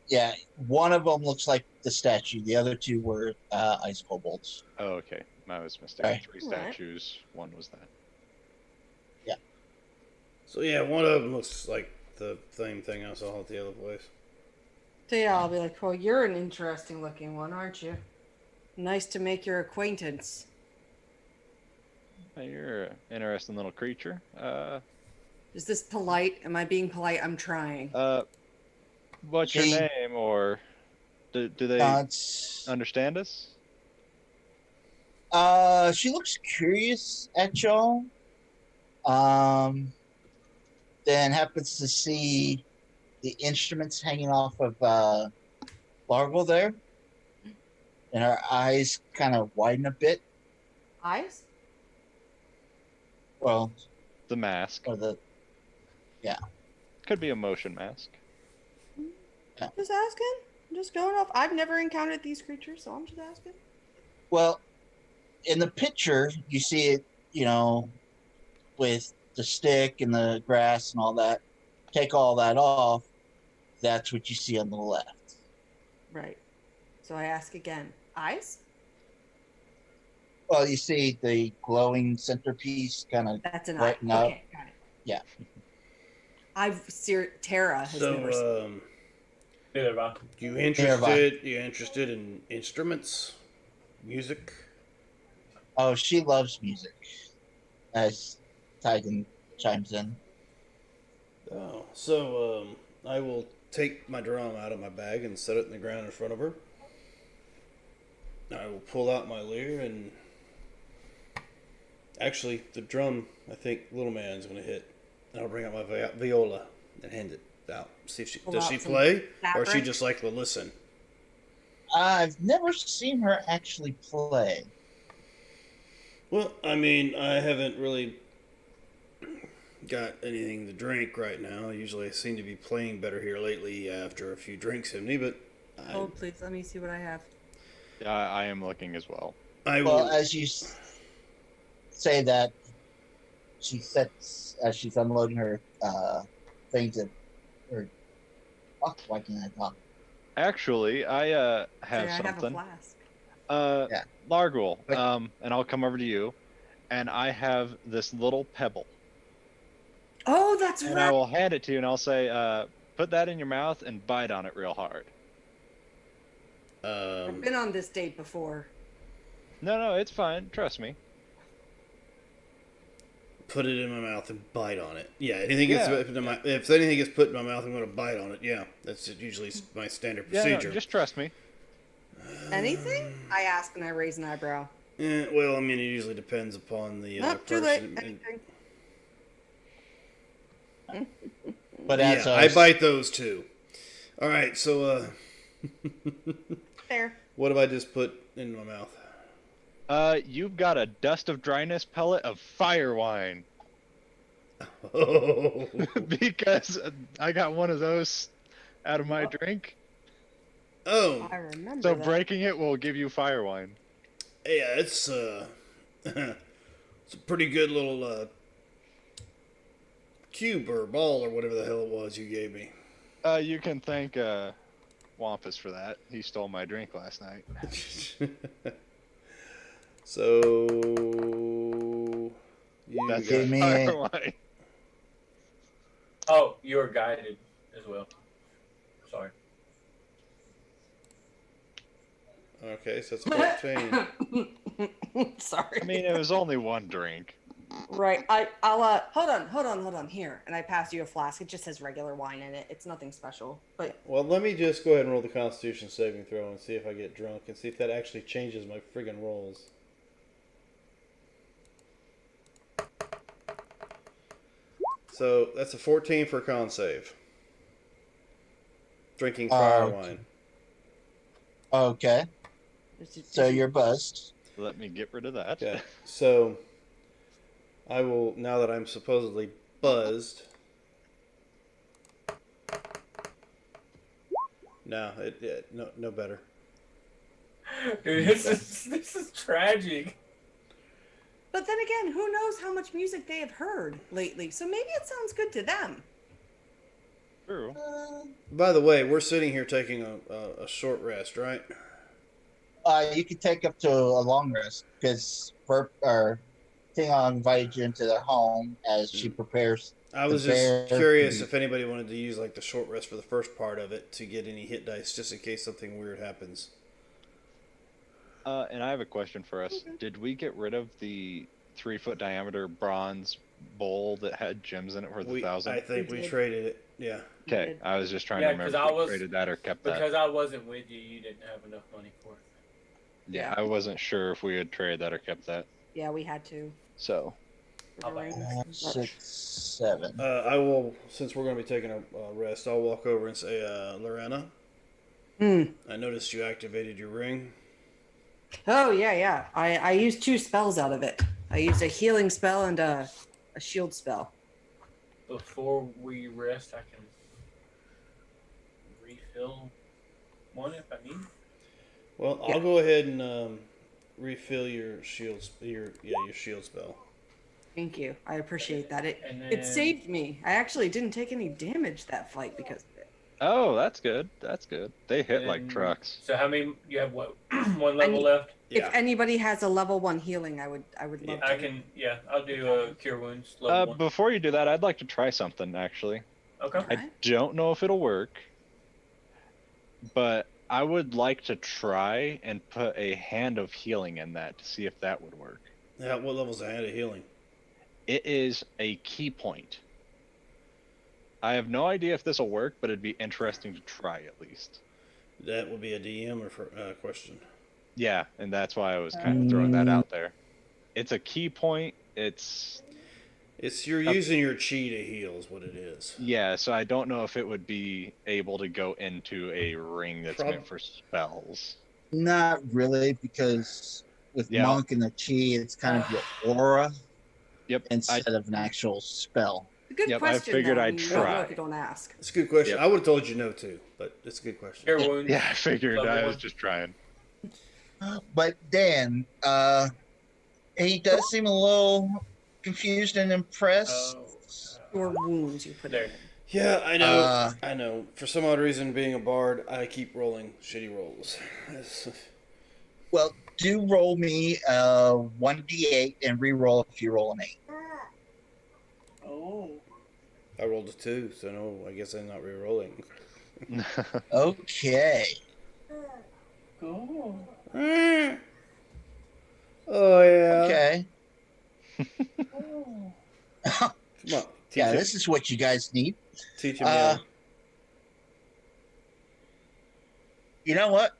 yeah, one of them looks like the statue. The other two were ice kobolds. oh, okay, I was mistaken. Right. 3 Alright. statues. One was that. So yeah, one of them looks like the same thing I saw at the other place. So yeah, I'll be like, well, you're an interesting looking one, aren't you? Nice to make your acquaintance. Hey, you're an interesting little creature. Is this polite? Am I being polite? I'm trying. What's your She- name, or do they It's, understand us? she looks curious at y'all. Then happens to see the instruments hanging off of Largle there, and her eyes kind of widen a bit. Eyes? Well, The mask or the could be a motion mask. Just asking. I'm just going off. I've never encountered these creatures, so I'm just asking. well, in the picture you see it, with the stick and the grass and all that. Take all that off. That's what you see on the left. Right. So I ask again. Eyes? Well, you see the glowing centerpiece kind of That's an Right, eye. no. Okay, got it. Yeah. Tara has never seen. So neither have I. you interested in instruments, music? Oh, she loves music. As Titan chimes in. Oh, so I will take my drum out of my bag and set it in the ground in front of her. I will pull out my lyre and actually the drum. I think little man's going to hit. And I'll bring out my viola and hand it out. See if she Pull does out she some play or she fabric. just like to listen. I've never seen her actually play. Well, I mean, I haven't really got anything to drink right now. Usually, I seem to be playing better here lately after a few drinks in me, but Oh, please let me see what I have. I am looking as well. I Well, will. as you say that, she sets as she's unloading her thing to, or fuck, why can't I talk? Actually, I Say have I have a something. flask. Yeah. Largul, Like- and I'll come over to you, and I have this little pebble, Oh, that's and I right. will hand it to you, and I'll say, put that in your mouth and bite on it real hard. I've been on this date before. No, it's fine. Trust me. Put it in my mouth and bite on it. Yeah, anything Yeah. gets put in my, if anything gets put in my mouth, I'm going to bite on it. Yeah, that's usually my standard Yeah, procedure. no, just trust me. Anything? I ask and I raise an eyebrow. Well, I mean, it usually depends upon the Not too late. person. Anything. But as Yeah, I bite those too. All right, so Fair. what have I just put in my mouth? You've got a dust of dryness pellet of fire wine. Oh, Because I got one of those out of my drink. oh, I remember So that. breaking it will give you fire wine. yeah, it's it's a pretty good little cube or ball or whatever the hell it was you gave me. You can thank Wampus for that. He stole my drink last night. So you That's Give me fire a- wine. Oh, you're guided as well. Sorry. okay, so it's 14. Sorry. I mean, it was only one drink. Right. I'll hold on here, and I pass you a flask. It just has regular wine in it. It's nothing special. But Well, let me just go ahead and roll the Constitution saving throw and see if I get drunk and see if that actually changes my friggin' rolls. So that's a 14 for a con save. Drinking fire Okay. wine. Okay, so you're buzzed. Let me get rid of that. Okay, so I will, now that I'm supposedly buzzed. No, no better. Dude, this is tragic. But then again, who knows how much music they have heard lately? So maybe it sounds good to them. True. By the way, we're sitting here taking a short rest, right? You could take up to a long rest because Tingon invited you into their home as she prepares. I was The just bear- curious if anybody wanted to use like the short rest for the first part of it to get any hit dice, just in case something weird happens. And I have a question for us. Did we get rid of the 3-foot diameter bronze bowl that had gems in it worth I 1,000? think We we did. traded it. Yeah. Okay, I was just trying Yeah, to 'cause remember I if we was- traded that or kept that. Because I wasn't with you, you didn't have enough money for it. Yeah, I wasn't sure if we had traded that or kept that. Yeah, we had to. So, For the rings. 6, 7. I will, since we're going to be taking a rest, I'll walk over and say, Lorena, I noticed you activated your ring. Oh yeah. I used 2 spells out of it. I used a healing spell and a shield spell. Before we rest, I can refill one if I need. Well, Yeah. I'll go ahead and refill your shield, your shield spell. Thank you. I appreciate that. And It then- saved me. I actually didn't take any damage that fight because of it. oh, that's good. That's good. They hit like and- trucks. So how many? You have what? One level need- left. Yeah. If anybody has a level 1 healing, I would love to. I can. Yeah, I'll do a cure wounds level 1. Before you do that, I'd like to try something actually. Okay. Okay. I don't know if it'll work, but I would like to try and put a hand of healing in that to see if that would work. Yeah, what level's the hand of healing? It is a key point. I have no idea if this will work, but it'd be interesting to try at least. That would be a DM or for question. Yeah, and that's why I was kind of throwing that out there. It's a key point. It's It's you're using your chi to heal is what it is. yeah, so I don't know if it would be able to go into a ring that's meant for spells. Not really, because with Yeah. monk and the chi, it's kind of your aura Yep. instead of an actual spell. A good Yep, I question, figured though. I'd You don't know try. if you don't ask. It's a good question. Yep. I would have told you no too, but it's a good question. Cure wounds. Yeah, I figured. Level I was one. just trying. But Dan, he does seem a little confused and impressed. Your wounds you put There. in. Yeah, I know. Uh, I know. For some odd reason, being a bard, I keep rolling shitty rolls. Well, do roll me 1d8 and re-roll if you roll an 8. Oh. I rolled a 2, so no, I guess I'm not re-rolling. Okay. Cool. Oh yeah. Okay. Oh. Come on, teach Yeah, him. this is what you guys need. Teach him, young. You know what?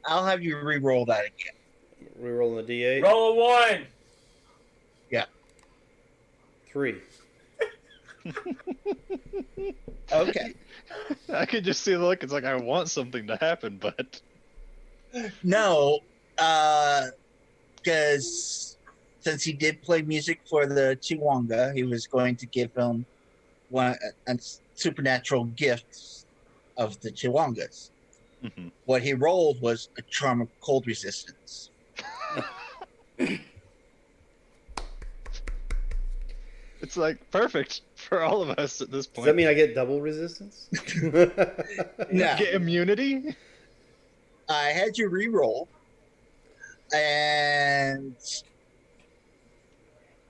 I'll have you re-roll that again. Re-rolling the D8. Roll a 1. 3. Okay. I could just see the look. It's like I want something to happen, but No, because since he did play music for the Chiwanga, he was going to give him a supernatural gift of the Chiwangas. Mhm. What he rolled was a charm of cold resistance. it's like perfect for all of us at this Does point. that mean I get double resistance? No. Get immunity? I had you re-roll, and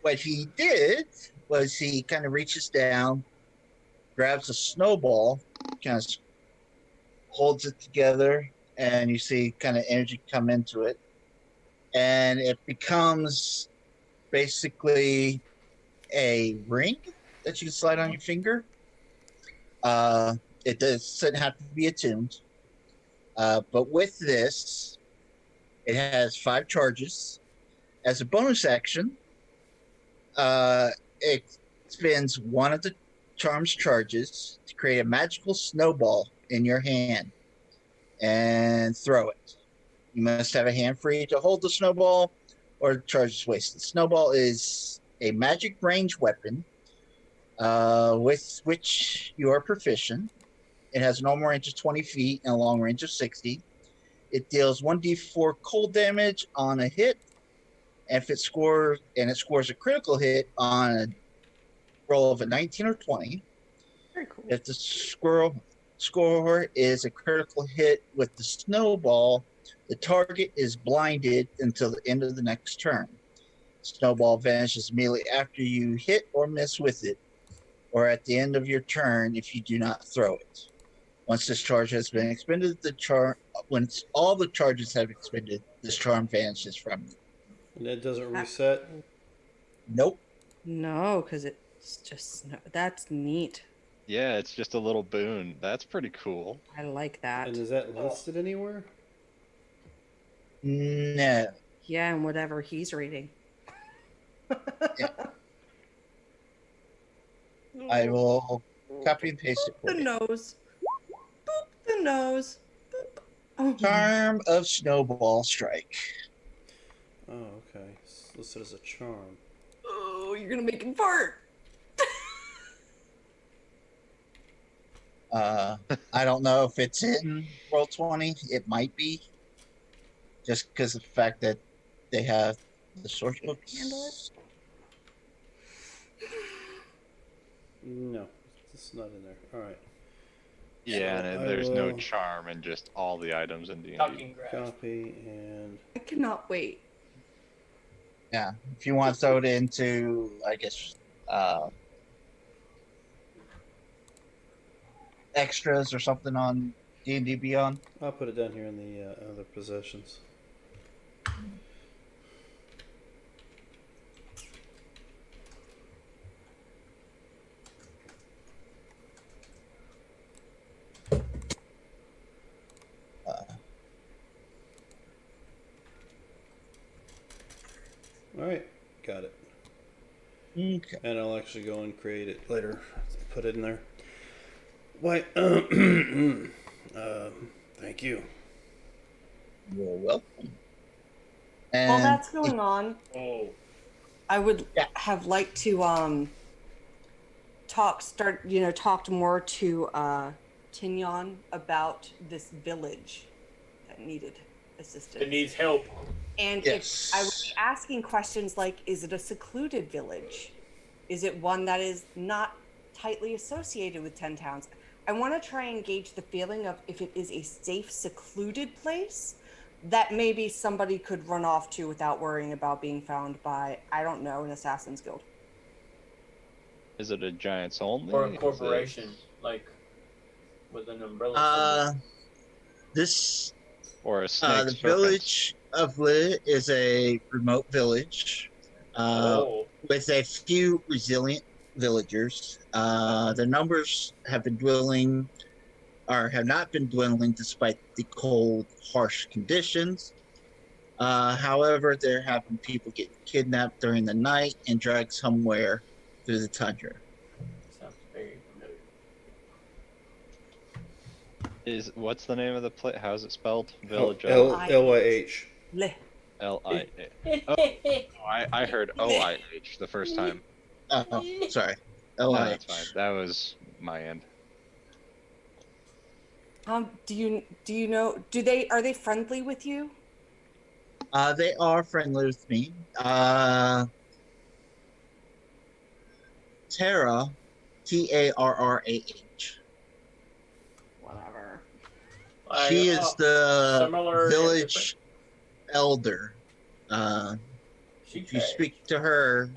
what he did was he kind of reaches down, grabs a snowball, kind of holds it together, and you see kind of energy come into it, and it becomes basically a ring that you can slide on your finger. It doesn't have to be attuned, but with this, it has 5 charges. As a bonus action, it spends one of the charm's charges to create a magical snowball in your hand and throw it. You must have a hand free to hold the snowball, or the charge is wasted. Snowball is a magic range weapon with which you are proficient. It has a normal range of 20 feet and a long range of 60. It deals 1d4 cold damage on a hit, and if it scores a critical hit on a roll of a 19 or 20. Very cool. If the score is a critical hit with the snowball, the target is blinded until the end of the next turn. Snowball vanishes immediately after you hit or miss with it, or at the end of your turn if you do not throw it. Once this charge has been expended, once all the charges have expended, this charm vanishes from you. And it doesn't reset. Nope. No, because it's just that's neat. Yeah, it's just a little boon. That's pretty cool. I like that. And is that listed anywhere? No. Yeah, and whatever he's reading. Yeah. I will copy and paste it for The you. nose. Boop the nose. Boop. Oh. Charm of Snowball Strike. Oh, okay. It's listed as a charm. Oh, you're gonna make him fart. I don't know if it's in Roll20. It might be. Just because of the fact that they have the source Handle books. No, it's not in there. All right. Yeah, So and I there's no will charm in just all the items in D&D. Talking grass. Copy and I cannot wait. Yeah. If you want to throw it into, I guess, extras or something on D&D Beyond. I'll put it down here in the other possessions. Got it. Okay. And I'll actually go and create it later. Put it in there. Why? Thank you. You're welcome. While And that's going on, Oh, I would Yeah. have liked to talked more to Tignon about this village that needed assistance. it needs help. And if I would be yes. asking questions like, is it a secluded village? Is it one that is not tightly associated with 10 towns? I want to try and gauge the feeling of if it is a safe, secluded place that maybe somebody could run off to without worrying about being found by, I don't know, an assassin's guild. Is it a Giants only? Or a Is it- corporation, like with an umbrella Uh, symbol. this Or a snake the serpent? village of Lit is a remote village Oh, with a few resilient villagers. The numbers have been dwindling, or have not been dwindling, despite the cold, harsh conditions. However, there have been people get kidnapped during the night and dragged somewhere through the tundra. sounds very familiar. What's the name of the place? How's it spelled? Village L of L Y H. Leh. L-I-A. Oh, I heard O-I-H the first time. Oh, sorry. No, LIH. that's fine. That was my end. Do you know, are they friendly with you? They are friendly with me. Tara, Tarrah. Whatever. She is the similar and village elder. She If you trash. speak to her,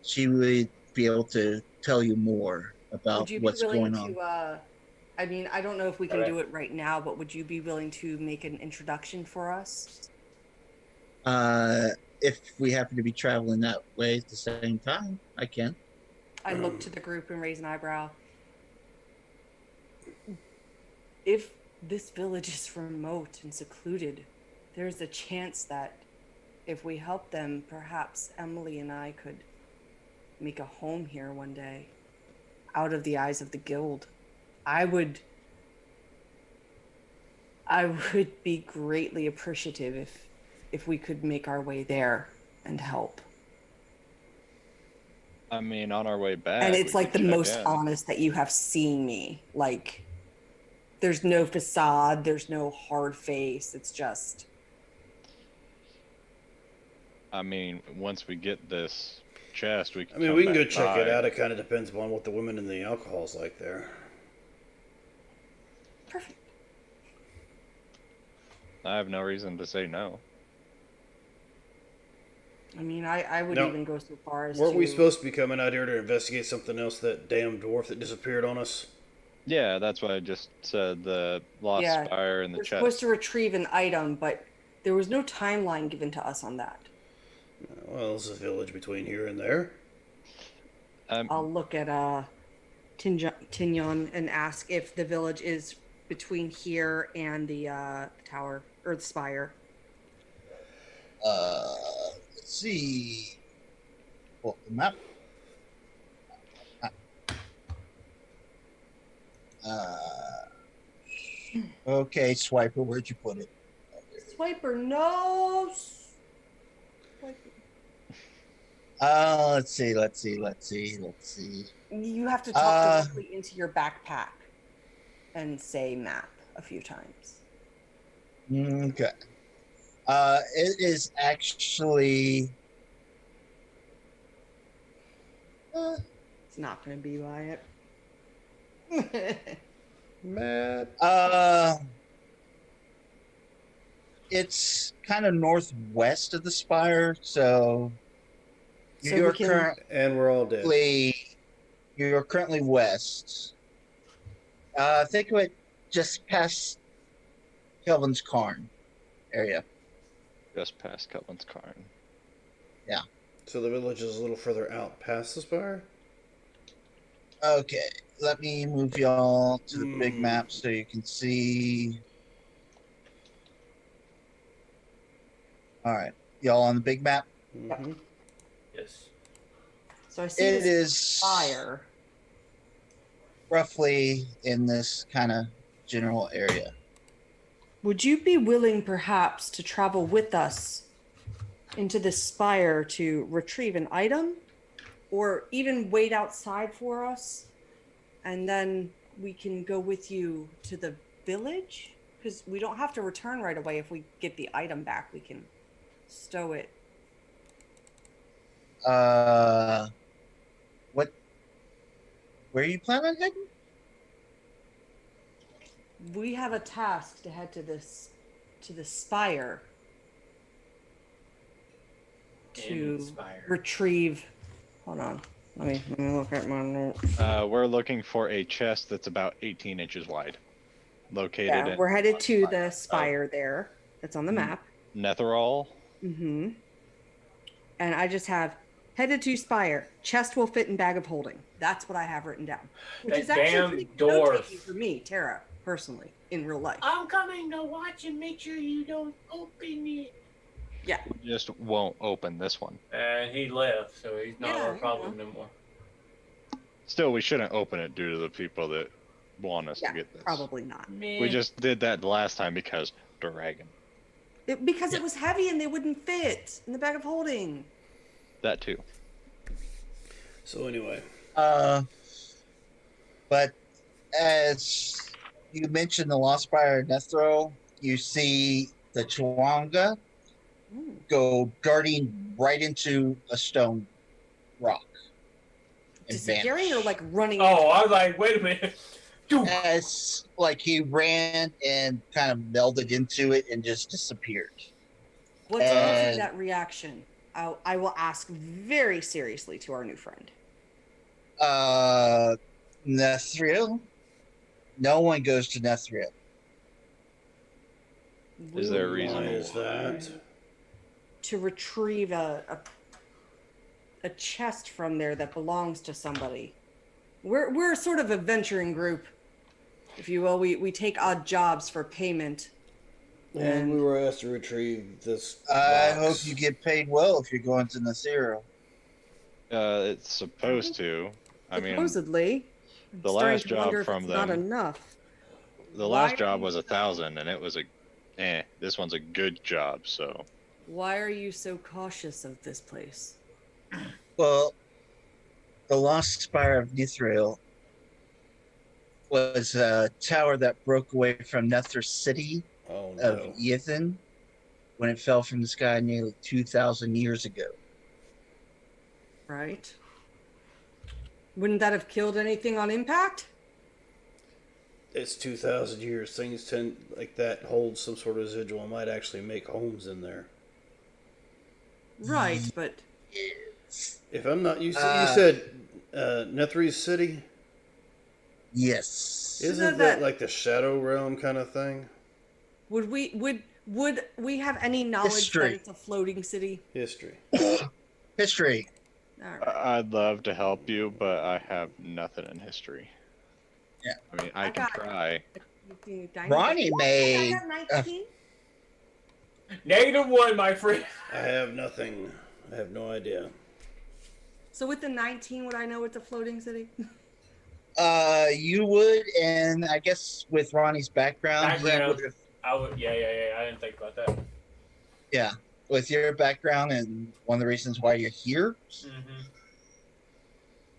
she would be able to tell you more about Would you be what's willing going on. to I mean, I don't know if we can Alright. do it right now, but would you be willing to make an introduction for us? If we happen to be traveling that way at the same time, I can. I look to the group and raise an eyebrow. If this village is remote and secluded, there's a chance that if we help them, perhaps Emily and I could make a home here one day, out of the eyes of the guild. I would be greatly appreciative if we could make our way there and help. I mean, on our way back. And it's we like the could check most in. honest that you have seen me. Like, there's no facade, there's no hard face. It's just, I mean, once we get this chest, we can. I mean, come we can go back check it by. out. It kind of depends upon what the women and the alcohol's like there. perfect. I have no reason to say no. I mean, I would No. even go so far as Weren't to... we supposed to be coming out here to investigate something else? That damn dwarf that disappeared on us. Yeah, that's why I just said the lost Yeah, spire and the We're chest. supposed to retrieve an item, but there was no timeline given to us on that. Well, there's a village between here and there. I'll look at Tignon and ask if the village is between here and the tower or the spire. Let's see. Pull up the map. Okay, Swiper, where'd you put it? Swiper, no. Swiper. Let's see. You have to talk directly into your backpack and say map a few times. Okay. It is actually. It's not going to be by it. Matt. It's kind of northwest of the spire, so So you're we can- currently And we're all dead. you're currently west. Think of it just past Kelvin's Cairn area. Just past Cutland's Cairn. So the village is a little further out past the spire? Okay, let me move y'all to the big Hmm. map so you can see. All right, y'all on the big map. Mm-hmm. Yes. So I see It this is fire. roughly in this kind of general area. Would you be willing, perhaps, to travel with us into this spire to retrieve an item, or even wait outside for us, and then we can go with you to the village? Because we don't have to return right away. If we get the item back, we can stow it. What? Where are you planning on heading? We have a task to head to the spire to Inspire. retrieve. Hold on. Let me look at my notes. We're looking for a chest that's about 18 inches wide, located Yeah, in we're headed to the spire Oh. there. That's on the map. Netherall. Mm-hmm. And I just have headed to spire. Chest will fit in bag of holding. That's what I have written down. Which That is actually damn pretty dwarf. note-taking for me, Tara, personally, in real life. I'm coming to watch and make sure you don't open it. Yeah. We just won't open this one. And he left, so he's not Yeah, our you problem no more. Still, we shouldn't open it due to the people that want us Yeah, to get this. probably not. Meh. We just did that last time because dragon. Because it was heavy and they wouldn't fit in the bag of holding. That too. So anyway, But as you mentioned the Lost Spire of Nethro, you see the Chwanga Ooh. go darting right into a stone rock and Disappearing or vanish. like running? Oh, I was like, wait a minute. Dude. As like he ran and kind of melded into it and just disappeared. What's causing and- that reaction? I will ask very seriously to our new friend. Nethril. No one goes to Nethril. Is there a We reason why want is that? to retrieve a chest from there that belongs to somebody. We're sort of a venturing group, if you will. We take odd jobs for payment. And we were asked to retrieve this. I box. hope you get paid well if you're going to Nethril. It's supposed to. I mean, Supposedly. I'm the starting last to job wonder if from it's not them- enough. the Why last are job you was so- 1,000, and it was this one's a good job. So Why are you so cautious of this place? Well, the Lost Spire of Nethril was a tower that broke away from Nether City Oh of no! Ethan when it fell from the sky nearly 2,000 years ago. Right? Wouldn't that have killed anything on impact? It's 2,000 years. Things tend like that hold some sort of residual. Might actually make homes in there. Right, but If I'm not, you said Netherese City. Yes. Isn't that like the Shadow Realm kind of thing? would we have any knowledge History. that it's a floating city? History. History. All right. I'd love to help you, but I have nothing in history. Yeah. I mean, I I can got- try. Ronnie made. I got 19. -1, my friend. I have nothing. I have no idea. So with the 19, would I know it's a floating city? You would, and I guess with Ronnie's background, he Background. would have. I would, yeah. I didn't think about that. Yeah, with your background and one of the reasons why you're here, Mm-hmm.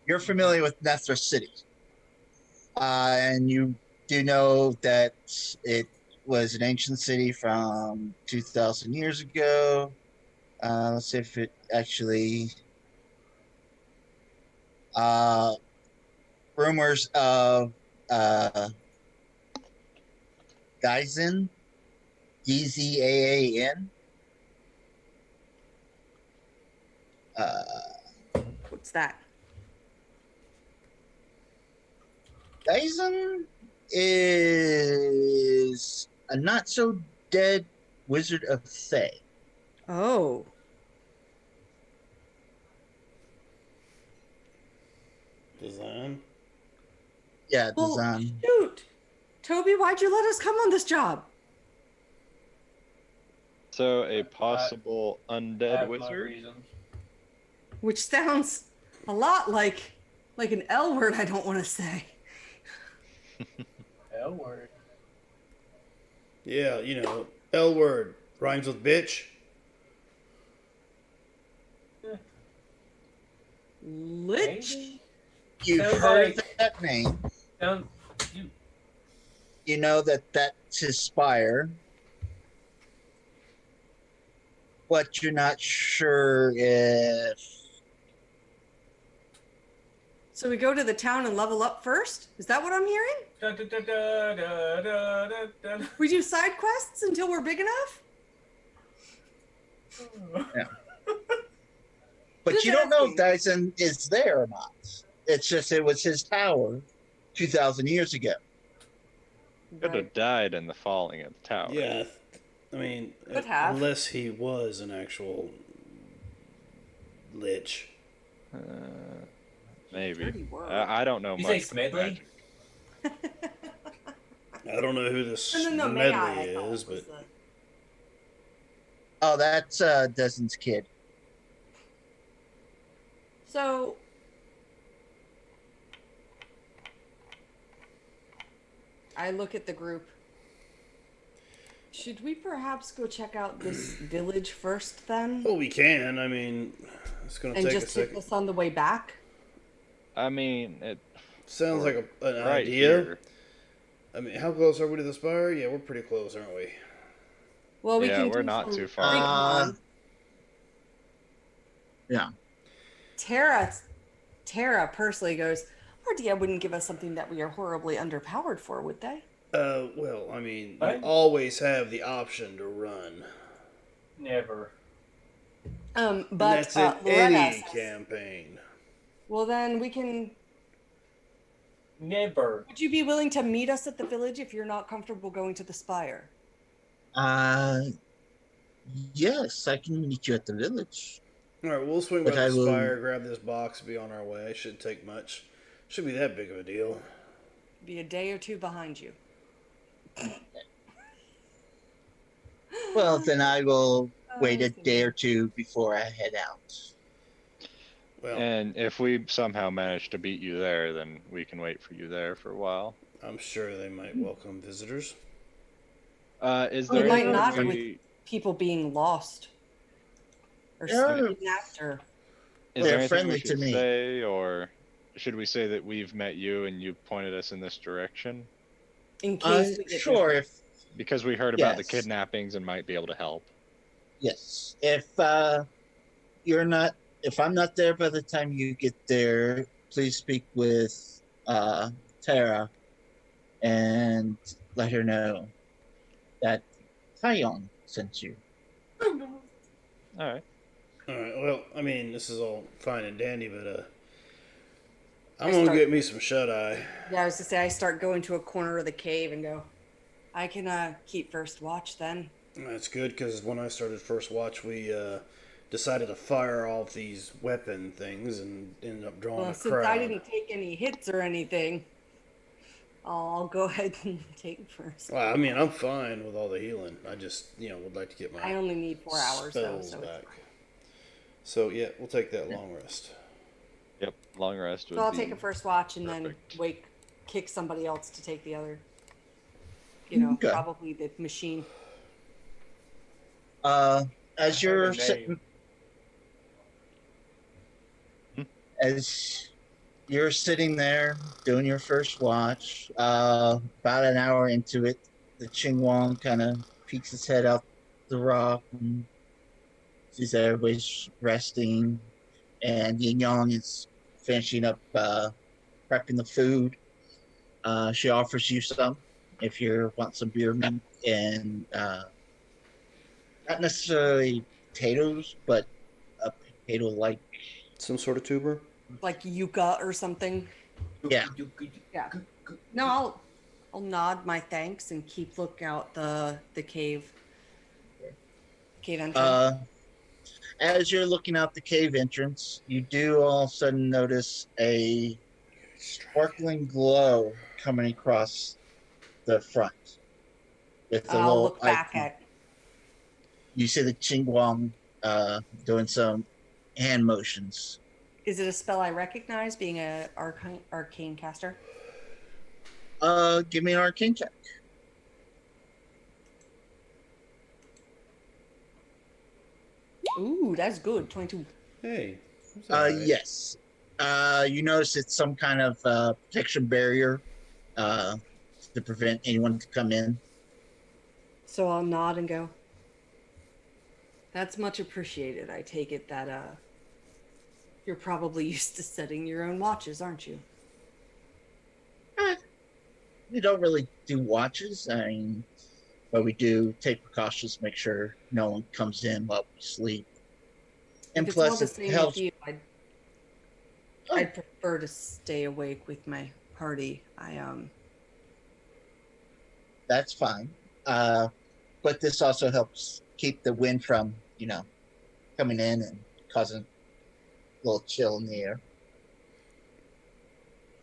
you're familiar with Nether City, and you do know that it was an ancient city from 2,000 years ago. Let's see if it actually. Rumors of Gizan, Gzaan. What's that? Gizan is a not so dead wizard of Thay. Oh. Design. Yeah, Well, Dazan. shoot. Toby, why'd you let us come on this job? So a possible I undead have my wizard. reasons. Which sounds a lot like an L word I don't want to say. L word. Yeah, L word rhymes with bitch. Lich? Maybe. You've Sounds heard like of that name. sound you. You know that's his spire. But you're not sure if. So we go to the town and level up first? Is that what I'm hearing? Da, da, da, da, da, da, da, da. We do side quests until we're big enough? Yeah. But Just you don't know if asking. Dyson is there or not. It's just it was his tower 2,000 years ago. Could have died in the falling of the tower. Yeah, I mean, Could have. unless he was an actual lich. Maybe. Dirty word. I don't know You much. say Smedley? magic. I don't know who this No, medley May I thought is, was but the- Oh, that's Desmond's kid. So I look at the group. Should we perhaps go check out this village first then? we can. I mean, it's gonna And take a just hit second. this on the way back? I mean, it Sounds like an right idea. here. I mean, how close are we to the spire? Yeah, we're pretty close, aren't we? Well, we Yeah, can we're do not some too far. big one. Yeah. Tara personally goes, RDA wouldn't give us something that we are horribly underpowered for, would they? Well, I mean, you What? always have the option to run. Never. And But that's in Loretta any says, campaign. well, then we can. Never. Would you be willing to meet us at the village if you're not comfortable going to the spire? Yes, I can meet you at the village. All right, we'll swing by But the I will- spire, grab this box, be on our way. It shouldn't take much. Shouldn't be that big of a deal. Be a day or two behind you. Well, then I will wait I a see. day or two before I head out. Well, And if we somehow manage to beat you there, then we can wait for you there for a while. I'm sure they might welcome visitors. Is Oh, there It might anything not we- with people being lost or Yeah. kidnapped or. Is They're there anything friendly we to should me. say, or should we say that we've met you and you pointed us in this direction? In case we get Sure, there. Because we heard about the Yes. kidnappings and might be able to help. yes. If I'm not there by the time you get there, please speak with Tara and let her know that Tyong sent you. All right. All right. Well, I mean, this is all fine and dandy, but I'm I gonna start- get me some shut eye. Yeah, I was to say I start going to a corner of the cave and go, I can keep first watch then. That's good because when I started First Watch, we decided to fire off these weapon things and ended up drawing Well, a since crowd. I didn't take any hits or anything, I'll go ahead and take first. Well, I mean, I'm fine with all the healing. I just, would like to get my I only need 4 hours though, spells so back. So yeah, we'll take that long rest. Yep. Long rest. Would I'll be take a first watch and perfect. then kick somebody else to take the other. Okay. Probably the machine. As you're Name. sitting, as you're sitting there doing your first watch, about an hour into it, the Chingwang kind of peeks his head out the rock and sees that everybody's resting, and Yin Yang is finishing up prepping the food. She offers you some if you want some beer meat and not necessarily potatoes, but a potato like. Some sort of tuber. Like yucca or something. Yeah. Yeah. No, I'll nod my thanks and keep lookout the cave. Cave entrance. As you're looking out the cave entrance, you do all of a sudden notice a sparkling glow coming across the front. With a I'll little look back icon. at. you see the Chingguang doing some hand motions. Is it a spell I recognize, being a arcane caster? Give me an arcane check. Ooh, that's good. 22. Hey. That's all right. Yes. You notice it's some kind of protection barrier uh, to prevent anyone to come in. So I'll nod and go. That's much appreciated. I take it that you're probably used to setting your own watches, aren't you? We don't really do watches. I mean, but we do take precautions, make sure no one comes in while we sleep. And If it's all plus, the it same helps. with you, I'd prefer to stay awake with my party. That's fine. But this also helps keep the wind from, coming in and causing a little chill in the air.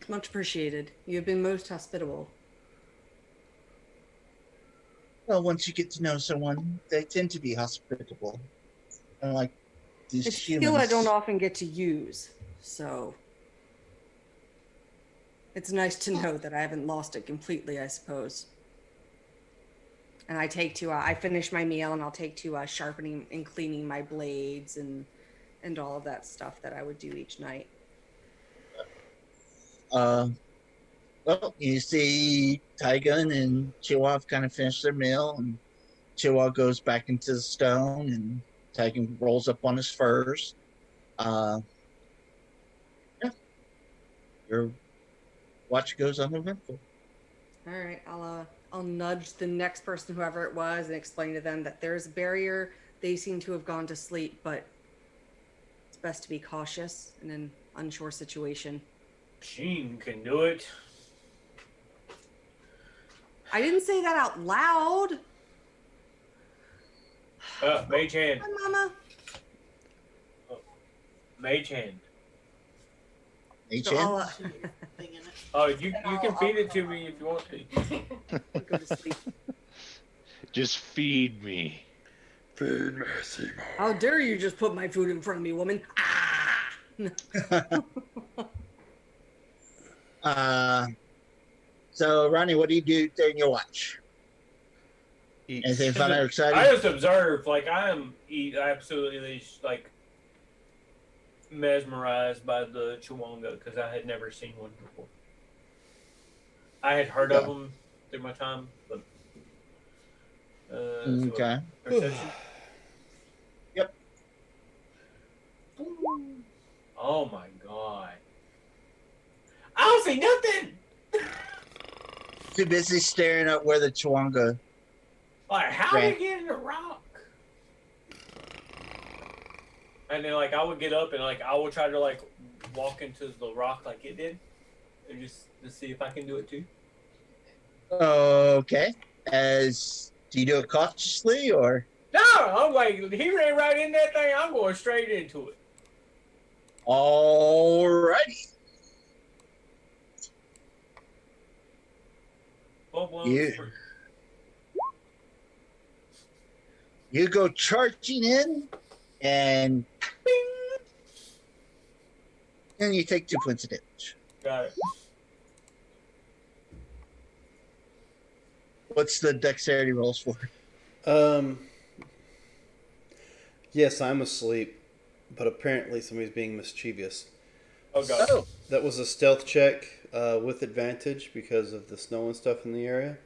Much appreciated. You have been most hospitable. Well, once you get to know someone, they tend to be hospitable. Unlike these It's a humans. skill I don't often get to use, so it's nice to know that I haven't lost it completely, I suppose. And I finish my meal and I'll take to sharpening and cleaning my blades and all of that stuff that I would do each night. Well, you see Taigun and Chihuahua kind of finish their meal, and Chihuahua goes back into the stone, and Taigun rolls up on his furs. Yeah, your watch goes uneventful. All right, I'll nudge the next person, whoever it was, and explain to them that there's a barrier. They seem to have gone to sleep, but it's best to be cautious in an unsure situation. Sheen can do it. I didn't say that out loud. Mage hand. Hi, Mama. Mage hand. Hey, So Jen? Oh, you can feed it to me if you want to. I'll go to sleep. Just feed me. Feed me, Seymour. How dare you just put my food in front of me, woman? So, Ronnie, what do you do during your watch? Eat. Anything fun or exciting? I just observe. Like I am absolutely like mesmerized by the Chewonga because I had never seen one before. I had heard of them through my time, but Okay. perception. Yep. Oh my god! I don't see nothing. Too busy staring at where the Chewonga. Like how did it get in the rock? And then like I would get up and like I would try to like walk into the rock like it did, and just to see if I can do it too. Okay. Do you do it cautiously or? No, I'm like he ran right in that thing. I'm going straight into it. Alrighty. Full blown Yeah. sprint. You go charging in, and then you take 2 points of damage. Got it. What's the dexterity rolls for? Yes, I'm asleep, but apparently somebody's being mischievous. Oh god. Oh, That was a stealth check with advantage because of the snow and stuff in the area.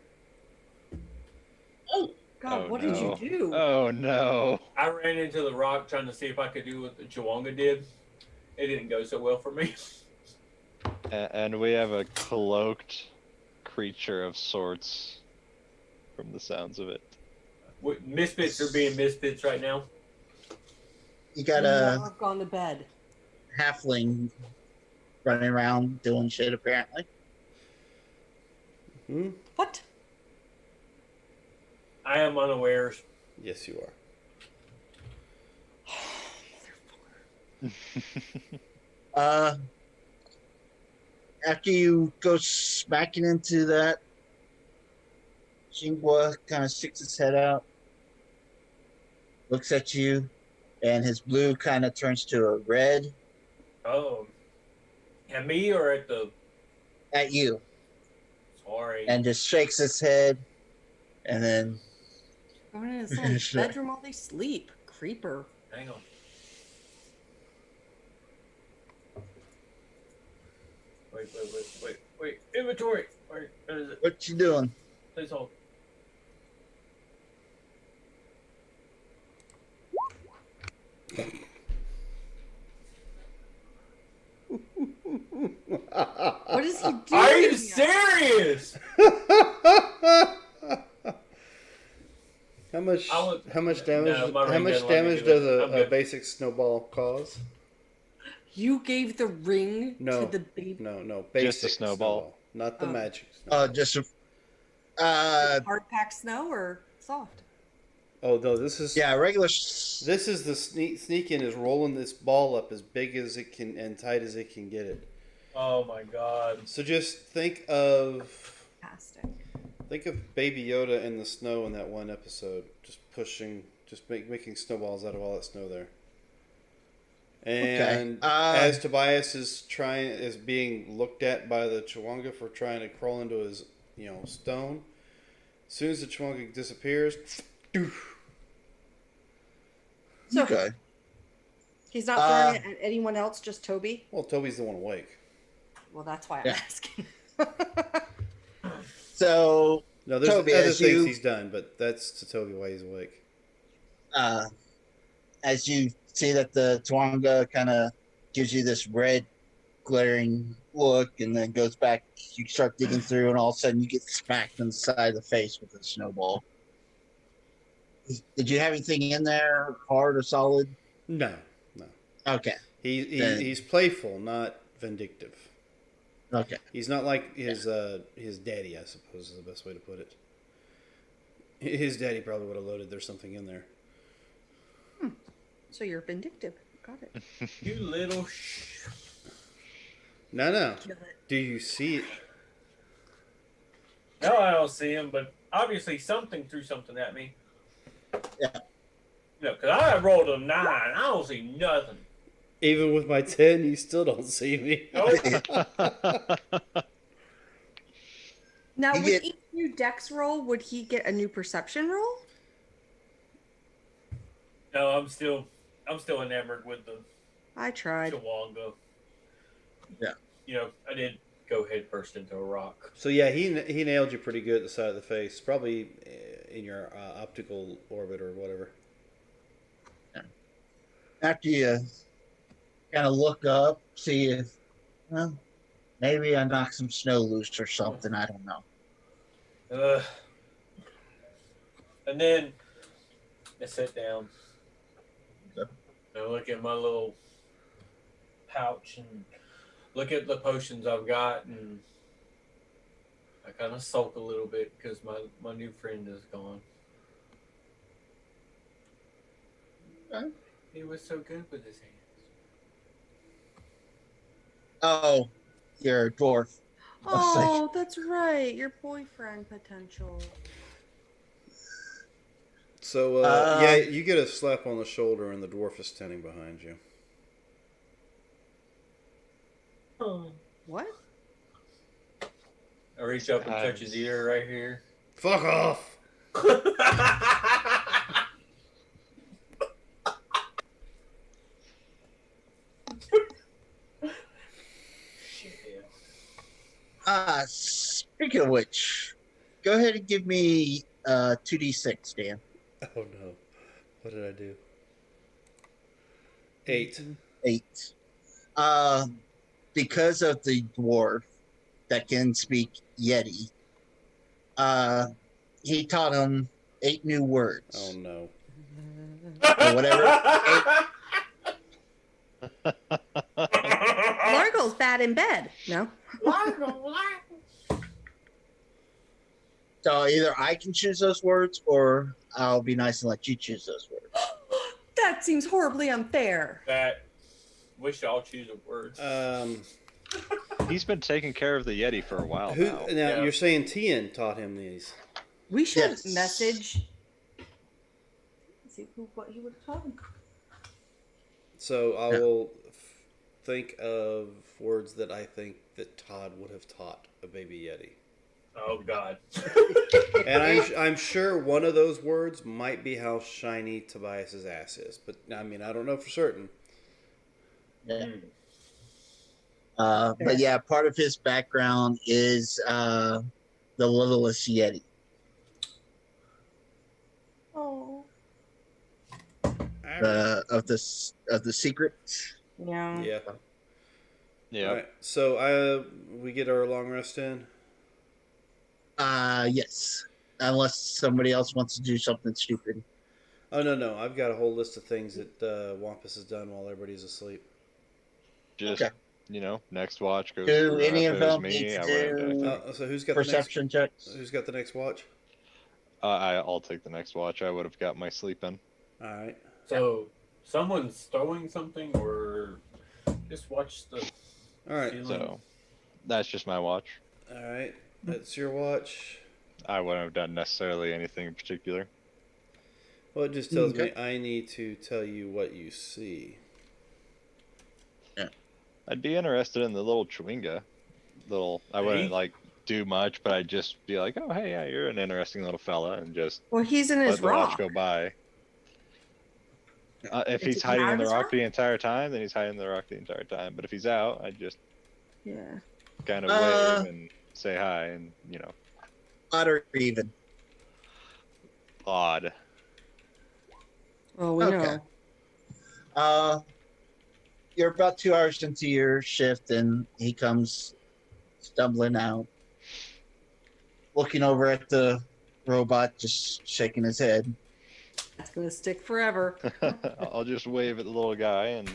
God, Oh, what no. did you do? Oh no. I ran into the rock trying to see if I could do what the Chewonga did. It didn't go so well for me. And we have a cloaked creature of sorts from the sounds of it. Misfits are being misfits right now. you got Never a have gone to bed. halfling running around doing shit, apparently. Hmm? What? I am unawares. Yes, you are. After you go smacking into that, Jingwa kind of sticks its head out. looks at you, and his blue kind of turns to a red Oh, at me or at the? at you, Sorry. and just shakes his head, and then Going into someone's bedroom while they sleep. Creeper. Hang on. Wait. Inventory. Wait, what is it? what you doing? Please hold. What is he doing? Are you serious? How much damage? No, my how ring much doesn't let me damage do it. does I'm a good. basic snowball cause? You gave the ring No, to the baby. no, basic Just a snowball. not the Oh. magic. Snowball. Just Hard packed snow or soft? Oh no, this is regular. This is the sneak in is rolling this ball up as big as it can and tight as it can get it. Oh my god. So just think of Fantastic. Baby Yoda in the snow in that one episode, just pushing, making snowballs out of all that snow there. And as Tobias is being looked at by the Chewanga for trying to crawl into his stone, as soon as the Chewanga disappears, So Okay. he's not throwing it at anyone else, just Toby? well, Toby's the one awake. Well, that's why I'm Yeah. asking. So No, there's Toby, other as things you- he's done, but that's to Toby why he's awake. as you see that the Twanga kind of gives you this red glaring look and then goes back, you start digging through, and all of a sudden you get smacked in the side of the face with a snowball. Did you have anything in there, hard or solid? No. Okay. He's playful, not vindictive. Okay. He's not like his daddy, I suppose is the best way to put it. His daddy probably would have loaded there's something in there. So you're vindictive. Got it. You little No. Kill it. Do you see it? No, I don't see him, but obviously something threw something at me. Yeah. No, because I rolled a 9. I don't see nothing. Even with my 10, you still don't see me. Nope. Now, You with get- each new dex roll, would he get a new perception roll? No, I'm still enamored with the I tried. Chewanga. Yeah. I did go head first into a rock. So yeah, he nailed you pretty good at the side of the face, probably in your optical orbit or whatever. After you kind of look up, see if, well, maybe I knocked some snow loose or something. I don't know. And then I sit down. Okay. And I look at my little pouch and look at the potions I've got, and I kind of sulk a little bit because my new friend is gone. Okay. He was so good with his hands. Oh, you're a dwarf. Oh, that's right. Your boyfriend potential. So yeah, you get a slap on the shoulder, and the dwarf is standing behind you. What? I reach up and touch his ear right here. Fuck off! Shit. Speaking of which, go ahead and give me 2d6, Dan. Oh no, what did I do? 8. 8. Because of the dwarf that can speak Yeti, he taught him 8 new words. Oh no. Or whatever. Largo's bad in bed. No? So either I can choose those words, or I'll be nice and let you choose those words. That seems horribly unfair. That wish I'll choose a word. He's been taking care of the Yeti for a while now. Now you're saying Tian taught him these? We should Yes. message see what he would have done. So I Yeah. will think of words that I think that Todd would have taught a baby Yeti. Oh God. And I'm sure one of those words might be how shiny Tobias's ass is, but I mean I don't know for certain. Yeah. Hmm. But yeah, part of his background is the littlest Yeti. Oh. Of the secret. Yeah. Yeah. Yeah. All right. So we get our long rest in. Yes. Unless somebody else wants to do something stupid. Oh no, I've got a whole list of things that Wampus has done while everybody's asleep. Just, Okay. next watch goes Do through. any If of it was them need me, to I wouldn't have done do anything. So who's got perception checks? Who's got the next watch? I'll take the next watch. I would have got my sleep in. All right. So someone's throwing something, or just watch the All right. ceiling. So that's just my watch. All right. That's your watch. I wouldn't have done necessarily anything in particular. Well, it just tells me Okay. I need to tell you what you see. I'd be interested in the little Chewinga. I wouldn't Hey? like do much, but I'd just be like, oh hey, yeah, you're an interesting little fella, and just Well, he's in let his the watch rock. go by. If Is he's he hiding out in the of his rock rock? the entire time, then he's hiding in the rock the entire time. But if he's out, I'd just Yeah. kind of wave and say hi, and Odd or even. odd. Well, we Okay. know. You're about 2 hours into your shift, and he comes stumbling out, looking over at the robot, just shaking his head. That's gonna stick forever. I'll just wave at the little guy, and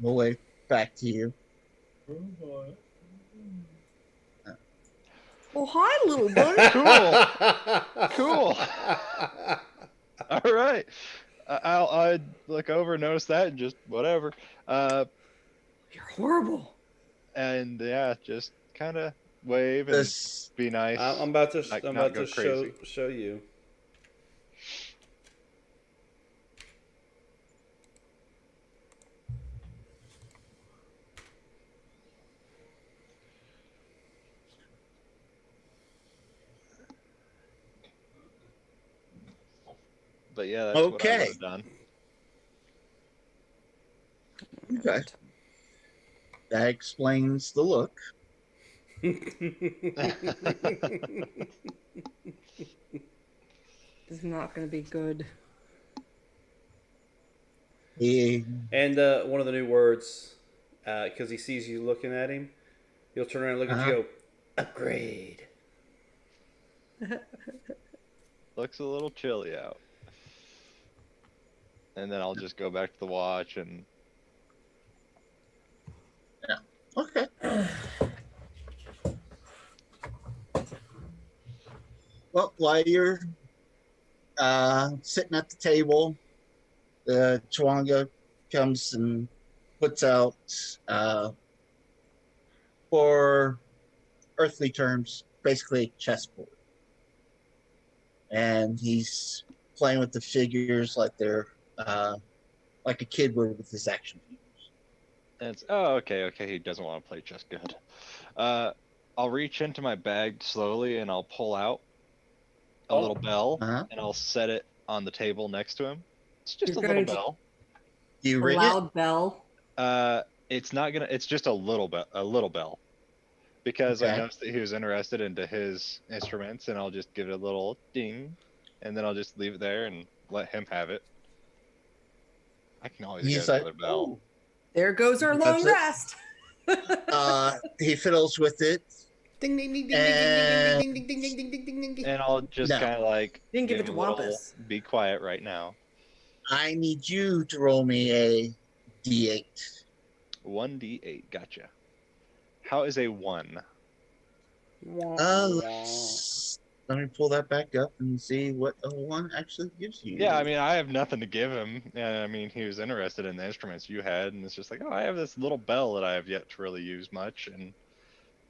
We'll wave back to you. Robot. Oh, hi, little buddy. Cool. All right. I'd look over, notice that, and just whatever. You're horrible. And yeah, just kind of wave and This be nice. I'm about to Like, I'm not about go to crazy. show you. But yeah, that's what I Okay. would have done. Okay. That explains the look. This is not gonna be good. He, And one of the new words, because he sees you looking at him, he'll turn around and look at you and go, upgrade. Looks a little chilly out. And then I'll just go back to the watch and okay. Well, while you're sitting at the table, the Chwanga comes and puts out, for earthly terms, basically a chessboard. And he's playing with the figures like they're like a kid would with his action figures. And it's okay, he doesn't want to play chess. Good. I'll reach into my bag slowly and I'll pull out a little bell Uh-huh. and I'll set it on the table next to him. It's just You're a little going to- bell. You A ring it? loud bell. It's not gonna. It's just a little bell, because I Okay. noticed that he was interested into his instruments, and I'll just give it a little ding, and then I'll just leave it there and let him have it. I can always He's get like, another bell. There goes our long That's it. rest. He fiddles with it. Ding ding ding ding And- ding ding ding ding ding ding ding ding ding. And I'll just No. kind of like Didn't give it him to a little, Wampus. be quiet right now. I need you to roll me a d8. 1d8, gotcha. How is a 1? Let me pull that back up and see what a 1 actually gives you. Yeah, I mean, I have nothing to give him. And I mean, he was interested in the instruments you had, and it's just like, oh, I have this little bell that I have yet to really use much, and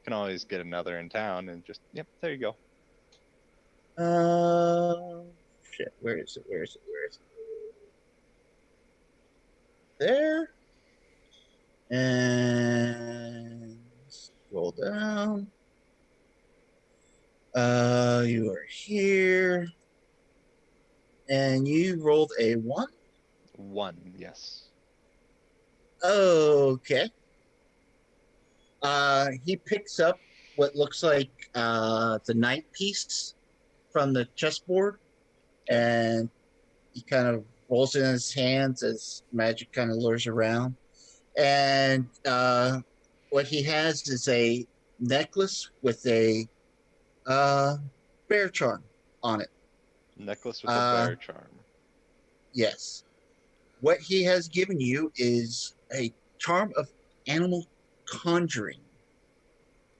can always get another in town, and just, yep, there you go. shit. Where is it? Where is it? Where is it? There. And scroll down. You are here. And you rolled a 1? 1, yes. Okay. He picks up what looks like the knight piece from the chessboard, and he kind of rolls it in his hands as magic kind of lures around. And what he has is a necklace with a bear charm on it. Necklace with a Uh, bear charm. Yes. What he has given you is a charm of animal conjuring.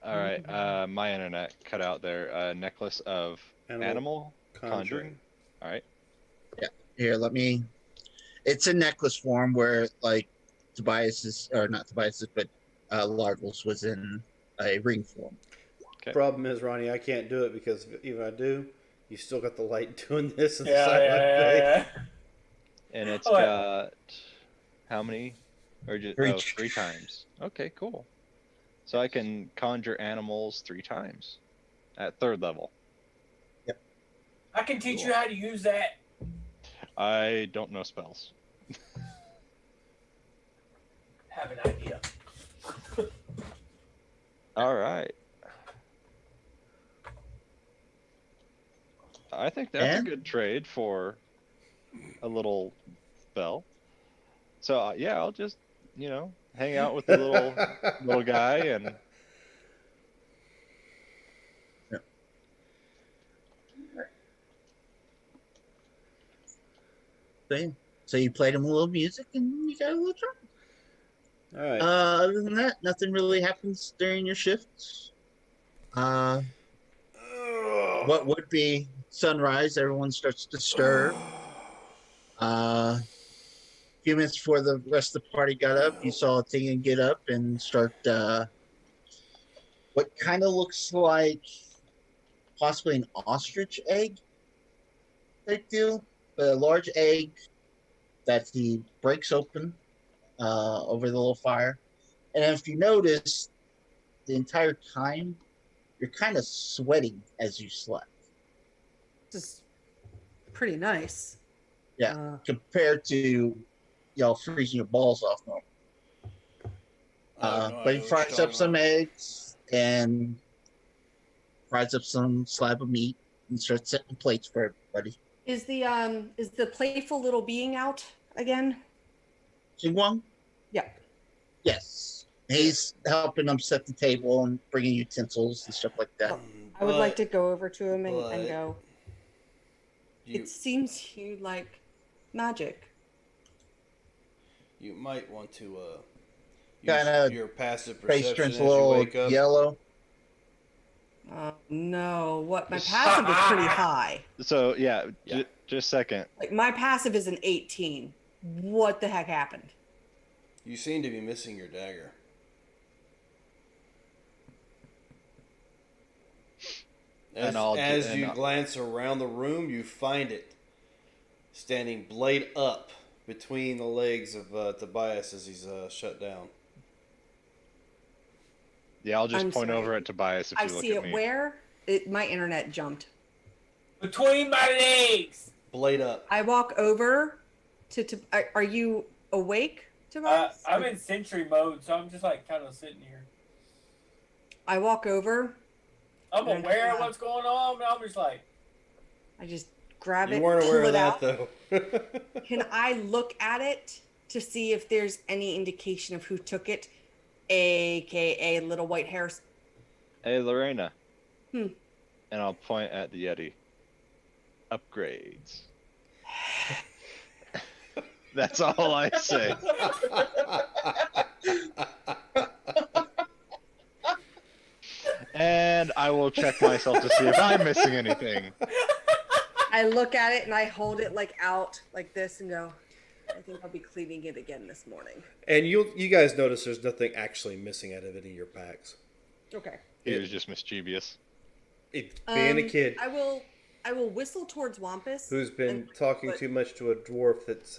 All right. My internet cut out there. Necklace of animal conjuring. All right. Yeah. Here, let me. It's a necklace form where, like, Tobias's, or not Tobias's, but Largos was in a ring form. Okay. Problem is, Ronnie, I can't do it because even if I do, you still got the light doing this and the Yeah, side of my face. yeah. And it's Oh, wait. got how many? Or just Three. 3 times. Okay, cool. So I can conjure animals 3 times at 3rd level. I can teach Cool. you how to use that. I don't know spells. Have an idea. All right. I think that's a And? good trade for a little spell. So yeah, I'll just hang out with the little guy and Yeah. So you played him a little music and you got a little charm. All right. Other than that, nothing really happens during your shifts. What would be sunrise, everyone starts to stir. A few minutes before the rest of the party got up, you saw Tingen get up and start what kind of looks like possibly an ostrich egg type deal, but a large egg that he breaks open over the little fire. And if you notice, the entire time, you're kind of sweating as you slept. Just pretty nice. Yeah, compared to freezing your balls off normal. But he fries up some eggs and fries up some slab of meat and starts setting plates for everybody. Is the playful little being out again? Xinguang? Yeah. Yes. He's helping them set the table and bringing utensils and stuff like that. I would like to go over to him and but go, it seems you like magic. You might want to Kinda use your passive Face perception turns as a you little wake up. yellow. No, what my passive is pretty high. so yeah, Yeah. Just a second. Like my passive is an 18. What the heck happened? You seem to be missing your dagger. As you glance around the room, you find it standing blade up between the legs of Tobias as he's shut down. Yeah, I'll just point over at Tobias if I you look see at it me. where? My internet jumped. Between my legs. Blade up. I walk over to are you awake, Tobias? I'm in sentry mode, so I'm just like kind of sitting here. I walk over. I'm aware of what's going on, but I'm just like. I just grab it. You weren't aware pull of it out. that, though. Can I look at it to see if there's any indication of who took it, aka little white hairs? Hey, Lorena. Hmm. And I'll point at the Yeti. Upgrades. That's all I say. And I will check myself to see if I'm missing anything. I look at it and I hold it like out like this and go, I think I'll be cleaning it again this morning. And you guys notice there's nothing actually missing out of any of your packs. Okay. He was just mischievous. Being a kid. I will I will whistle towards Wampus. Who's been and talking put- too much to a dwarf that's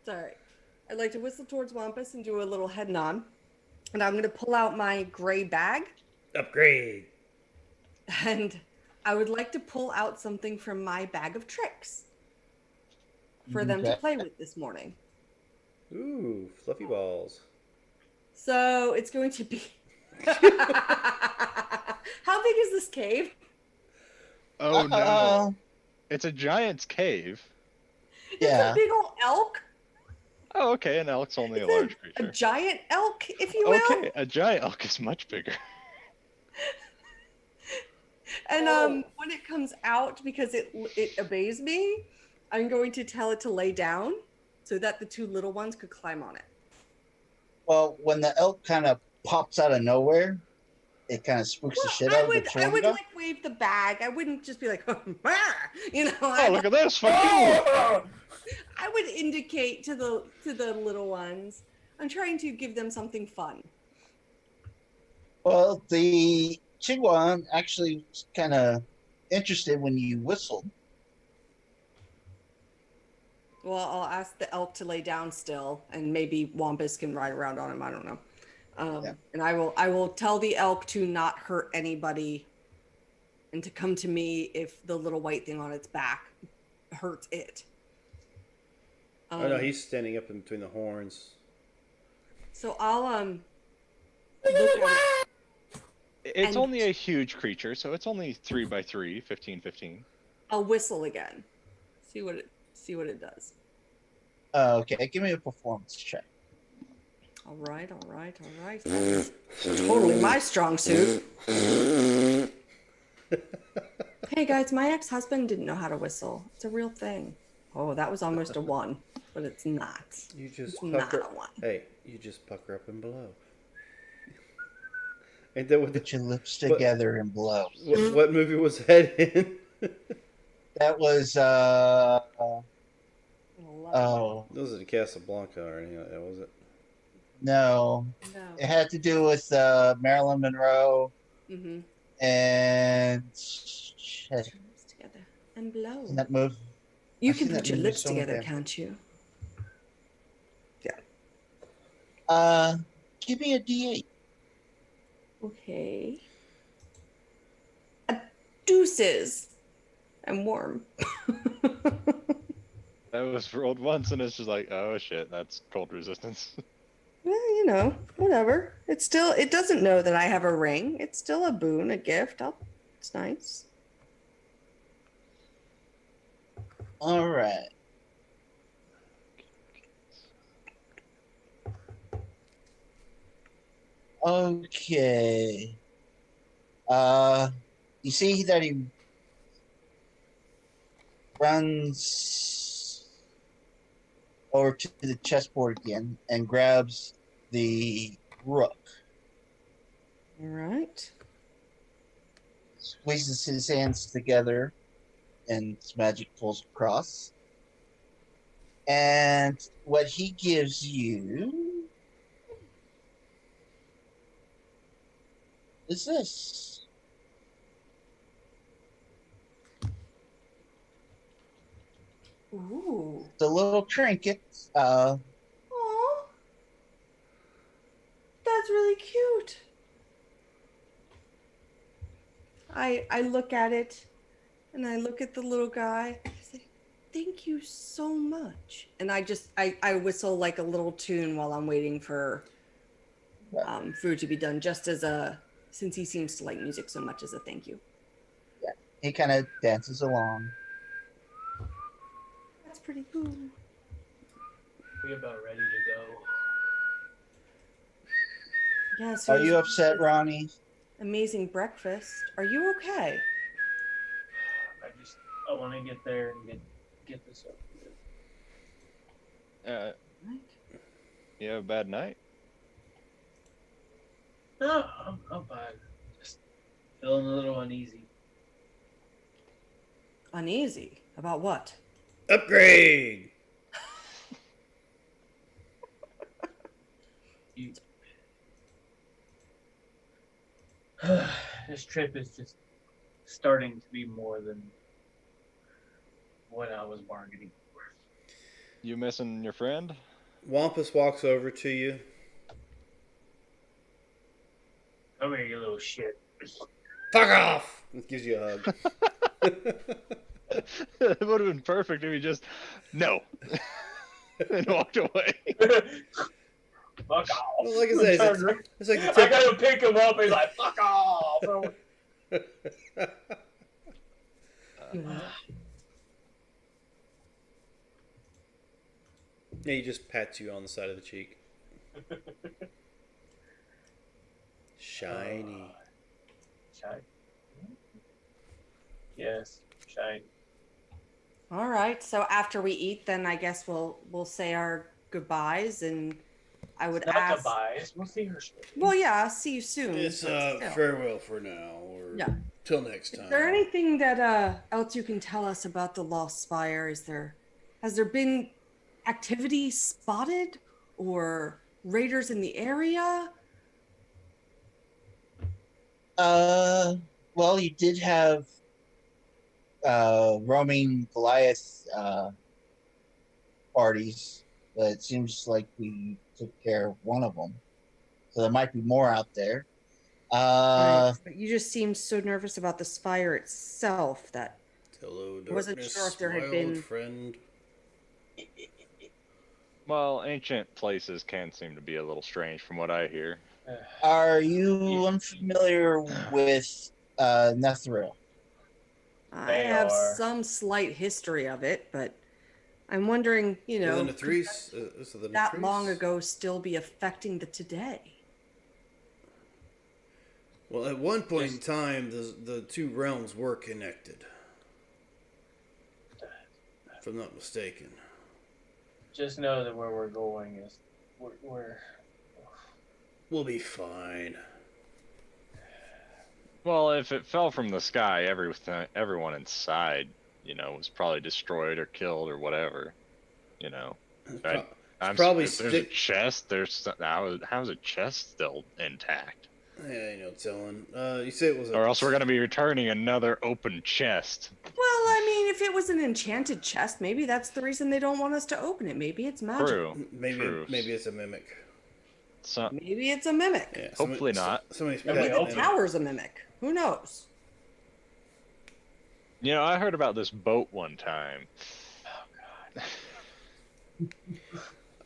Sorry. I'd like to whistle towards Wampus and do a little head nod. And I'm going to pull out my gray bag. upgrade. And I would like to pull out something from my bag of tricks for them to Okay. play with this morning. Ooh, fluffy balls. So it's going to be. How big is this cave? Oh no! Uh, It's a giant's cave. Yeah. It's a big old elk. Oh, okay. An elk's only a It's large a creature. giant elk, if you will. Okay, a giant elk is much bigger. And Oh. when it comes out, because it obeys me, I'm going to tell it to lay down so that the two little ones could climb on it. Well, when the elk kind of pops out of nowhere, it kind of spooks the shit out of the I would Chonga. like wave the bag. I wouldn't just be like, you know. Oh, look at this! Fuck you! Oh! I would indicate to the little ones. I'm trying to give them something fun. Well, the Chigwan actually was kind of interested when you whistled. Well, I'll ask the elk to lay down still, and maybe Wampus can ride around on him. I don't know. Yeah. And I will tell the elk to not hurt anybody, and to come to me if the little white thing on its back hurts it. Oh no, he's standing up in between the horns. So I'll look at it. It's And- only a huge creature, so it's only 3 by 3, 15, 15. I'll whistle again. See what it does. Okay, give me a performance check. All right. That is totally my strong suit. Hey guys, my ex-husband didn't know how to whistle. It's a real thing. Oh, that was almost a 1, but it's not. You just It's not pucker. a 1. Hey, you just pucker up and blow. Ain't that what Put your lips together and blow. what movie was that in? That was oh Those are the Casablanca or anything like that, was it? no. No. It had to do with Marilyn Monroe Mm-hmm. and Lips together and blow. in that movie. You I've can seen put that your movie lips so many together, times. can't you? Give me a D8. Okay. A deuces. I'm warm. That was rolled once, and it's just like, oh shit, that's cold resistance. Well, you know, whatever. It doesn't know that I have a ring. It's still a boon, a gift. It's nice. All right. Okay. You see that he runs over to the chessboard again and grabs the rook, All right. squeezes his hands together, and his magic pulls across. And what he gives you is this. Ooh. The little trinket. Aw. That's really cute. I look at it and I look at the little guy. I say, thank you so much. And I whistle like a little tune while I'm waiting for food to be done, just as since he seems to like music so much, as a thank you. He kind of dances along. That's pretty cool. We about ready to go. Yeah, so Are you upset, Ronnie? amazing breakfast. Are you okay? I want to get there and get this up. Right. You have a bad night? No, I'm fine. Just feeling a little uneasy. Uneasy about what? Upgrade. This trip is just starting to be more than what I was bargaining for. You missing your friend? Wampus walks over to you. Come here, you little shit. Fuck off! It gives you a hug. It would have been perfect if he just no and walked away. Fuck off. Well, like I said, it's like the I tip. gotta pick him up and he's like, fuck off. Yeah, he just pats you on the side of the cheek. Shiny. Shine. Yes, shine. All right. So after we eat, then I guess we'll say our goodbyes, and I would Not ask. goodbyes. We'll see her shortly. Well, yeah, I'll see you soon. It's but still. farewell for now, or Yeah. till next time. Is there anything that else you can tell us about the Lost Spire? Has there been activity spotted or raiders in the area? Well, you did have roaming Goliath parties, but it seems like we took care of one of them. So there might be more out there. Right. But you just seemed so nervous about the spire itself that Hello, darkness, I wasn't sure if there had my been. old friend. Well, ancient places can seem to be a little strange from what I hear. Are you unfamiliar with Netheril? I They have are. some slight history of it, but I'm wondering, The could Nathris, the that Nathris? long ago still be affecting the today? Well, at one point in time, the two realms were connected. If I'm not mistaken. Just know that where we're going is we're We'll be fine. Well, if it fell from the sky, everyone inside, was probably destroyed or killed or whatever. Probably if there's a chest. How's a chest still intact? Yeah, no telling. You say it was Or else we're gonna be returning another open chest. Well, I mean, if it was an enchanted chest, maybe that's the reason they don't want us to open it. Maybe it's magic. True. Maybe it's a mimic. Maybe it's a mimic. Yeah, Hopefully not. Somebody's Maybe Maybe pet the open. mimic. tower's a mimic. Who knows? I heard about this boat one time.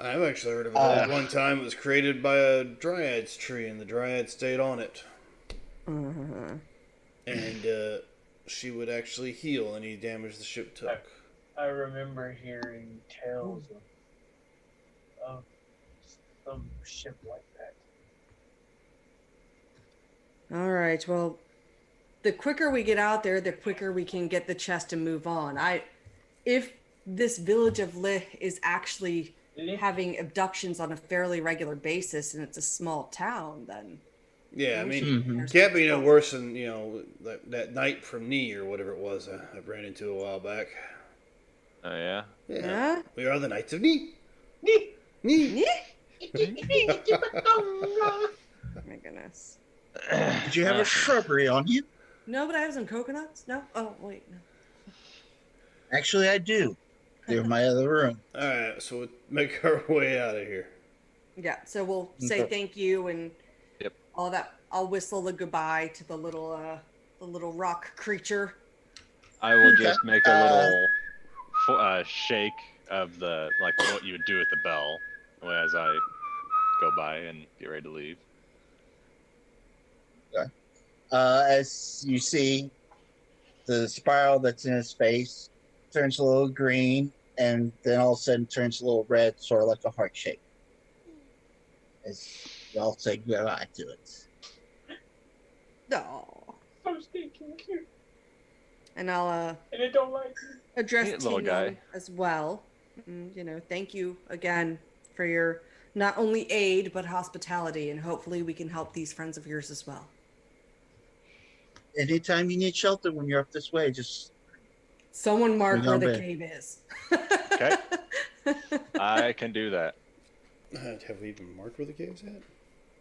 I've actually heard of it. One time it was created by a dryad's tree, and the dryad stayed on it. Uh-huh. And she would actually heal any damage the ship took. I remember hearing tales of some ship like that. All right. Well, the quicker we get out there, the quicker we can get the chest and move on. If this village of Lih is actually having abductions on a fairly regular basis, and it's a small town, then Yeah, I we mean, should- Mhm. can't be no worse than that night from Knee or whatever it was I ran into a while back. Oh yeah. Yeah? We are the Knights of Knee. Nee. Knee. Oh my goodness. Did you have a shrubbery on you? No, but I have some coconuts. No. Oh wait. No. Actually, I do. They're in my other room. All right, so we'll make our way out of here. Yeah. So we'll say Okay. thank you and Yep. all that. I'll whistle the goodbye to the little rock creature. I will Okay. just make a little shake of what you would do with the bell as I go by and get ready to leave. As you see, the spiral that's in his face turns a little green, and then all of a sudden turns a little red, sort of like a heart shape. As y'all say goodbye to it. Oh. I'm speaking cute, And I'll and I don't like you. address Hey, little Tino guy. as well. Thank you again for your not only aid but hospitality, and hopefully we can help these friends of yours as well. Anytime you need shelter when you're up this way, just Someone mark Bring where on the bed. cave is. Okay. I can do that. Have we even marked where the cave's at?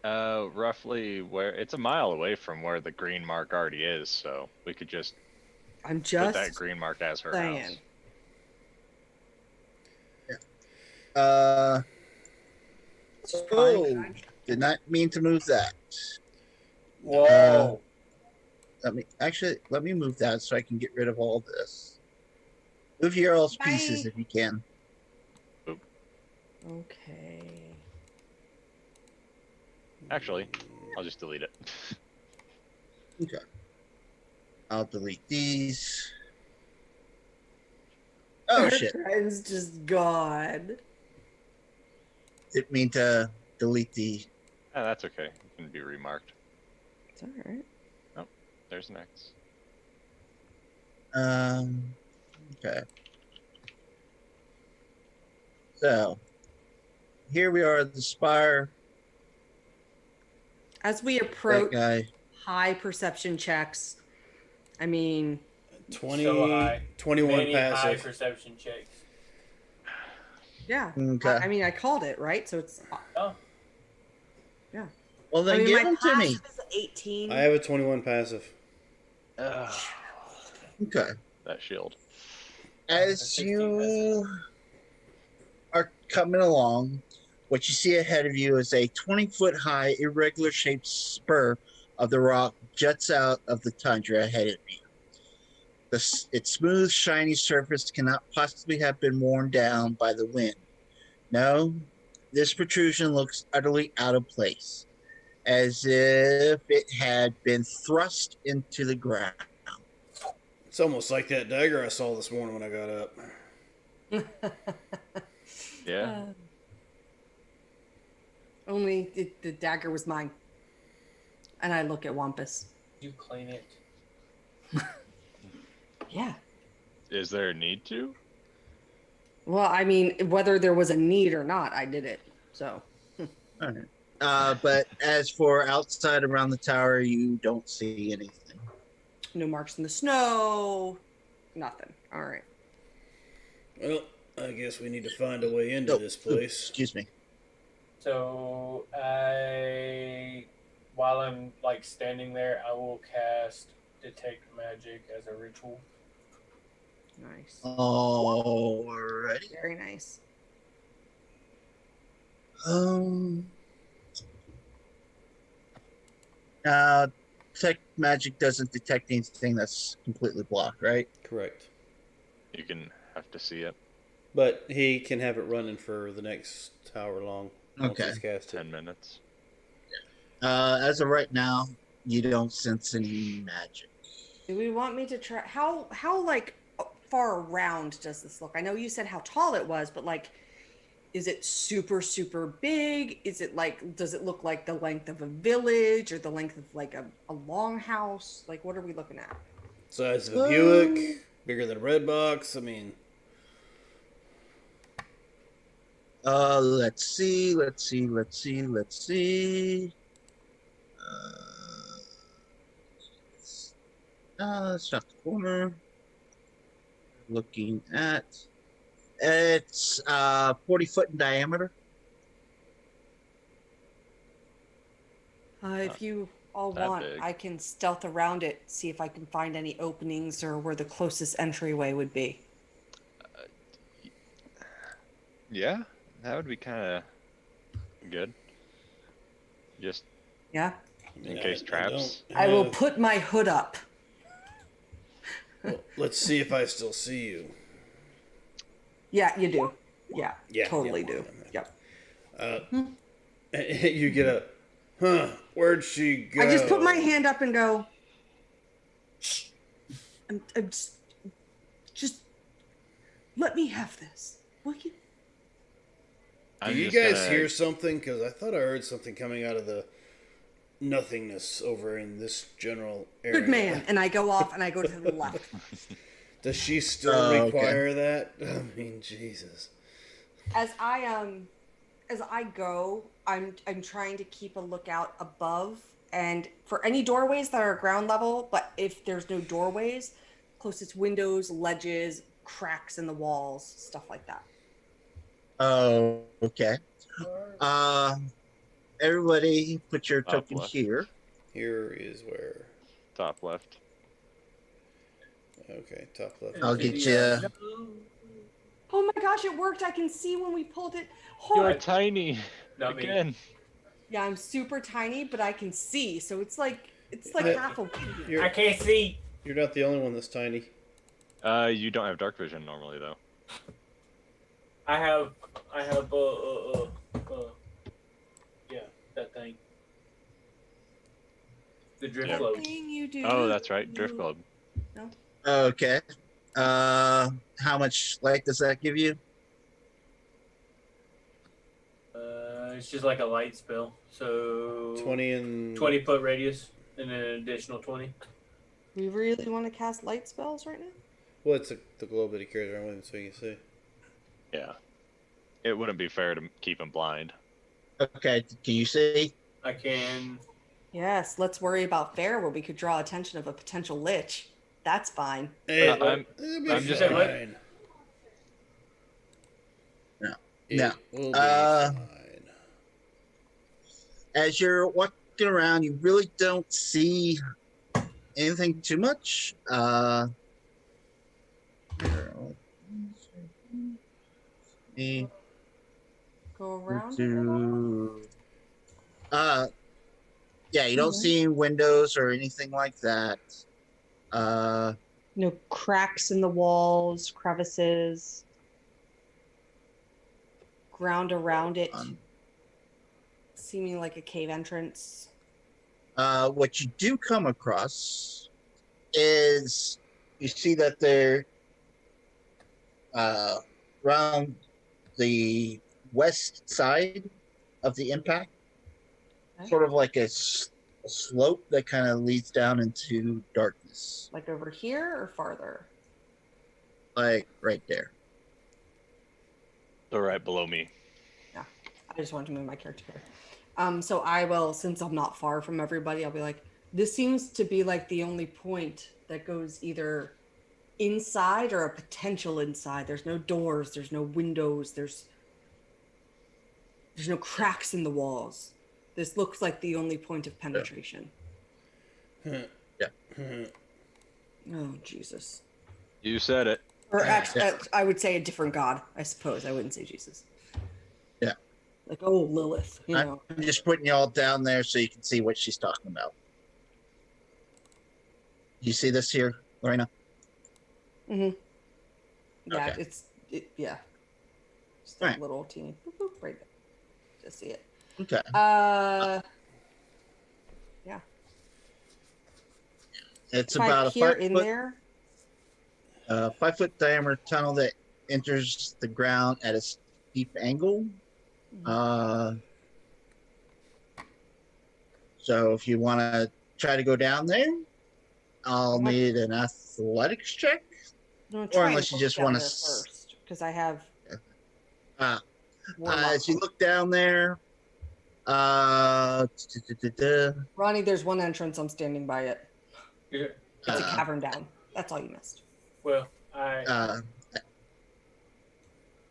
Roughly where it's a mile away from where the green mark already is, so we could just I'm put that just green mark as her saying. house. Uh, Just oh, did not mean to move that. Whoa. Let me move that so I can get rid of all this. Move your else Bye. pieces if you can. Okay. Actually, I'll just delete it. Okay. I'll delete these. Oh Her shit. friend's just gone. Didn't mean to delete the That's okay. It can be remarked. It's all right. There's an X. okay. So here we are at the spire. As we That approach guy. high perception checks, I mean, 20, So high. 21 Many high passive. perception checks. yeah. Okay. I mean, I called it, right? So it's, Oh, yeah. Well then I mean, give my them to me. passive is 18. I have a 21 passive. Okay. That shield. As 16 you are coming along, what you see ahead of you is a 20-foot high, irregular shaped spur of the rock juts out of the tundra ahead of you. Its smooth, shiny surface cannot possibly have been worn down by the wind. No, this protrusion looks utterly out of place, as if it had been thrust into the ground. It's almost like that dagger I saw this morning when I got up. Yeah. Only the dagger was mine. And I look at Wampus. you clean it. Yeah. Is there a need to? Well, I mean, whether there was a need or not, I did it. So. All right. But as for outside around the tower, you don't see anything. No marks in the snow. Nothing. All right. Well, I guess we need to find a way into this place. Excuse me. So while I'm like standing there, I will cast detect magic as a ritual. Nice. Alrighty. Very nice. Tech magic doesn't detect anything that's completely blocked, right? Correct. You can have to see it. But he can have it running for the next hour long. Once Okay. he's cast it. 10 minutes. As of right now, you don't sense any magic. Do we want me to try? How like far around does this look? I know you said how tall it was, but like, is it super big? Is it like, does it look like the length of a village or the length of like a longhouse? Like, what are we looking at? Size of a Buick, bigger than a red box. I mean, Let's see. It's not the corner. Looking at it's 40 foot in diameter. If you all that want, big. I can stealth around it, see if I can find any openings or where the closest entryway would be. Yeah, that would be kind of good. Just Yeah. in case traps. I will put my hood up. Well, let's see if I still see you. Yeah, you do. Yeah, Yeah, totally yeah. do. Yep. You get a, where'd she go? I just put my hand up and go, shh. I'm just let me have this, will you? Do you guys hear something? Because I thought I heard something coming out of the nothingness over in this general area. Good man. And I go off and I go to the left. Does she still require that? I mean, Jesus. As I go, I'm trying to keep a lookout above and for any doorways that are ground level, but if there's no doorways, closest windows, ledges, cracks in the walls, stuff like that. Oh, okay. everybody put your Top token left. here. Here is where. Top left. Okay, top left. I'll Into get the you. unknown. Oh my gosh, it worked. I can see when we pulled it. You're Oh, tiny. Not me. Again. yeah, I'm super tiny, but I can see. So it's like Yeah. half a week. You're, I can't see. you're not the only one that's tiny. You don't have dark vision normally though. I have yeah, that thing. The drift Yeah. globe. Thing you do. Oh, that's right. Drift globe. No. Okay. How much light does that give you? It's just like a light spell. So 20 and 20-foot radius and then an additional 20. We really want to cast light spells right now? Well, it's the globe that he carries around with him, so you can see. Yeah. It wouldn't be fair to keep him blind. Okay. Can you see? I can. Yes, let's worry about fair where we could draw attention of a potential lich. That's fine. It, I'm- it'll be I'm just- fine. No. It No. will be Uh, fine. As you're walking around, you really don't see anything too much. Here, me Go around. to. Yeah, you don't see any windows or anything like that. No cracks in the walls, crevices, ground around it, Um, seeming like a cave entrance. what you do come across is you see that they're around the west side of the impact, Okay. sort of like a slope that kind of leads down into darkness, Like over here or farther? like right there. They're right below me. I just wanted to move my character here. So I will, since I'm not far from everybody, I'll be like, this seems to be like the only point that goes either inside or a potential inside. There's no doors, there's no windows, there's no cracks in the walls. This looks like the only point of penetration. Yeah. Oh, Jesus. You said it. Or actually, Yeah. I would say a different god, I suppose. I wouldn't say Jesus. Yeah. Like, oh, Lilith, you know. I'm just putting you all down there so you can see what she's talking about. You see this here, Lorena? Mm-hmm. Yeah, Okay. yeah. Just that Right. little teeny boop, boop, right there. Just see it. Okay. Yeah. It's If I about a peer 5 in foot, there, 5 foot diameter tunnel that enters the ground at a steep angle. So if you want to try to go down there, I'll I'm not- need an athletics check. no, or unless you just want wanna to s- first, because I have. Uh, Warlock as you mode. look down there, uh, Ronnie, there's one entrance. I'm standing by it. Yeah. It's a Uh, cavern down. That's all you missed. Well, I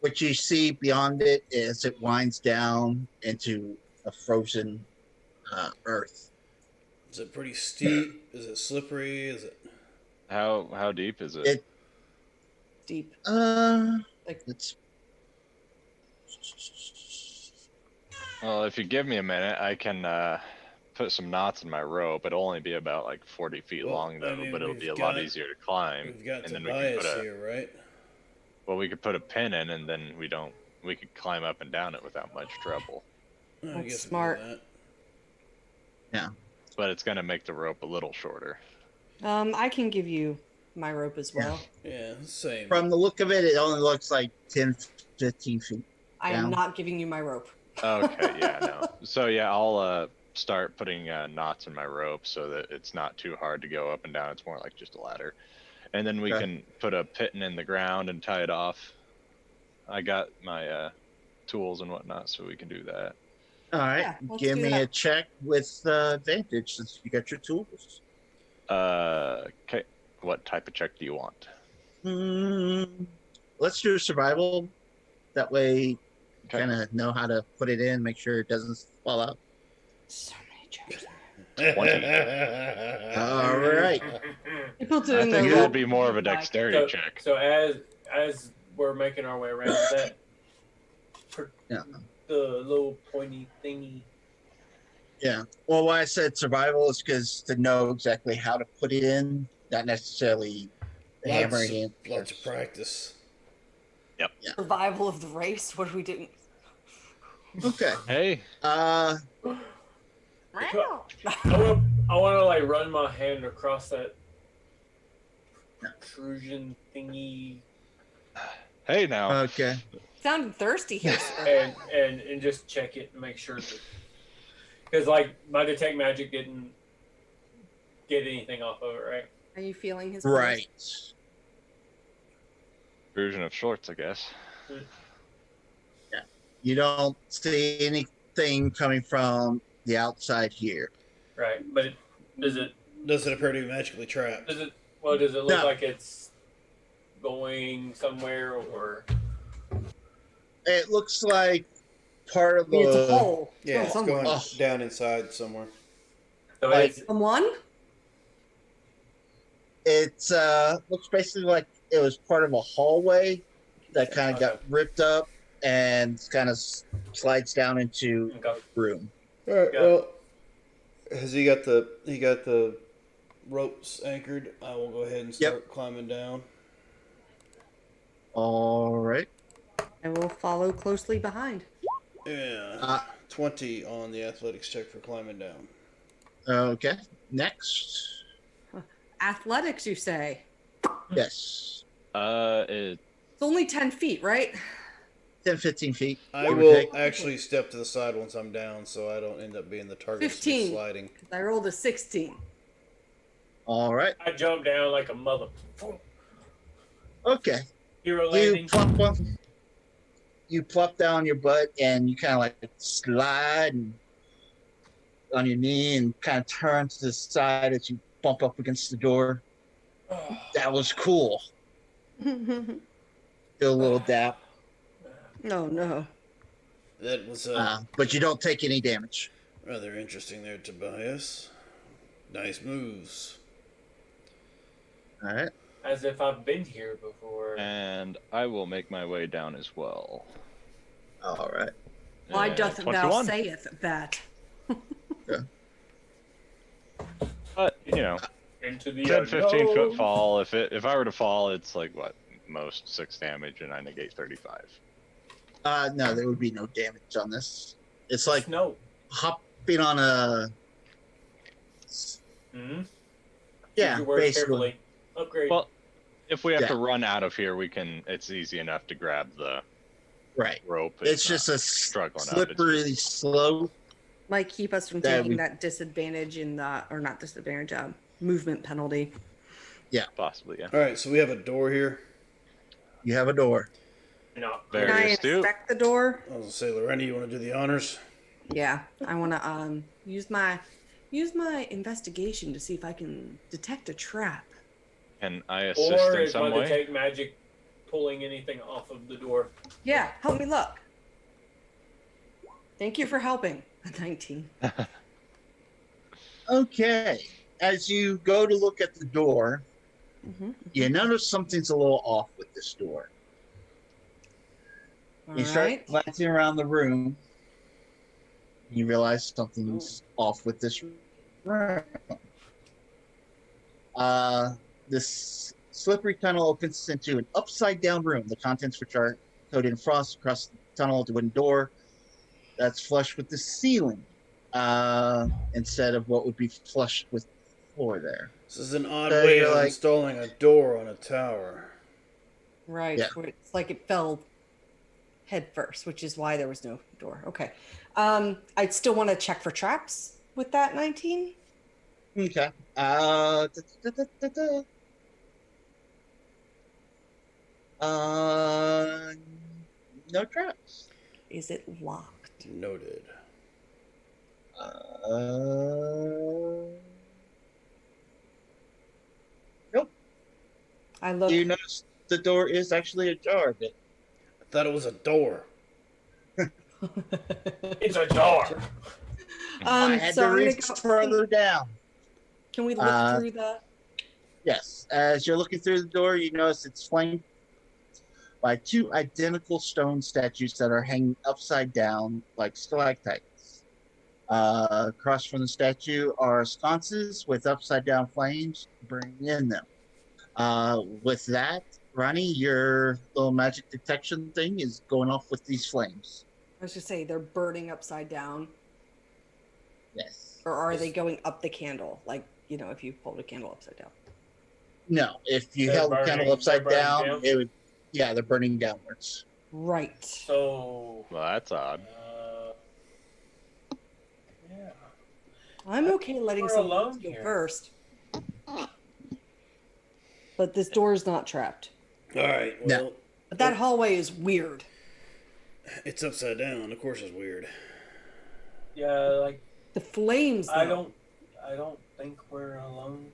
what you see beyond it is it winds down into a frozen earth. Is it pretty steep? Is it slippery? Is it? How deep is it? It Deep. Like- it's Well, if you give me a minute, I can put some knots in my rope. It'll only be about like 40 feet Well, long though, I mean, but it'll we've be a lot got- easier to climb. We've got and then we can put Tobias a here, right? we could put a pin in, and then we could climb up and down it without much trouble. I That's guess we can do smart. that. But it's gonna make the rope a little shorter. I can give you my rope as well. Yeah, same. from the look of it, it only looks like 10, 15 feet. I am Down. not giving you my rope. Okay, yeah, no. So yeah, I'll start putting knots in my rope so that it's not too hard to go up and down. It's more like just a ladder, and then we Okay. can put a pin in the ground and tie it off. I got my tools and whatnot, so we can do that. All right, Yeah, let's give do me that. a check with advantage since you got your tools. Okay, what type of check do you want? Let's do survival. That way, Okay. kind of know how to put it in, make sure it doesn't fall out. So many jokes. 20. All right. People I doing think their that'd roll be more of a back. dexterity check. So as we're making our way around that, Yeah. the little pointy thingy. Yeah. Well, why I said survival is because to know exactly how to put it in, not necessarily hammering it. Lots of practice. Survival of the race. What are we doing? Okay. Hey, Uh, I want to like run my hand across that protrusion thingy hey now. okay. Sounded thirsty here, sir. and just check it and make sure that because like my detect magic didn't get anything off of it, right? Are you feeling his Right. Version of shorts, I guess. You don't see anything coming from the outside here. Right, but does it Does it appear to be magically trapped? does it look No. like it's going somewhere or It looks like part of I mean, it's a the hole. It's Yeah, going it's somewhere. going Oh. down inside somewhere. so Like- it's Someone? it's looks basically like it was part of a hallway that kind of got Okay. ripped up and kind of slides down into okay. a room. All right. Yeah. Well, has he got the ropes anchored? I will go ahead and start climbing down. All right. I will follow closely behind. Yeah. 20 on the athletics check for climbing down. Okay. Next. Athletics, you say? Yes. It It's only 10 feet, right? 10, 15 feet. I give or will take. actually step to the side once I'm down, so I don't end up being the target of 15. sliding. I rolled a 16. All right. I jumped down like a mother. Okay. Hero You landing. plop down your butt and you kind of like slide and on your knee and kind of turn to the side as you bump up against the door. That was cool. Do a little dap, No, no. That was but you don't take any damage. rather interesting there, Tobias. Nice moves. All right. As if I've been here before. and I will make my way down as well. All right. Why doth thou 21. sayeth that? But you know, Into the 10, 15 unknown. foot fall. If I were to fall, it's like what most 6 damage, and I negate 35. No, there would be no damage on this. It's like Snow. hopping on a Mm-hmm. yeah, Use your words basically. carefully. Upgrade. Well, if we have Yeah. to run out of here, we can. It's easy enough to grab the Right. rope. It's just not a struggling up. slippery slope. Might keep us from That taking we- that disadvantage in the, or not disadvantage, movement penalty. Possibly, yeah. All right, so we have a door here. You have a door. no. Very Can I astute. inspect the door? I was gonna say, Lorena, you want to do the honors? Yeah, I want to use my investigation to see if I can detect a trap. Can I assist Or in is some my way? detect magic pulling anything off of the door? Yeah, help me look. Thank you for helping. 19. Okay. As you go to look at the door, Mm-hmm. you notice something's a little off with this door. All You start right. glancing around the room. You realize something's off with this room. This slippery tunnel opens into an upside down room, the contents which are coated in frost across the tunnel to a wooden door that's flush with the ceiling instead of what would be flush with the floor there. This is an odd So way you're of like- installing a door on a tower. Right. Yeah. Where it's like it fell head first, which is why there was no door. Okay. I'd still want to check for traps with that 19. Okay. No traps. Is it locked? Noted. Nope. I look. You notice the door is actually ajar, but I thought it was a door. It's a door. I had So to I'm gonna reach go. further down. Can we look through the? Yes, as you're looking through the door, you notice it's flanked by two identical stone statues that are hanging upside down like stalactites. Across from the statue are sconces with upside down flames burning in them. With that, Ronnie, your little magic detection thing is going off with these flames. I was just say they're burning upside down, Yes. or are they going up the candle? Like if you hold a candle upside down. No, if you They're held the candle burning- upside they're burning down, down? it would. Yeah, they're burning downwards. Right. So, Well, that's odd. yeah. I'm okay letting We're someone alone else go here. first. But this door is not trapped. All right. No. Well, But that hallway is weird. it's upside down. Of course, it's weird. Yeah, like The flames. I Though. don't think we're alone.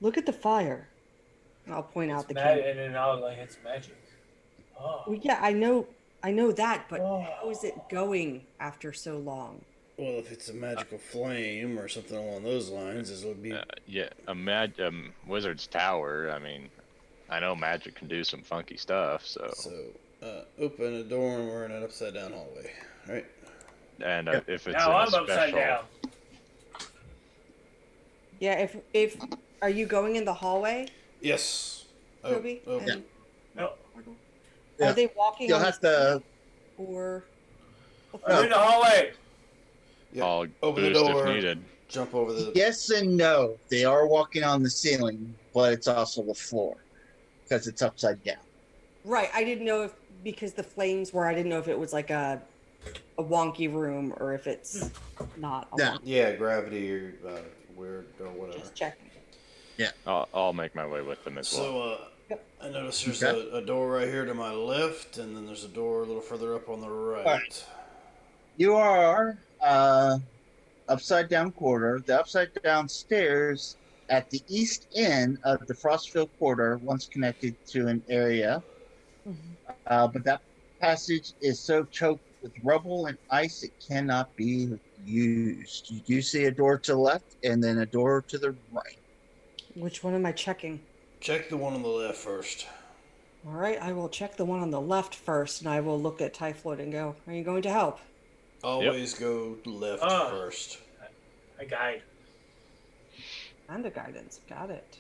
Look at the fire. I'll point out the It's candle. and then I'll like it's magic. Oh. Well, yeah, I know that, but Oh. how is it going after so long? Well, if it's a magical flame or something along those lines, it would be. Yeah, wizard's tower. I mean, I know magic can do some funky stuff. So, Open a door and we're in an upside down hallway, right? and if it's Now in I'm a special, upside down. Yeah, if are you going in the hallway, Yes. Toby? Oh, And- No, Yeah. Are they walking You'll on have the to. or I'm in the hallway. yeah. I'll Open the boost door. if needed. Jump over the. Yes and no. They are walking on the ceiling, but it's also the floor because it's upside down. Right, I didn't know if because the flames were I didn't know if it was like a wonky room or if it's not a No. wonky. Yeah, gravity or weird or whatever. Just checking. I'll make my way with them as well. So, Yep. I notice there's Okay. a door right here to my left, and then there's a door a little further up on the right. Alright. You are upside down corridor. The upside down stairs at the east end of the Frostfield corridor once connected to an area, but that passage is so choked with rubble and ice it cannot be used. You do see a door to the left and then a door to the right. Which one am I checking? Check the one on the left first. All right, I will check the one on the left first, and I will look at Typhoid and go, "Are you going to help?" Always go left first. I guide. And a guidance. Got it.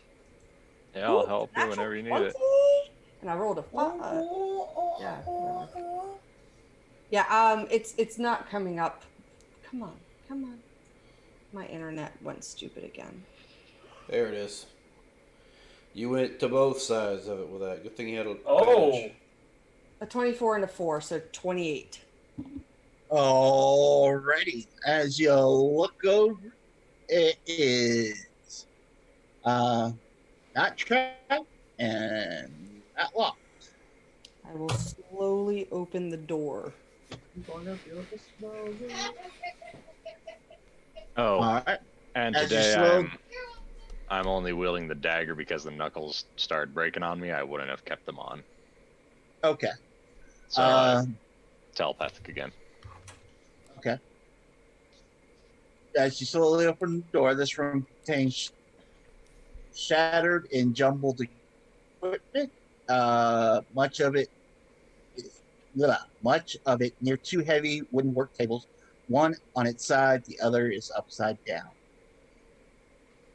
Yeah, I'll Ooh, help you natural whenever you need 20. it. And I rolled a 5. Yeah. Whatever. Yeah. It's not coming up. Come on. My internet went stupid again. There it is. You went to both sides of it with that. Good thing you had a Oh. badge. A 24 and a 4, so 28. Alrighty. As you look over, it is not trapped and not locked. I will slowly open the door. Oh, Alright. and as you today slow- I'm only wielding the dagger because the knuckles started breaking on me. I wouldn't have kept them on. Okay. So Uh, telepathic again. as you slowly open the door, this room contains shattered and jumbled equipment. Much of it near two heavy wooden work tables, one on its side, the other is upside down.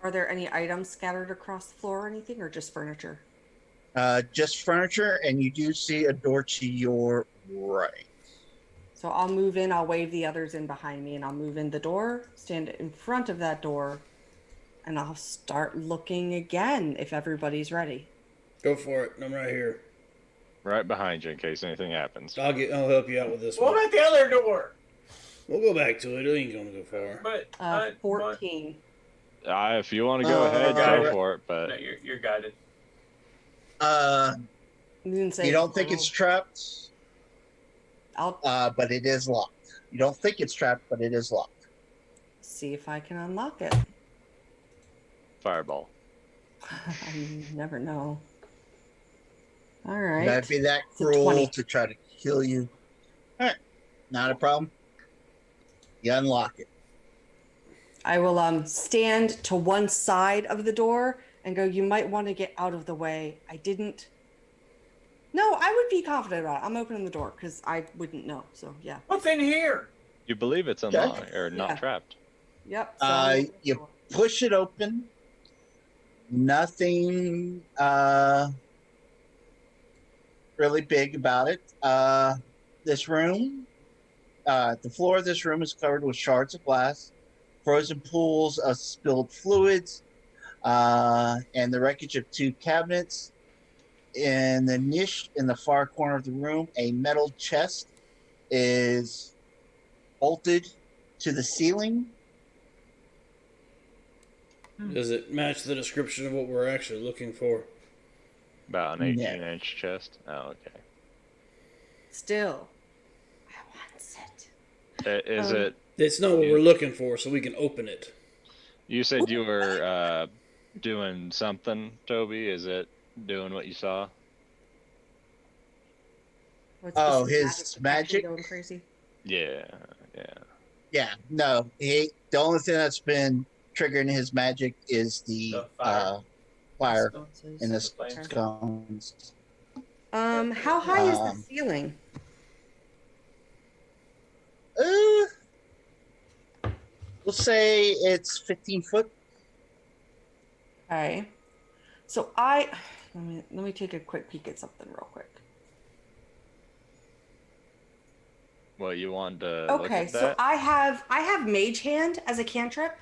Are there any items scattered across the floor or anything, or just furniture? Just furniture, and you do see a door to your right. So I'll move in, I'll wave the others in behind me, and I'll move in the door, stand in front of that door, and I'll start looking again if everybody's ready. Go for it. I'm right here. Right behind you in case anything happens. I'll help you out with this What one. about the other door? We'll go back to it. It ain't gonna go far. But 14. If you want to go ahead, got go it. for it. But No, you're guided. You didn't say You don't think it's trapped, I'll but it is locked. You don't think it's trapped, but it is locked. see if I can unlock it. fireball. I never know. All right. That'd be that It's a cruel 20. to try to kill you. All right, not a problem. You unlock it. I will stand to one side of the door and go, you might want to get out of the way. I didn't. No, I would be confident about it. I'm opening the door because I wouldn't know. So, yeah. What's in here? You believe it's unlocked or not Yeah. trapped. Yep. So I'm opening the You door. push it open. Nothing really big about it. This room, the floor of this room is covered with shards of glass, frozen pools of spilled fluids, and the wreckage of two cabinets. In the niche in the far corner of the room, a metal chest is bolted to the ceiling. Does it match the description of what we're actually looking for? About an No. 18-inch chest. Oh, okay. Still, I want it. Is Um, it? It's not what we're looking for, so we can open it. You said you were doing something, Toby. Is it doing what you saw? What's Oh, the his detection magic? going crazy? Yeah. Yeah, no. The only thing that's been triggering his magic is the The fire. fire Responses. in the Okay. scones. How high is the Um, ceiling? We'll say it's 15 foot. Okay. So let me take a quick peek at something real quick. Well, you want to look Okay, at so that? I have Mage Hand as a cantrip.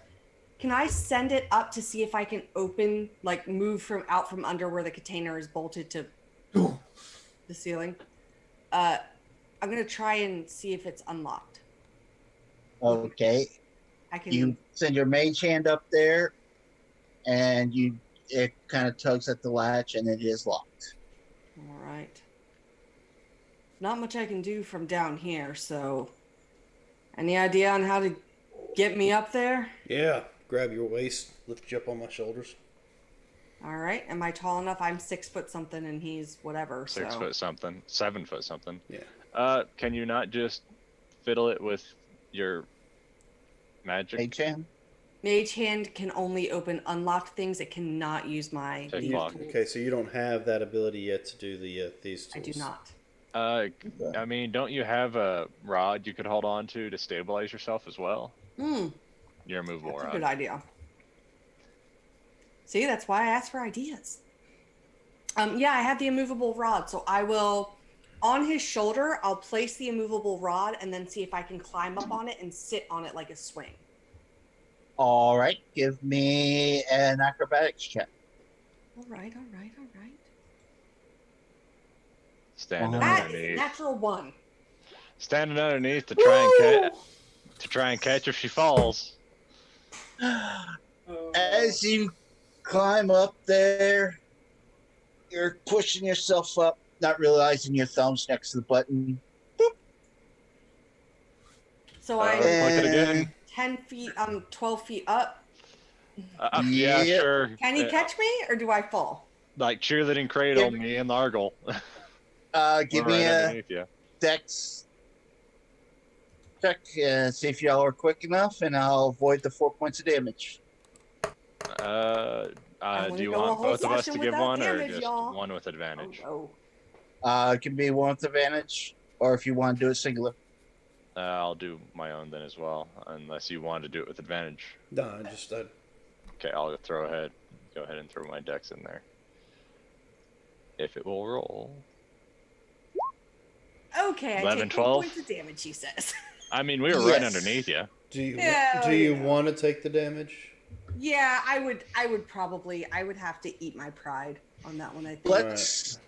Can I send it up to see if I can open, like, move out from under where the container is bolted to the ceiling? I'm gonna try and see if it's unlocked. Okay. I can. You send your mage hand up there, and it kind of tugs at the latch, and it is locked. All right. Not much I can do from down here. So, any idea on how to get me up there? Yeah. Grab your waist, lift you up on my shoulders. All right. Am I tall enough? I'm 6 foot something, and he's whatever. 6 so. foot something, 7 foot something. Yeah. Can you not just fiddle it with your magic? Mage hand? Mage Hand can only open unlocked things. It cannot use my Take these lock. tools. Okay, so you don't have that ability yet to do these I tools. do not. I mean, don't you have a rod you could hold on to stabilize yourself as well? Your immovable That's a rod. good idea. See, that's why I asked for ideas. Yeah, I have the immovable rod, so I will, on his shoulder, I'll place the immovable rod and then see if I can climb up on it and sit on it like a swing. All right. Give me an acrobatics check. All right. Standing That is a underneath. natural 1. Standing underneath to try and catch if she falls. As you climb up there, you're pushing yourself up, not realizing your thumb's next to the button. So Click I'm it again. 10 feet, 12 feet up. Yeah, Yep. sure. Can he catch me or do I fall? Like cheerleading cradle Give- me and the Argle. Give We're me right a underneath you. dex check and see if y'all are quick enough, and I'll avoid the 4 points of damage. wanna Do you go a want whole both of us session to give without one or damage, just y'all. one with advantage? Oh. It can be one with advantage, or if you want to do it singular. I'll do my own then as well, unless you want to do it with advantage. No, Okay, I'll go ahead and throw my dex in there. If it will roll. Okay, I 11, take 12? 8 points of damage, he says. I mean, we were right Yes. underneath you. do you Yeah, do you you know. want to take the damage? Yeah, I would have to eat my pride on that one, I think. Let's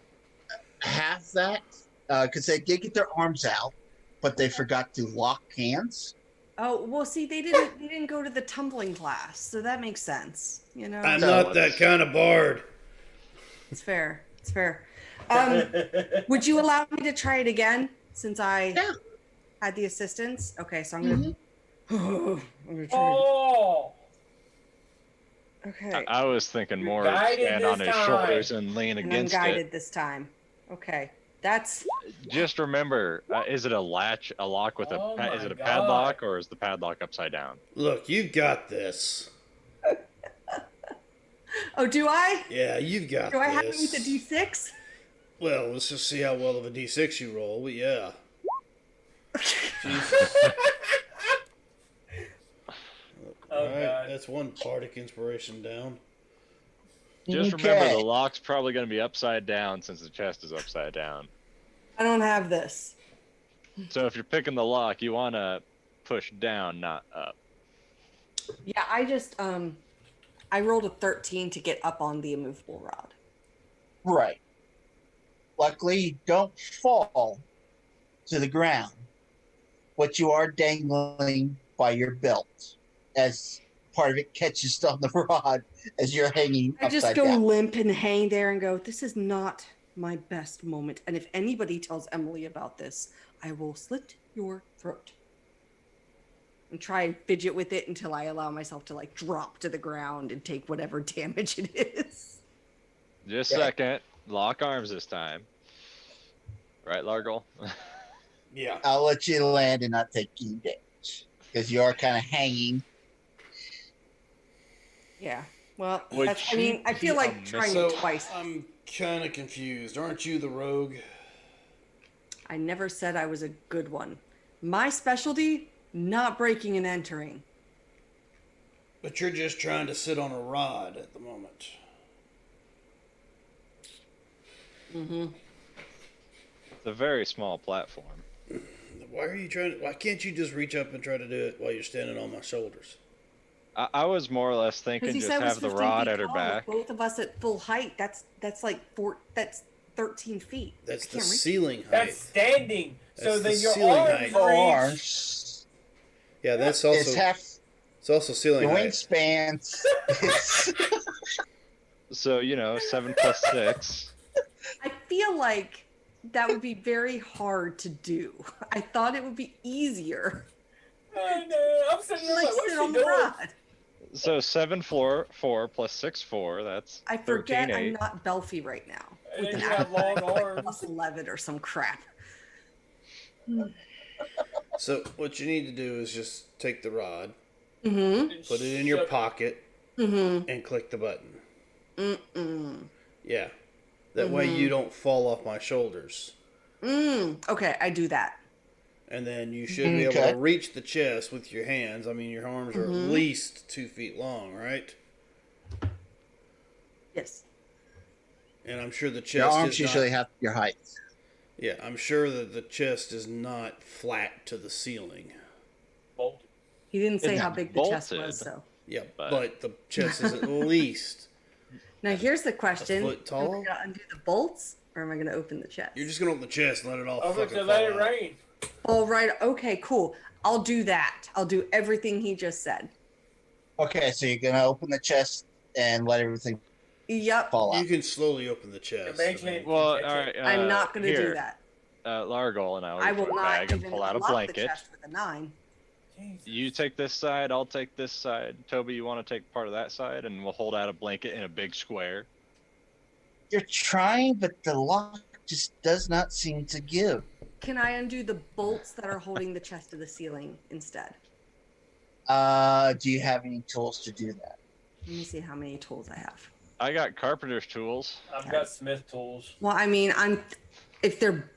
have that, because they did get their arms out, but they forgot to lock hands. Oh, well, see, they didn't go to the tumbling class, so that makes sense. You know, I'm So not that kind of bard. it's fair. It's fair. Would you allow me to try it again since I had the assistance? Okay, so I'm gonna. I'm gonna try. Oh, Okay, I was thinking You're more of guided stand on this his time. shoulders and lean and I'm against guided it. this time. Okay, That's Just remember, is it a latch, a lock with Oh a? Is my it a God. padlock, or is the padlock upside down? Look, you've got this. oh, do I? Yeah, you've got Do I have it this. with a D6? Well, let's just see how well of a D6 you roll. But yeah. Jesus. Oh Alright, God. that's one bardic inspiration down. Just remember, the Okay. lock's probably going to be upside down since the chest is upside down. I don't have this. So if you're picking the lock, you want to push down, not up. Yeah, I rolled a 13 to get up on the immovable rod. Right. Luckily, you don't fall to the ground, but you are dangling by your belt as part of it catches on the rod as you're hanging I just upside go down. limp and hang there and go, this is not my best moment. And if anybody tells Emily about this, I will slit your throat. And try and fidget with it until I allow myself to like drop to the ground and take whatever damage it is. Just a Okay. second. Lock arms this time. Right, Largle? Yeah. I'll let you land and not take any damage because you are kind of hanging. Yeah. Well, Would that's, I you mean, I feel be like a trying So it twice. I'm kind of confused. Aren't you the rogue? I never said I was a good one. My specialty, not breaking and entering. But you're just trying to sit on a rod at the moment. Mm-hmm. It's a very small platform. Why are you trying to? Why can't you just reach up and try to do it while you're standing on my shoulders? I was more or less thinking Because he just said it was have the 15 rod feet at her tall, back. with both of us at full height. That's like that's 13 feet. That's I the can't reach. ceiling height. That's standing. So That's then the your ceiling arms height. Or reach. Yeah, that's it's also half it's also ceiling your height. wingspan. It's, So 7 plus 6. I feel like that would be very hard to do. I thought it would be easier. I know. I'm sitting there Like like, what's sit she on the doing? rod. So 7 4 plus 6 4. That's I 13 forget 8. I'm not Belfie right now. And With then an you have long arms. plus 11 or some crap. So what you need to do is just take the rod, Mm-hmm. put it in your Shove- pocket, Mm-hmm. and click the button. Mm-mm. Yeah, that way you don't fall off my shoulders, Okay, I do that. and then you should be able Okay. to reach the chest with your hands. I mean, your arms are at least 2 feet long, right? Yes. And I'm sure the chest your arms is usually not, have your height. yeah, I'm sure that the chest is not flat to the ceiling. Bolt. He didn't say It's how not big the chest bolted. was, so. Yeah, But- but the chest is at least. Now here's the question. foot Am tall? I gonna undo the bolts or am I gonna open the chest? You're just gonna open the chest and let it all Over fucking to let fall it out. rain. All right, okay, cool. I'll do that. I'll do everything he just said. Okay, so you're gonna open the chest and let everything Yep. fall You out. can slowly open the chest. Eventually- Well, all right. I'm not gonna here, do that. Largle and I I will will reach not bag and even pull out a unlock the blanket. chest with a 9. Jesus. You take this side, I'll take this side. Toby, you want to take part of that side, and we'll hold out a blanket in a big square. You're trying, but the lock just does not seem to give. Can I undo the bolts that are holding the chest to the ceiling instead? Do you have any tools to do that? Let me see how many tools I have. I got carpenter's tools. I've got Smith tools. Well, I mean, if they're,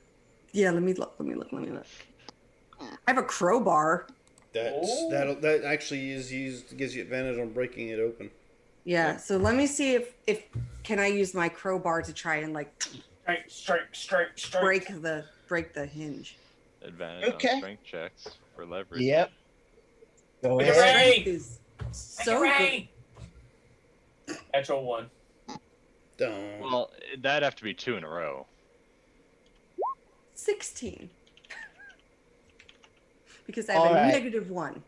yeah, let me look. I have a crowbar. Oh. That actually is used, gives you advantage on breaking it open. Yeah, so let me see if can I use my crowbar to try and like Strike. break the hinge. Advantage Okay. on strength checks for leverage. Yep. Go Look at ahead. Ray. Strength is Make so it good. rain. Natural 1. Don't. Well, that'd have to be 2 in a row. 16. Because I have All a right. -1.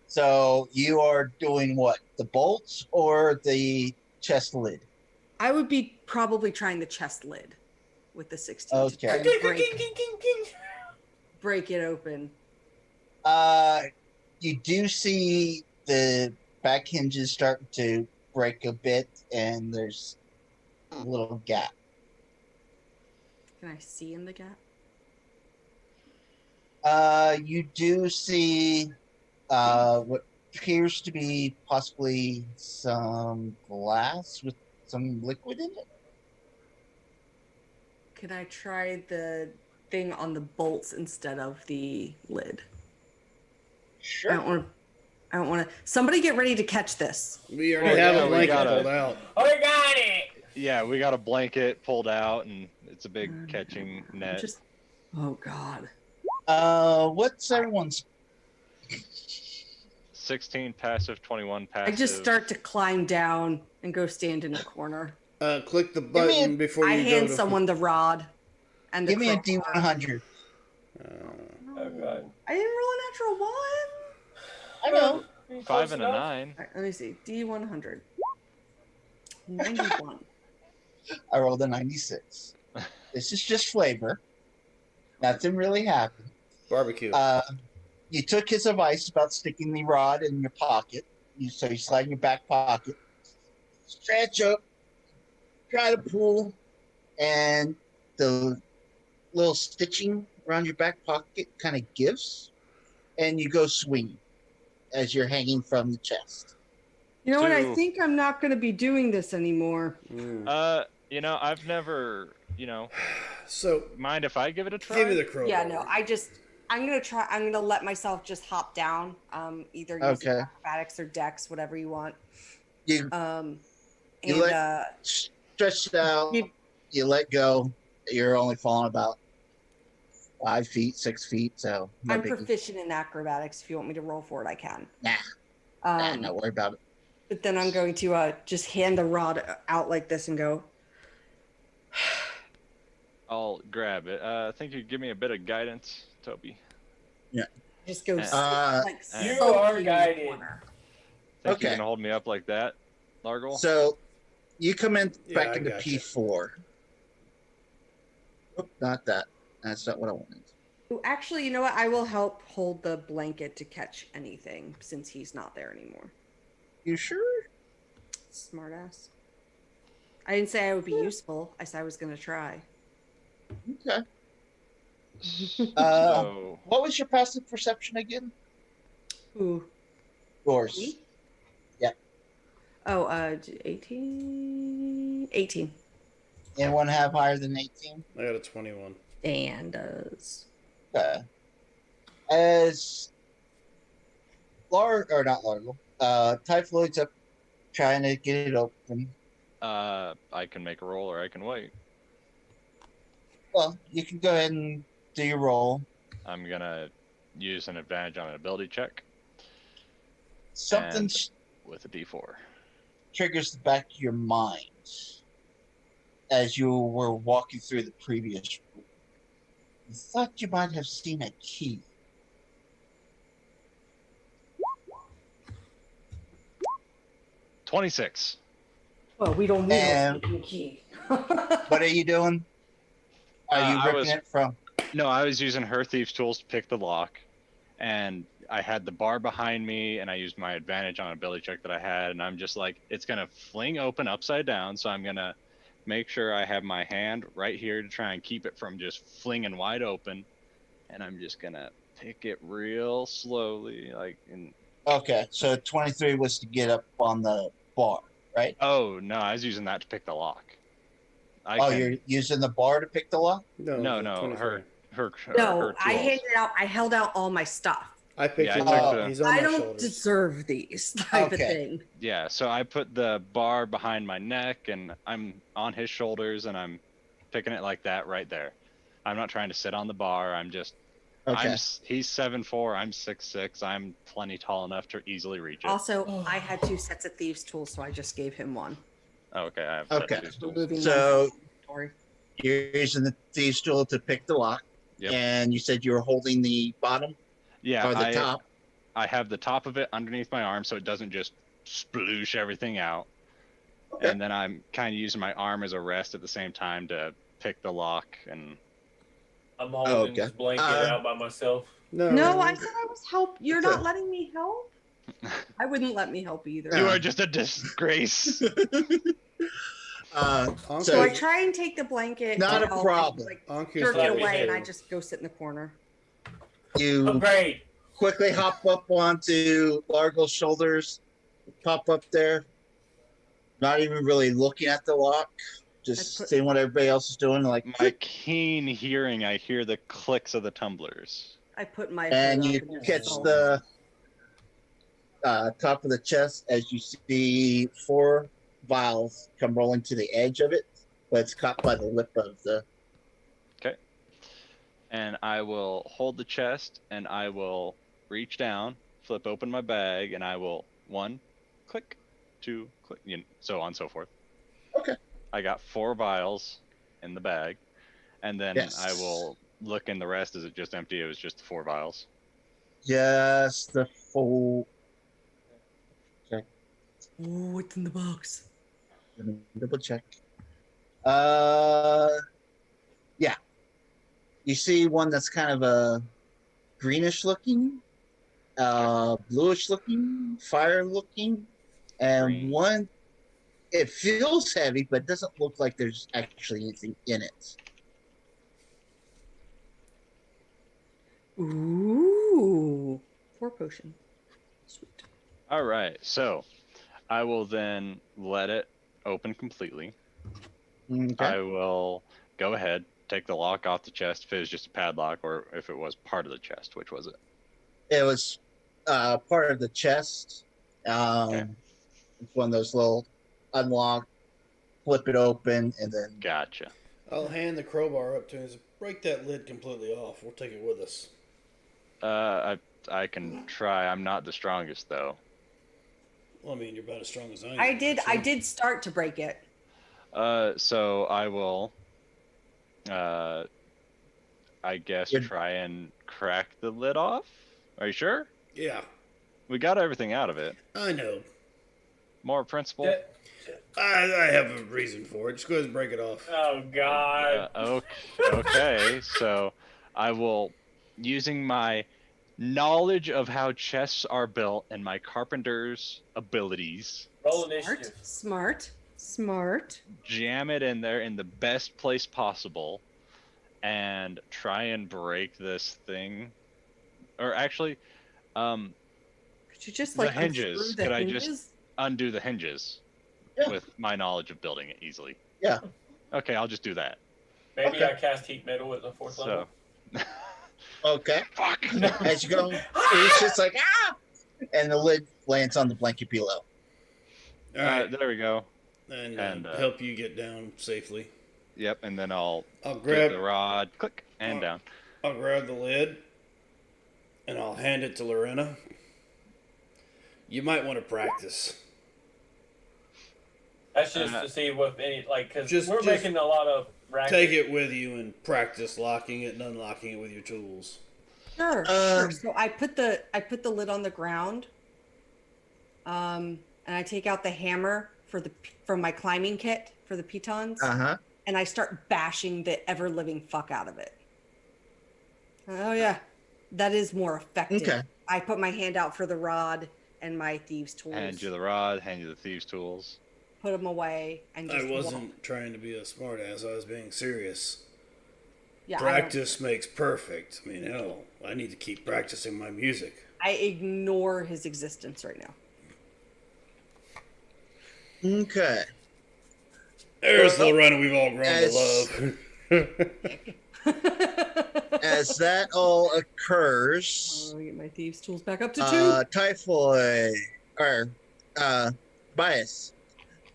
So you are doing what? The bolts or the chest lid? I would be probably trying the chest lid with the 16 to Okay. try and King, king, king, king, king. break it open. You do see the back hinges starting to break a bit, and there's a little gap. Can I see in the gap? You do see what appears to be possibly some glass with some liquid in it. Can I try the thing on the bolts instead of the lid? I Sure. don't want to. I don't want to. Somebody get ready to catch this. We already Oh, have yeah, a we blanket gotta- pulled out. I got it. Yeah, we got a blanket pulled out, and it's a big Oh, catching I'm net. just. Oh God. What's everyone's? 16 passive, 21 I passive. just start to climb down and go stand in a corner. Click the me a- button before I you go hand to. someone the rod and the Give me a crowbar. D100. Oh God. I didn't roll a natural one. I know. 5 and a 9. All right, let me see. D100. 91. I rolled a 96. This is just flavor. Nothing really happened. Barbecue. You took his advice about sticking the rod in your pocket. So you slide in your back pocket, stretch up, try to pull, and the little stitching around your back pocket kind of gives, and you go swinging as you're hanging from the chest. You know what? I Two. think I'm not going to be doing this anymore. I've never, So mind if I give it a try? give me the crowbar. Yeah, no, I'm going to try. I'm going to let myself just hop down. Either using Okay. acrobatics or dex, whatever you want. You And stretch it out, you let go. You're only falling about 5 feet, 6 feet. So no I'm biggie. proficient in acrobatics. If you want me to roll for it, I can. Nah, don't worry about it. But then I'm going to just hand the rod out like this and go. I'll grab it. I think you give me a bit of guidance, Toby. Just go. You sulking are in the guided. corner. Think you Okay. can hold me up like that, Largle? So you come in Yeah, back I into gotcha. P4. Oop, not that. That's not what I wanted. Ooh, actually, you know what? I will help hold the blanket to catch anything since he's not there anymore. You sure? Smartass. I didn't say I would be useful. I said I was going to try. Okay. So, What was your passive perception again? Ooh. Yours. Me? Yeah. Oh, 18. 18. Anyone have higher than 18? I got a 21. Dan does. Okay. As not Largo, Typhoid's up trying to get it open. I can make a roll or I can wait. Well, you can go ahead and do your roll. I'm gonna use an advantage on an ability check Something And- with a D4. triggers the back of your mind as you were walking through the previous room. You thought you might have seen a key. $26. Well, we don't need And- a sneaking key. What are you doing? Are you I ripping was- it from? No, I was using her thieves' tools to pick the lock, and I had the bar behind me, and I used my advantage on an ability check that I had, and I'm just like, it's gonna fling open upside down, so I'm gonna make sure I have my hand right here to try and keep it from just flinging wide open, and I'm just gonna pick it real slowly, Okay, so 23 was to get up on the bar, right? Oh no, I was using that to pick the lock. You're using the bar to pick the lock? No, the 23. her No, I tools. handed out. I held out all my stuff. I picked Yeah, I him took up. the- He's on I my don't shoulders. deserve these type of Okay. thing. Yeah, so I put the bar behind my neck and I'm on his shoulders and I'm picking it like that right there. I'm not trying to sit on the bar. I'm just Okay. he's 7'4", I'm 6'6". I'm plenty tall enough to easily reach it. Also, I had 2 sets of thieves' tools, so I just gave him one. Okay, I have Okay. set these tools. Removing So- one from inventory. You're using the thieves tool to pick the lock. Yep. And you said you were holding the bottom Yeah, or the top. I have the top of it underneath my arm so it doesn't just sploosh everything out. Okay. And then I'm kind of using my arm as a rest at the same time to pick the lock and I'm holding Okay. this blanket out by myself. No, I said I was help. You're Okay. not letting me help. I wouldn't let me help either. you are just a disgrace. So I So try and take the blanket. Not and a I'll, problem. Like, Ankh jerk is it not away, and issue. I just go sit in the corner. you Upgrade. quickly hop up onto Largo's shoulders, pop up there, not even really looking at the lock, just put- seeing what everybody else is doing, like My click, keen hearing, I hear the clicks of the tumblers. I put my and hood you up in your catch skull. the top of the chest as you see 4 vials come rolling to the edge of it, but it's caught by the lip of the. Okay. And I will hold the chest, and I will reach down, flip open my bag, and I will 1, click, 2, click, so on and so forth. Okay. I got 4 vials in the bag, and then Yes. I will look in the rest. Is it just empty? It was just 4 vials. Yes, the full. Okay, Oh, what's in the box? let me double check. Yeah. You see one that's kind of a greenish looking, bluish looking, fire looking, and Green. one it feels heavy, but doesn't look like there's actually anything in it. Ooh, 4 potion. Sweet. All right. So I will then let it open completely. Okay. I will go ahead, take the lock off the chest if it was just a padlock, or if it was part of the chest. Which was it? It was part of the chest. Okay. It's one of those little unlock, flip it open, and then. Gotcha. I'll hand the crowbar up to him and say, break that lid completely off. We'll take it with us. I can try. I'm not the strongest though. Well, I mean, you're about as strong as I am. I did start to break it. So I will, I guess, Good. try and crack the lid off. Are you sure? Yeah, We got everything out of it. I know. More principle. Yeah. I have a reason for it. Just go ahead and break it off. Oh God. Okay. So I will, using my knowledge of how chests are built and my carpenter's abilities, Roll Smart, initiative. smart. jam it in there in the best place possible, and try and break this thing. Or actually, Could you just the like hinges. unscrew the Could I hinges? just undo the hinges Yeah. with my knowledge of building it easily? Yeah. Okay, I'll just do that. Maybe Okay. I cast heat metal at the 4th level. So, Okay. fuck. As you go, it's just like and the lid lands on the blanket below. All right, There we go. and, and, help you get down safely. Yep, and then I'll I'll get grab the rod, click, and down. I'll grab the lid, and I'll hand it to Lorena. You might want to practice. That's just to see what any because Just- we're just making a lot of racket. Take it with you and practice locking it and unlocking it with your tools. Sure, sure. So I put the lid on the ground. And I take out the hammer from my climbing kit for the pitons, and I start bashing the ever living fuck out of it. Oh yeah, that is more effective. Okay. I put my hand out for the rod and my thieves' tools. Hand you the rod, hand you the thieves' tools. Put them away and just I wasn't walk. trying to be a smartass. I was being serious. Yeah, Practice makes perfect. I mean, hell, I need to keep practicing my music. I ignore his existence right now. Okay. There's Well, Lorena we've all grown to love. As that all occurs, Let me get my thieves' tools back up to 2. Typhoid or Bias,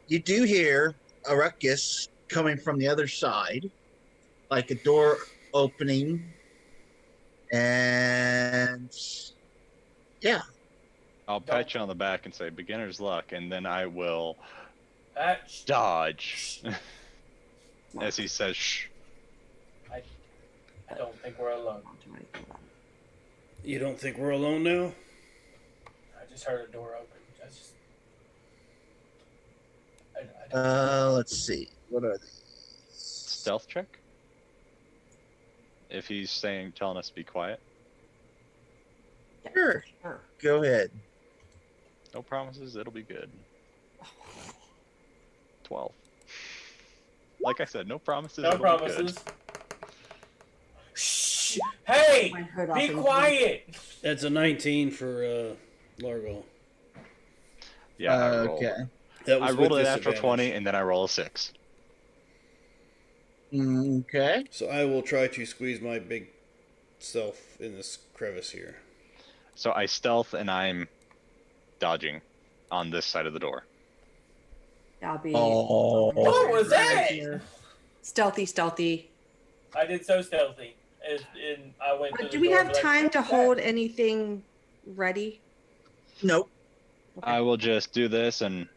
you do hear a ruckus coming from the other side, like a door opening, and yeah. I'll pat you on the back and say beginner's luck, and then I will That dodge as he says shh. I don't think we're alone. You don't think we're alone now? I just heard a door open. I don't Let's see. What are these? Stealth check. If he's telling us to be quiet. Sure. Sure. Go ahead. No promises. It'll be good. 12. Like I said, no promises. No it'll be good. promises. Shh! Hey! My hood off Be and- quiet! That's a 19 for Largo. Yeah, I rolled. Okay. That I was rolled with a natural 20, disadvantage. and then I roll a 6. Okay. So I will try to squeeze my big self in this crevice here. So I stealth, and I'm dodging on this side of the door. I'll be Oh. What was that? here. Stealthy. I did so stealthy. And I went through But the do we door have and be like, time "What to was that?" hold anything ready? Nope. I will just do this, and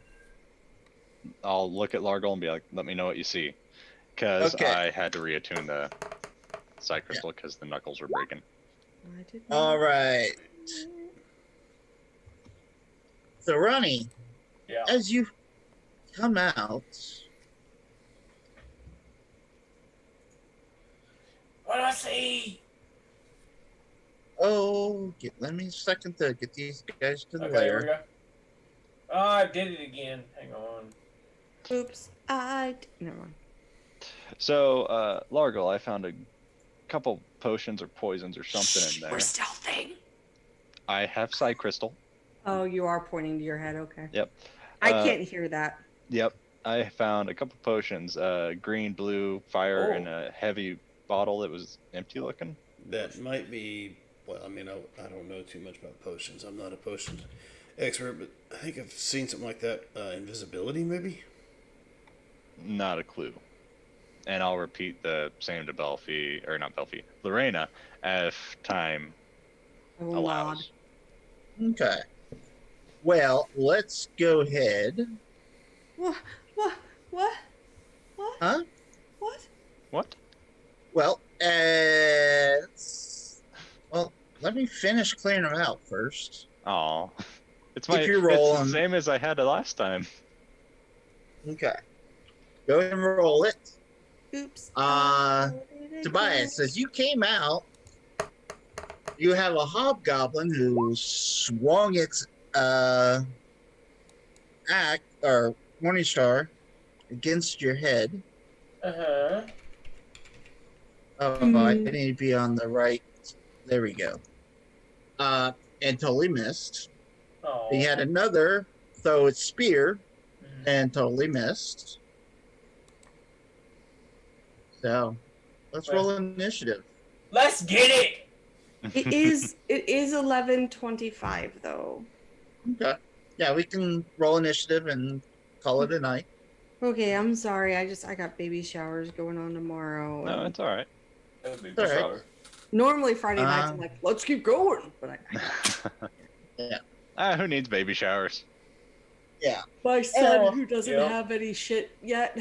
I'll look at Largo and be like, "Let me know what you see," because Okay. I had to reattune the side crystal because the knuckles were breaking. I did not. All right. So, Ronnie, Yeah. as you come out, What I see? let me a second to get these guys to the Okay, here we lair. go. Oh, I did it again. Hang on. Oops. Never mind. So, Largo, I found a couple potions or poisons or something in We're there. stealthing. I have side crystal. Oh, you are pointing to your head. Okay. Yep. I can't hear that. Yep. I found a couple potions, green, blue, fire, Oh. in a heavy bottle that was empty looking. That might be, well, I mean, I don't know too much about potions. I'm not a potions expert, but I think I've seen something like that. Invisibility, maybe? Not a clue. And I'll repeat the same to Belfi, or not Belfi, Lorena, if time I will allows. Okay. Well, let's go ahead. nod. What? Huh? What? What? Well, let me finish clearing them out first. Oh, it's If you're it's rolling- the same as I had the last time. Okay. Go ahead and roll it. Oops. Tobias, as you came out, you have a hobgoblin who swung its axe or morning star against your head. Uh-huh. Oh, I need to be on the right. There we go. And totally missed. Oh. He had another throw its spear and totally missed. So let's roll initiative. Let's get it! It is 11:25 though. Okay. Yeah, we can roll initiative and call it a night. Okay, I'm sorry. I got baby showers going on tomorrow. No, and it's all right. That would be All right. bizarre. normally Friday nights I'm like, let's keep going, but Who needs baby showers? Yeah. my son Oh, who doesn't yeah. have any shit yet.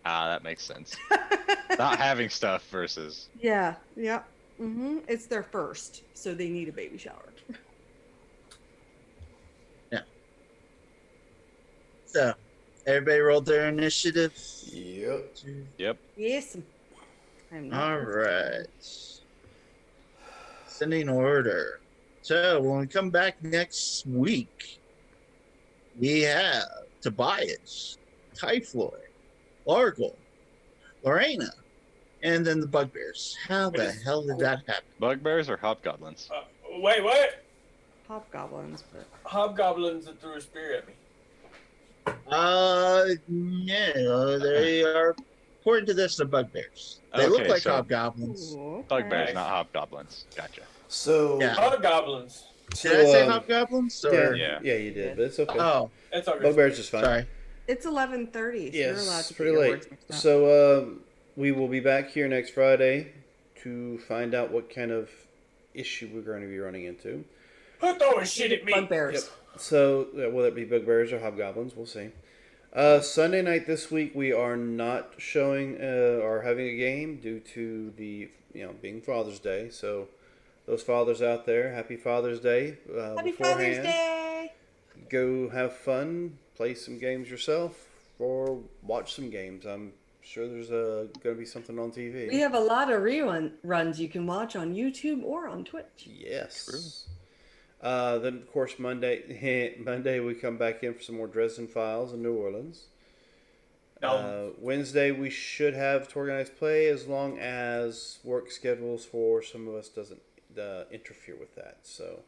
That makes sense. Not having stuff versus. Yeah. It's their first, so they need a baby shower. So everybody rolled their initiative. Yep. Yep. Yes. I'm not. All right. Sending order. So when we come back next week, we have Tobias, Typhoid, Largle, Lorena, and then the Bugbears. How the hell did that happen? Bugbears or hobgoblins? Wait, what? Hobgoblins, but Hobgoblins that threw a spear at me. No, they are, according to this, the Bugbears. They look Okay, like so- hobgoblins. Ooh, okay. Bugbears, not hobgoblins. Gotcha. So, Yeah. Hobgoblins. so Did I say um, hobgoblins? yeah, Or... Yeah. yeah, you did, but it's okay. Oh, That's all good. Bugbear's is fine. sorry. It's 11:30, so you're allowed Yes, to get pretty your late. words mixed up. So we will be back here next Friday to find out what kind of issue we're going to be running into. Who throwing shit at me? Bugbears. So will it be bugbears or hobgoblins? We'll see. Sunday night this week we are not showing or having a game due to the being Father's Day. So those fathers out there, happy Father's Day Happy beforehand. Father's Day! Go have fun, play some games yourself, or watch some games. I'm sure there's going to be something on TV. We have a lot of reruns you can watch on YouTube or on Twitch. Yes. Then of course Monday we come back in for some more Dresden Files in New Orleans. Wednesday we should have organized play as long as work schedules for some of us doesn't interfere with that. So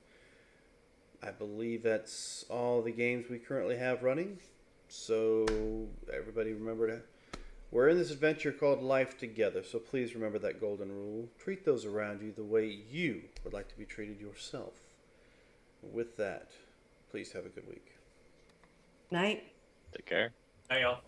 I believe that's all the games we currently have running. So everybody remember to we're in this adventure called life together. So please remember that golden rule. Treat those around you the way you would like to be treated yourself. With that, please have a good week. Night. Take care. Hey, y'all.